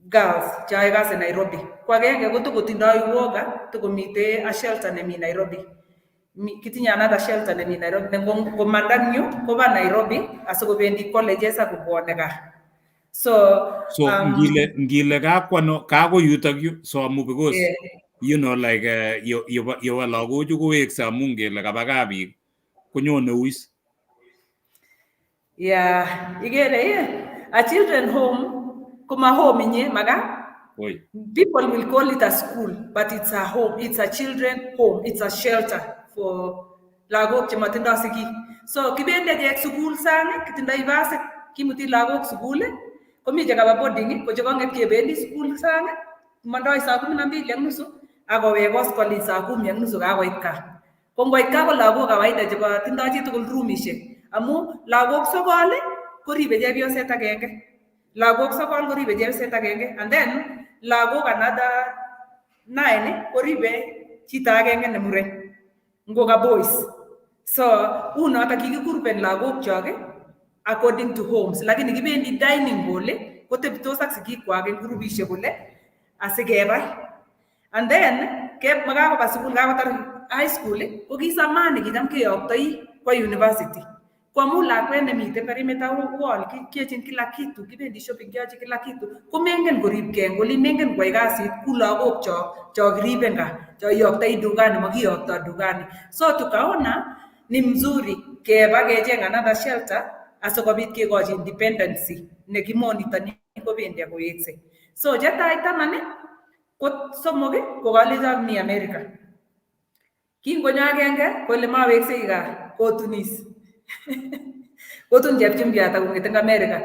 girls chae kasi Nairobi. Kwa agenge ko tukotindoi uoga, tukomite a shelter nemi Nairobi. Kitinye another shelter nemi Nairobi. Komanda nyu koba Nairobi asikobendi colleges akobwone ka. So ngile kako yutak yu so amu because yeah. You know like you lagochu kowekse amu ngele kaba kaa biik konyone uis. Yeah, Igere, a children home Kuma home inye, maga? Oi. People will call it a school, but it's a home. It's a children home. It's a shelter for lagok che matindo sigik. So kibende je school sana, kitindai basi, kimuti lagok school, komi jaga boarding, ko jaga nget kebendi school sana, mandoi saa 12 ang nusu, ako wekos koli saa 10 ang nusu kakoit ka. Kung ngoit ka ko lagok kawaida chebo tindoi chitugul roomishek. Amu lagok sokol koribe chepyoset agenge. Lagok sokol koribe chepyoset agenge. And then lagok another 9 koribe chito agenge ne muren. Ngoka boys. So unoto kikikurben lagok chok according to homes. Lakini kibendi dining hall kotebtos ak sigikwak eng grupishek kole asikebai. And then makakoba sukul kakotar high school ko kisamani kicham keyoktoi kwa university. Kwa amu lakwet nemiten perimeter wall kiochin kila kitu, kibendi shopping kiochin kila kitu, ko mengen koribgei eng oli, mengen kwai kasit ku lagok cho kiriben ka, cho iyoktoi dukani, makiyokto dukani. So tukaona ni mzuri keba kecheng another shelter asikobit kekochi independency nekimonitoni kobendi akoweksei. So chetai taman ko somok ko kalechok mi America. Kingonyo agenge kole maweksei gaa kotunis. Kotun chepchumbiat akong'et eng America.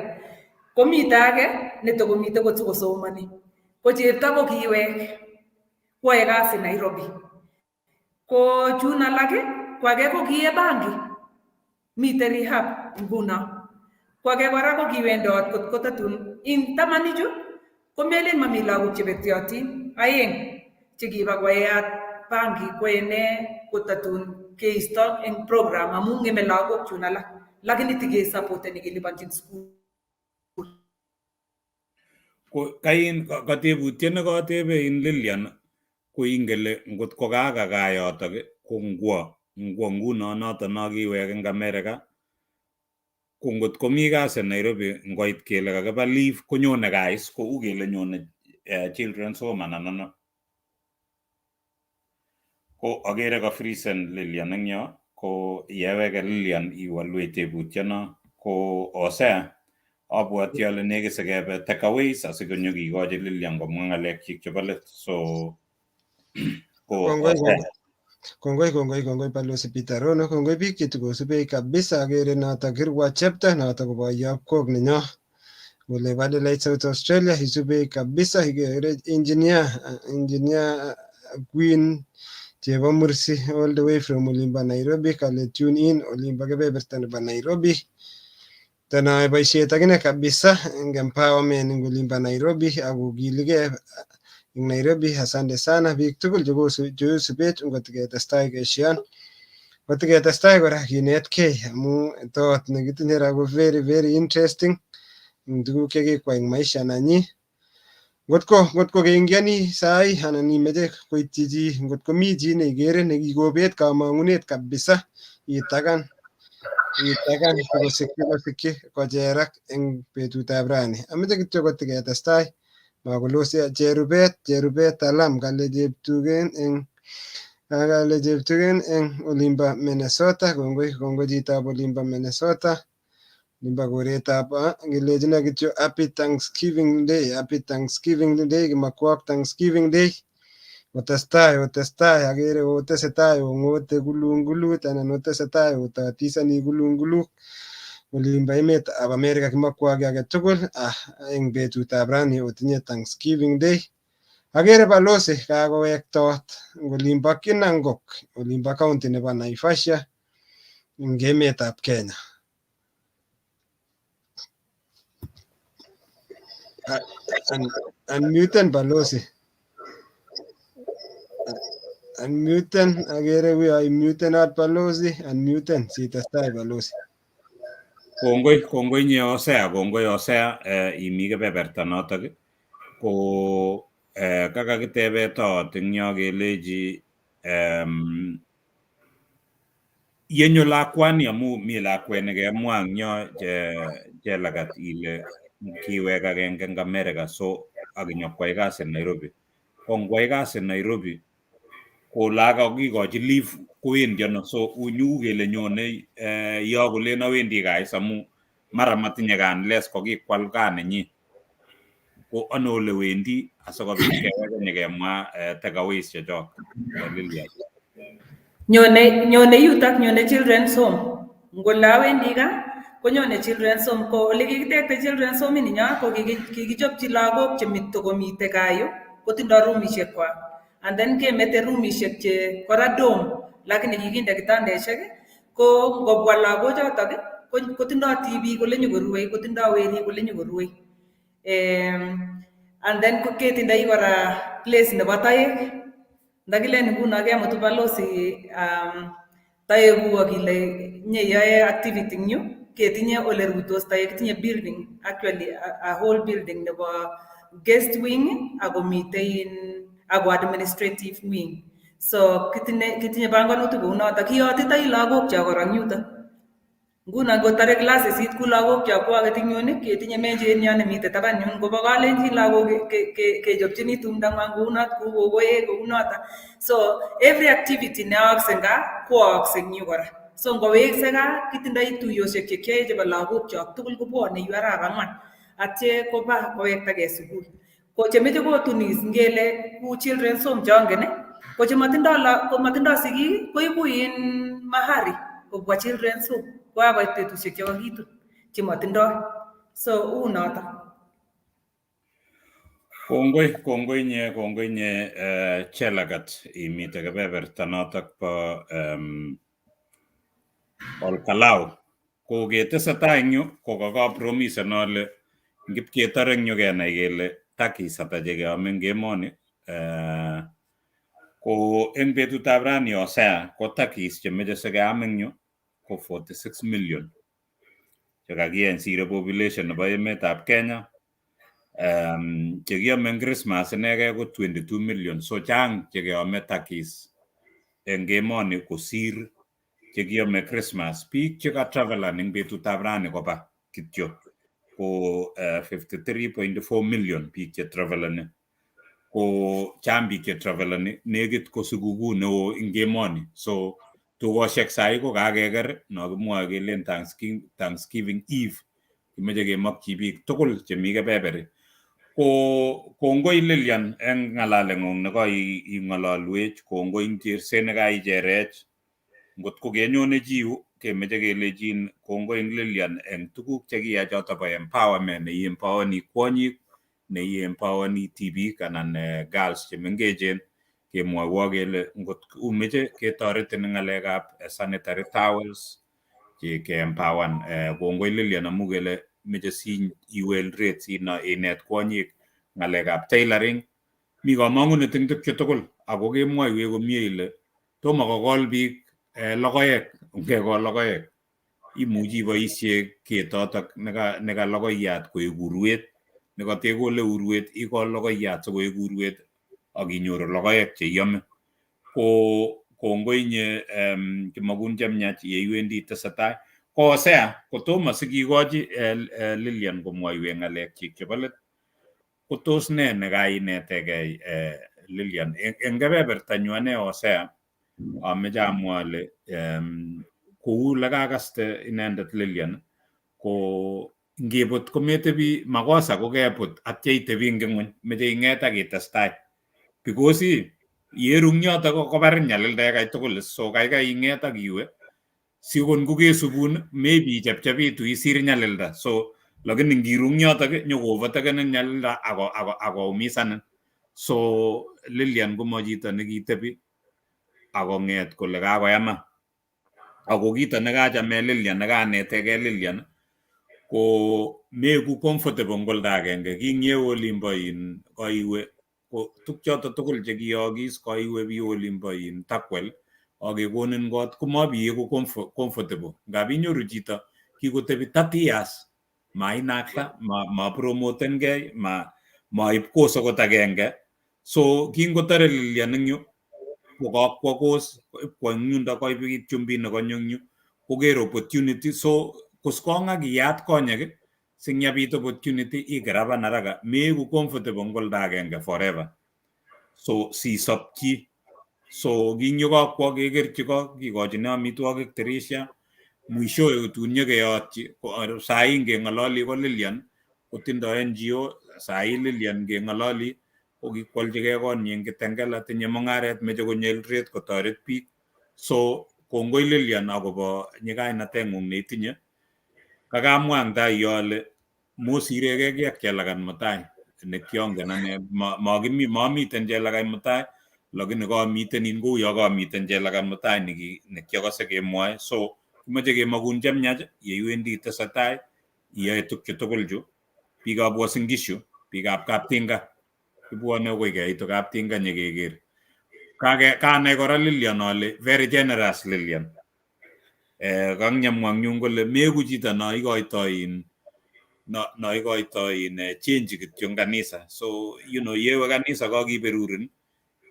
Komite age netokomite kosomani. Ko chepto ko kiwek kwae kasi Nairobi. Ko chun alak ko age ko kiye banki. Mite rehab nguno. Ko age kora ko kiwendot kot kotatun. In tamanichu ko melen mami lagok chebetyotin. Aeng chekiba kwayat banki kwene kotatun keisto eng program amu ngeme lagok chun alak. Lakini tige supporteni kelipanchin school. Ko kain katebutiet ne katebe in Lilian ko ingele ngot ko kakakayotok ko ngwo nguno noto nakiwek eng America. Ko ngot komi kasi Nairobi ngoit kele kakiba leave konyone guys ko u kele nyone children's home anan no. Ko agere ka freezen Lilian eng yo ko yeweke Lilian iwalwech tebutyono ko Hosea abwati ale nekit sikebe takeaways asikonyo kikochi Lilian komwa ng'alekchik chebo let. So ko Kongoi Balozi Peter Rono, kongoi biik chetukosubei kabisa agere noto kirwa chepto noto ko boyob kok nenyo kole Adelaide South Australia isubei kabisa igere engineer Queen chebo Mursi all the way from Olimba Nairobi kale tune in Olimba kebeberta nebo Nairobi. Tanae boisiet akine kabisa eng empowerment eng Olimba Nairobi akokiligei eng Nairobi. Asante sana biik tugul chekosubet ngotiketestai keshion. Ngotiketestai kora kinetkei amu tot nekitinye ra ko very very interesting eng tuguk chekikwai eng maisha nanyi. Ngotko keingiani sai anan imeche koityi chi, ngotko mi chi neigere nekikobet kamang'unet kabisa itagan kosikyi kocherak eng betutab rani. Ameche kityo kotiketestai makolose cherubet alam kale cheptugen eng Olimba Minnesota. Kongoi chitab Olimba Minnesota. Olimba koretab ngelechino kityo happy Thanksgiving Day kimakwok Thanksgiving Day. Otestai agere otesetai ong'ote kulungulut anan otesetai otatisani kulunguluk Olimba emetab America kimakwok age tugul eng betutab rani otinye Thanksgiving Day. Agere Balozi kakowektot eng Olimba Kinangok, Olimba county nebo Naivasha eng emetab Kenya. Unmuten Balozi. Unmuten, agere we unmuten at Balozi, unmuten sitestai Balozi. Kongoi nye Hosea imi kebeberta notok ko kakakitebe tot eng yo kelechi yenyo lakwani amu mi lakwet nekemwa eng yo Jelagat ile kiwek agenge eng America so akinyokwai kasi Nairobi. Ko ngwai kasi Nairobi ko lagok kikochi leave kowendi ano so unyu kele nyone yo kolen awendi guys amu mara matinye kan les ko kikwal kaa nenyi. ko ano ole wendi asikobit keweke nyikemwa takeaways chechok Lilian. Nyone yutak, nyone children's home. Ngola wendi ka konyone children's home, ko ole kikitekte children's home ininyo ko kikichopchi lagok chemite kayo kotindoi roomishek kwak, and then kemete roomishek che kora dome lakini kikinde kitandeshek ko ngobwa lagochotok kotindoi tibik ole nyokorue, kotindoi werik ole nyokorue. And then ketindoi kora place nebo toek. Ndakilen nguno kemutu balozi toek kuk ile nyeyoe activity eng yu, ketinye ole ruitos toek, kitinye building, actually a whole building nebo guest wing ako administrative wing. So kitinye panganutik kou notok, kiyotitoi lagok cho korok yutok. Nguno ngotare class 8 ku lagok cho kwaket eng yun, ketinye menjet nyo nemite taban yun, ngobo Kalenjin lagok kechopchini tumdo ngwang kou not, kou kokoek kou notok. So every activity neyookse nga koyookse eng yu kora. So ngowekse gaa kitindoi tuyoshek chekiyoe chebo lagok chok tugul kobwone yu arap ang'wan atye koba kowektagei sukul. Ko chemeche kotunis ngele ku children's home chongen, ko chematindoi sigik koibu mahari kobwa children's home. Koakoit betusiek chekakitut chematindoi. So notok. Kongoi nye Jelagat imite kebeberta notok po Olkalau. Ko ketesetai eng yu ko kakapromisen ale ngipketore eng yu kenai kele takis ata chekeome eng emoni. Ko eng betutab rani Hosea ko takis chemeche sikeam eng yu ko 46 million chekakiyeny sire population nebo emetab Kenya. Chekiame eng Christmas inege ko 22 million. So chang chekeame takis eng emoni kosir chekiame Christmas. Biik chekatravelan eng betutab rani koba kityo ko 53.4 million biik chetravelani. Ko chang biik chetravelani, negit ko sikukuu neo eng emoni. So tukoshek sai ko kakeker no kimwoe kelen Thanksgiving Eve, kimeche kemakchi biik tugul chemi kebeberi. Ko kongoi Lilian eng ng'alaleng'ung nekoi-ng'alalwech, kongoi eng cherset nekaicherech. Ngot ko kenyone chi yu kemeche kelejin kongoi eng Lilian eng tuguk chekiya choto bo empowerment, neiempowani kwonyik, neiempowani tibik anan girls chemengechen. Kemwoiwo kele ngot umeche ketoretin eng ng'alekab sanitary towels keempowan. Kongoi Lilian amu kele meche iwe rate inet kwonyik ng'alekab tailoring. Mi kamang'unet eng tukchu tugul ako kemwoiwech komie ile tomo kokol biik logoek. Ngekol logoek imuchi iboisie ketotok neka logoiyat koek urwet, nekatekole urwet ikol logoiyat sikoek urwet akinyoru logoek cheiame. Ko kongoi nye kimakun chemyach yeiwendi tesetai. Ko Hosea kotomo sikikochi Lilian komwoiwech ng'alek chik chebo let, ko tos ne nekainetegei Lilian eng kebeberta nyu ane Hosea? Ameche amwa ale kou lekakaste inendet Lilian ko ngibut kometebi makosa kokebut atya itebi eng ng'ony, meche ing'et akitestai because yerung yotok kobar nyalilda yekai tugul. So kaikai ing'et akiwe sikon kokesubun maybe ichepchepitu isir nyalilda. So lakini ngirung yotok nyokovotekenen nyalilda ako umisanin. So Lilian komo chito nekitebi akong'et kole kakoyama. Ako kito nekachame Lilian, nekanetegei Lilian ko meku comfortable eng oldo agenge. Kingyewe olimbo koiwe ko tukchoto tugul chekiyookis, koiwe bi olimbo Takwel akekonin kot komabieku comfortable. Ngap inyoru chito kikotebi 30 years mainakta, mapromotengei, maib course akot agenge. So kingotare Lilian eng yu kokakwo course kwa nyundo koibik chumbin nekonyo eng yu koker opportunity. So kuskong akiyat konyek singyabit opportunity igraban haraka, meeku comfortable eng oldo agenge forever. So sisopchi. So kinyokakwo kekerchi ko kikochini amitwogik tirisha, mwishowe tun nyekeyotchi. Sai ngeng'ololi ko Lilian kotindoi NGO sai Lilian ngeng'ololi ko kikwoljigei konyi eng Kitengela, tinye mung'aret, meche konyelret kotoret biik. So kongoi Lilian akobo nyikainateng'ung neitinye. Kakamwa eng tai ale mosiregei ki ak Jelagat Mutai nekyongen ane, mamiten Jelagat Mutai, lakini kamiten in kou yo kamiten Jelagat Mutai nekyakase kemwoe. So kimache kemakun chemyach yeiwendi tesetai iyoe tukchu tugul chu. Biikab Uasin Gishu, biikab Kaptinga, kibwone akoi keitu Kaptinga nyekeker. Kanai kora Lilian ale very generous Lilian. Kang'yamwa eng yun kole meku chito no ikoitoi change kityo eng kanisa. So yewe kanisa kakiberurin,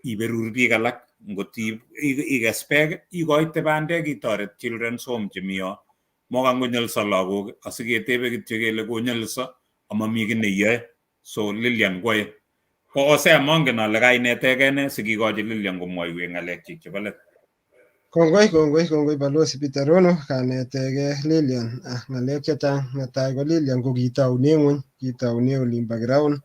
iberur biik alak. Ngot ikes beek ikoite bandek itoret children's home chemi yo. Mokangonyolso lagok asiketebe kityo kele konyolso amami ki neyoe. So Lilian kwae. Ko Hosea mongen ale kainetegei ne sikikochi Lilian komwoiwech ng'alekchik chebo let. Kongoi Balozi Kiprono kanetegei Lilian ng'alek chechang. Netai ko Lilian ko kitoune ng'weny, kitoune olimbo ground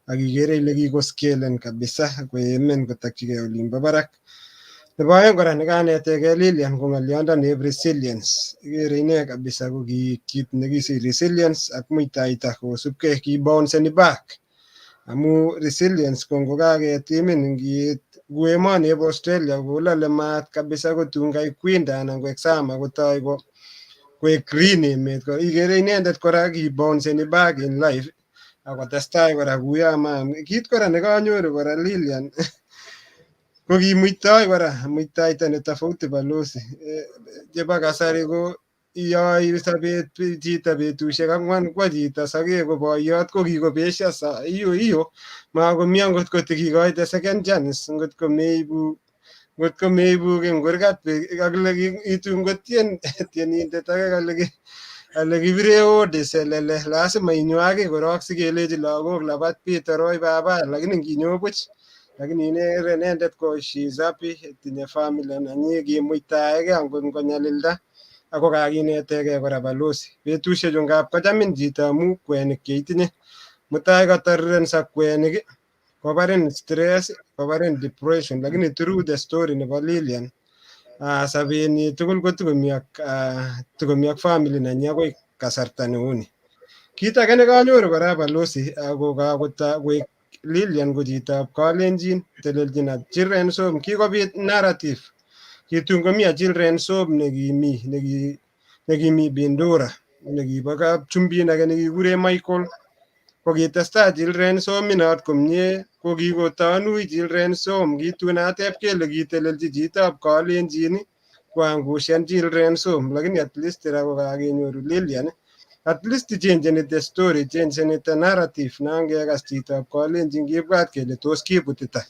ak ikere ile kikoskelen kabisa koemen kotokyigei olimbo barak. Nebo aeng kora nekanetegei Lilian ko ng'olyondoni resilience. Ikere ine kabisa ko kit nekisich resilience ak muitaita kosubkei kibounceni back. Amu resilience ko ngokaketimin kou emoni eb Australia kolale maat kabisa kotun kait winter anan koek summer kotoi koek green emet. Ikere inendet kora kibounceni back in life akotestai kora kuyo maam. Kit kora nekanyoru kora Lilian ko kimuitoi kora muitaita ne tofauti Balozi. Chebo kasari ko iyoi sobet chito betusiek 4 kwo chito sogek ko boiyot ko kikobesio hiyo makomi angot kotikikoite second chance ngotko meibu eng kurgat kakile itun kotien tienindet age kale kibire odi selele lazima inywage korok sikelechi lagok labat Peter baba, lakini nginyo buch lakini inendet ko she's happy, tinye family nenyi kimuitaege angot ngonyalilda ako kakinetegei kora Balozi. Betusiek chu ngap kochamin chito amu kwenik cheitinye. Mutai katarirenso kwenik kobarin stress, kobarin depression, lakini through the story nebo Lilian sobenyi tugul ko tikomi ak family nenyi akoi kasarta neuni. Kit age nekanyoru kora Balozi ako koek Lilian ko chitab Kalenjin, teleljin children's home. Kikobit narrative kitun komi children's home nekimi Bindura nekibo kapchumbin age nekikure Michael. Ko kitestai children's home inot komie, ko kikotanui children's home. Kitun ateb kele kitelelji chitab Kalenjin koangushan children's home, lakini at least ko kakenyoru Lilian at least changeni the story, changeni the narrative. Nangekas chitab Kalenjin kibwat kele tos kibutita.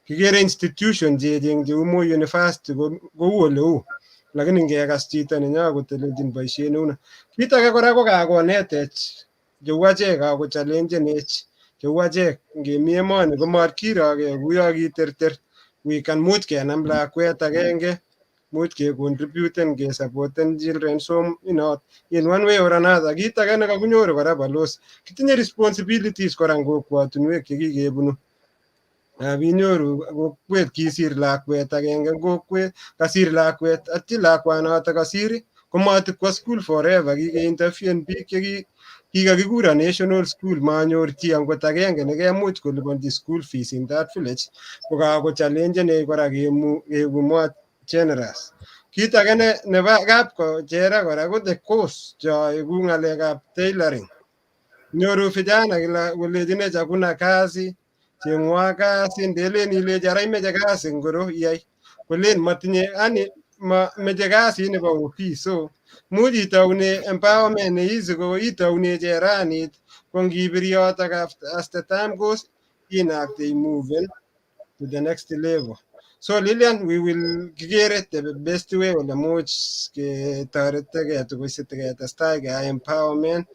Kikere institution checheng cheu Moi University kou oleu, lakini ngekas chito nenyo koteleljin boisiet neuno. Kit age kora ko kakonetech cheu achek kakochallengenech cheu achek ngemi emoni komatkirogei kuyo kiterter. We can much kenam lakwet agenge, much kecontributen kesupporten children's home in one way or another. Kit age nekakinyoru kora Balozi, kitinye responsibilities kora eng kokwotunwek chekikebunu. Inyoru kokwet kisir lakwet agenge eng kokwet, kasir lakwet atya lakwanoto kasir komatikwo school forever. Kikeinterviewen biik kikakikuro national school manyor chi angot agenge nekemuch kolipanji school fees in that village. Kokakochallengenech kora keeku more generous. Kit age nebo kapkochera kora ko the course choeku ng'alekab tailoring. Nyoru vijana kila kolejinech hakuna kazi, cheng'wa kasi, ndelen ilechi ara imeche kasi ngoro iyai kolen matinye, yani meche kasi nebo office. So much itaune empowerment ne easy ko itaune cheranit, ko ngibir yotok as the time goes inakte moving to the next level. So Lilian, we will kikere the best way ole much ketoretegei tugul sitiketestai keyai empowerment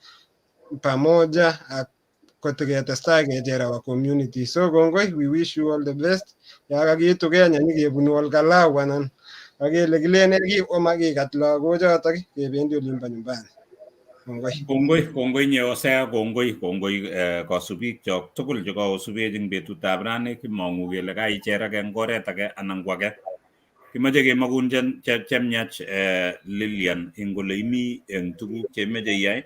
pamoja ak kotiketestai kecher our community. So kongoi, we wish you all the best. Yakakiitu Kenya nyikebunu Olkalau anan akele kilene kimakikat lagochotok kebendi olimbo nyumbani. Kongoi nye Hosea, kongoi kasubik chok tugul che kakosubech eng betutab rani, kimong'u kele kaicherak eng oret age anan ko age. Kimache kemakun chemyach Lilian eng ole imi eng tuguk chemeche iyai.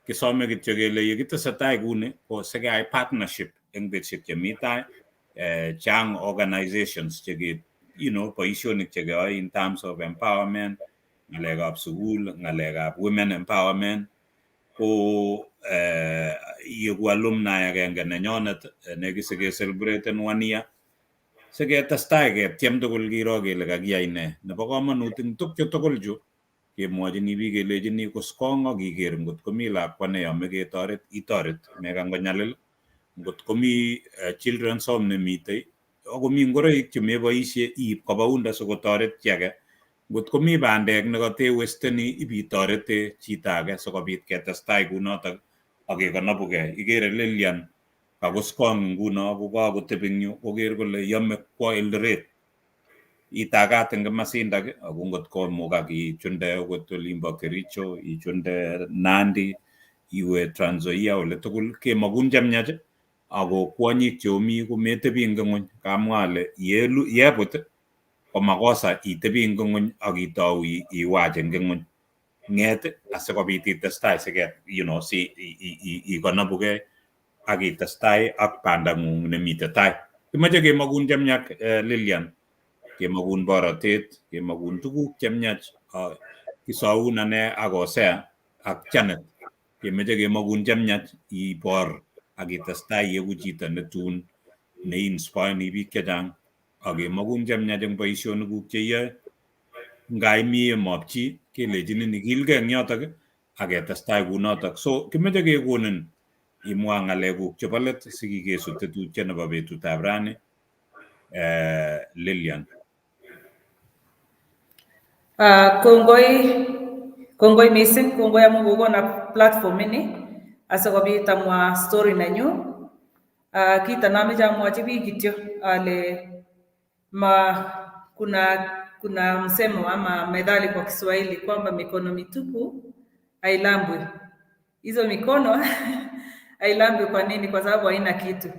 Kisome kityo kele yekitesetai kuni ko sikeyai partnership eng betusiek chemi tai. Chang organizations cheke boisionik chekeyoe in terms of empowerment, ng'alekab sukul, ng'alekab women empowerment. Ko yeku alumni agenge nenyonet nekisike celebraten 1 year siketestai ketiem tugul kiro kele kakiyai ne. Nebo komonut eng tugche tugul chu kemwochini biik kelechini kuskong ak iker ngot komi lakwa neyome ketoret itoret mekan konyalil. Ngot komi children's home nemitei akomi ngoroik chemeboisie iib koba unda sikotoret chi age. Ngot komi bandek nekatewesteni ibitorete chito age sikobit ketestai kunotok ak kekonobugei. Igere Lilian kakuskong nguno ko kakotebi eng yu koker kole yome kwo Eldoret itagat eng komasindak ako ngot komukak ichunde okot olimbo Kericho, ichunde Nandi, iwe Trans Nzoia ole tugul kemakun chemyach ako kwonyik cheomi kometebi eng ng'ony. Kamwa ale yebut ko makosa itebi eng ng'ony ak itou iwach eng ng'ony. Ng'et asikobit itestai siket si ikonobugei ak itestai ak bandang'ung nemite tai. Kimache kemakun chemyach Lilian, kemakun borotet, kemakun tuguk chemyach. Kisoun ane ak Hosea ak Janet kemeche kemakun chemyach ibor ak itestai ieku chito netun neinspioni biik chechang ak kemakun chemyach eng boisionikuk cheiyoe. Nga imi emopchi kelechinin ikilgei eng yotok ak ketestai kunotok. So kimeche kekonin imwa ng'alekuk chebo let sikikesu tetutiet nebo betutab rani. Lilian. Kongoi mising, kongoi amu kokona platform ini asikobit amwa story nenyu. Kito nameche amwochi biik kityo ale kuna msemo ama methali kwa Kiswahili kwamba mikono mitupu hailambwi. Hizo mikono hailambwi kwa nini? Kwa sababu haina kitu.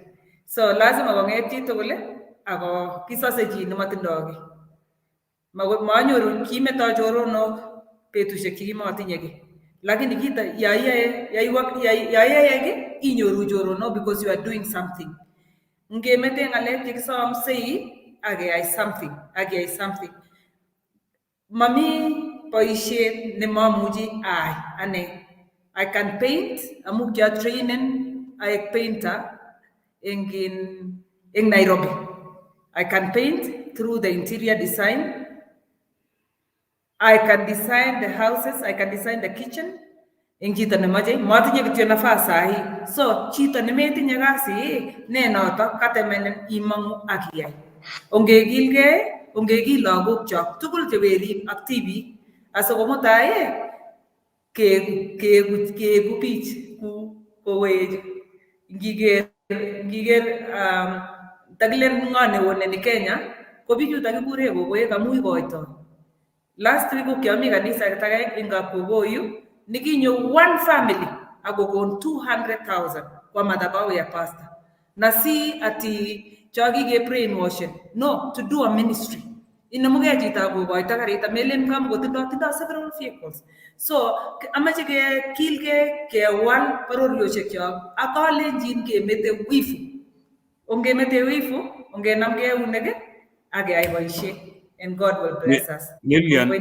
So lazima kong'et chi tugul ako kisose chi nematindoi kiy. Manyoru kimetoi choronok betusiek chekimotinye kiy. Lakini kito yaiyae kiy inyoru choronok because you are doing something. Ngemete ng'alek chekisomsei akeyai something. Mami boisiet nemamuchi ai ane. I can paint amu kiatrainen aek painter eng Nairobi. I can paint through the interior design. I can design the houses, I can design the kitchen. Eng chito nemache, matinye kityo nafas sahi. So, chito nemetinye kasi, ne notok katemenen imang'u ak iyai. Ongekil lagok chok tugul chewerik ak tibik asiko mutai keeku bich kowech. Ngiger takilen ng'o newoneni Kenya, ko bichuto kikure kokoek amu ikoitoi. Last week ko kiami kanisa age eng Kapogoyu, nikinyo one family akokon 200,000 kwa madhabahu ya pastor. Na si ati chokike brainwashen. No, to do a ministry. Inemugei chito akokoito karit amelen kamukotindoi several vehicles. So, amache kekilgei kewal bororiosiek chok ak Kalenjin kemete wivu. Ongemete wivu, ongenamgei eunek ak keyai boisiet. And God will bless us. Lilian,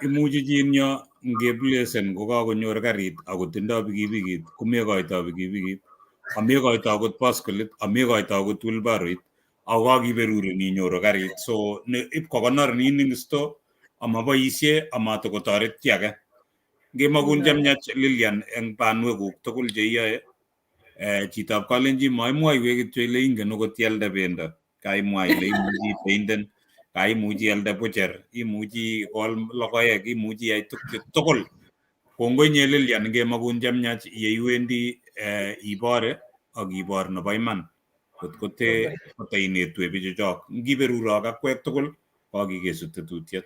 imuchi chi nyo ngeblesen kokakonyor karit akotindoi pikipikit komekoitoi pikipikit, amekoitoi akot baskolit, amekoitoi akot wheelbarrowit, ako kakiberurin inyoru karit. So ipkokonor ning sto amaboisie amatokotoret chi age. Ngemakun chemyach Lilian eng banwekuk tugul cheiyoe. Chitab Kalenjin maimwoiwech kityo ile ingen okot ialde bendo. Kaimwa ile imuchi peinten, kaimuchi ialde bucher, imuchi ikol logoek, imuchi iyai tuguk tugul. Kongoi nye Lilian ngemakun chemyach yeiwendi ibore ak ibor nebo iman. Kot kotainetwe bichuchok. Ngiberurok akwek tugul kokikesu tetutiet.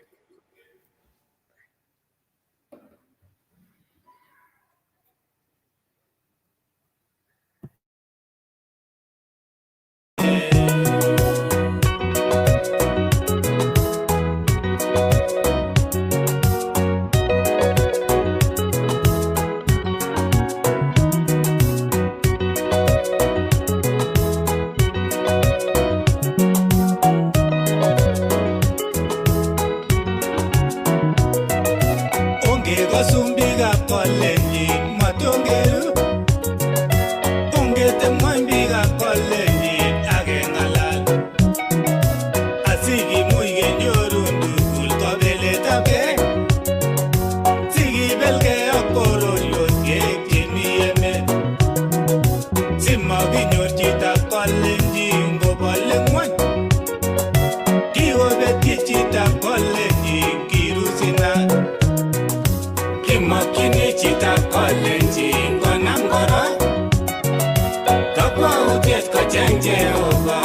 chongeru ungete mwambika Kalenjin akengalal asikimuch kenyoru ndugul kabeletabgei sikibelgei ak bororiosiek chemi emet simakinyor chitab Kalenjin kobole ngwony kikobetyi chitab Kalenjin kirusinat kimakyini chitab Kalenjin konam koroi kakwautiet kocheng Jehova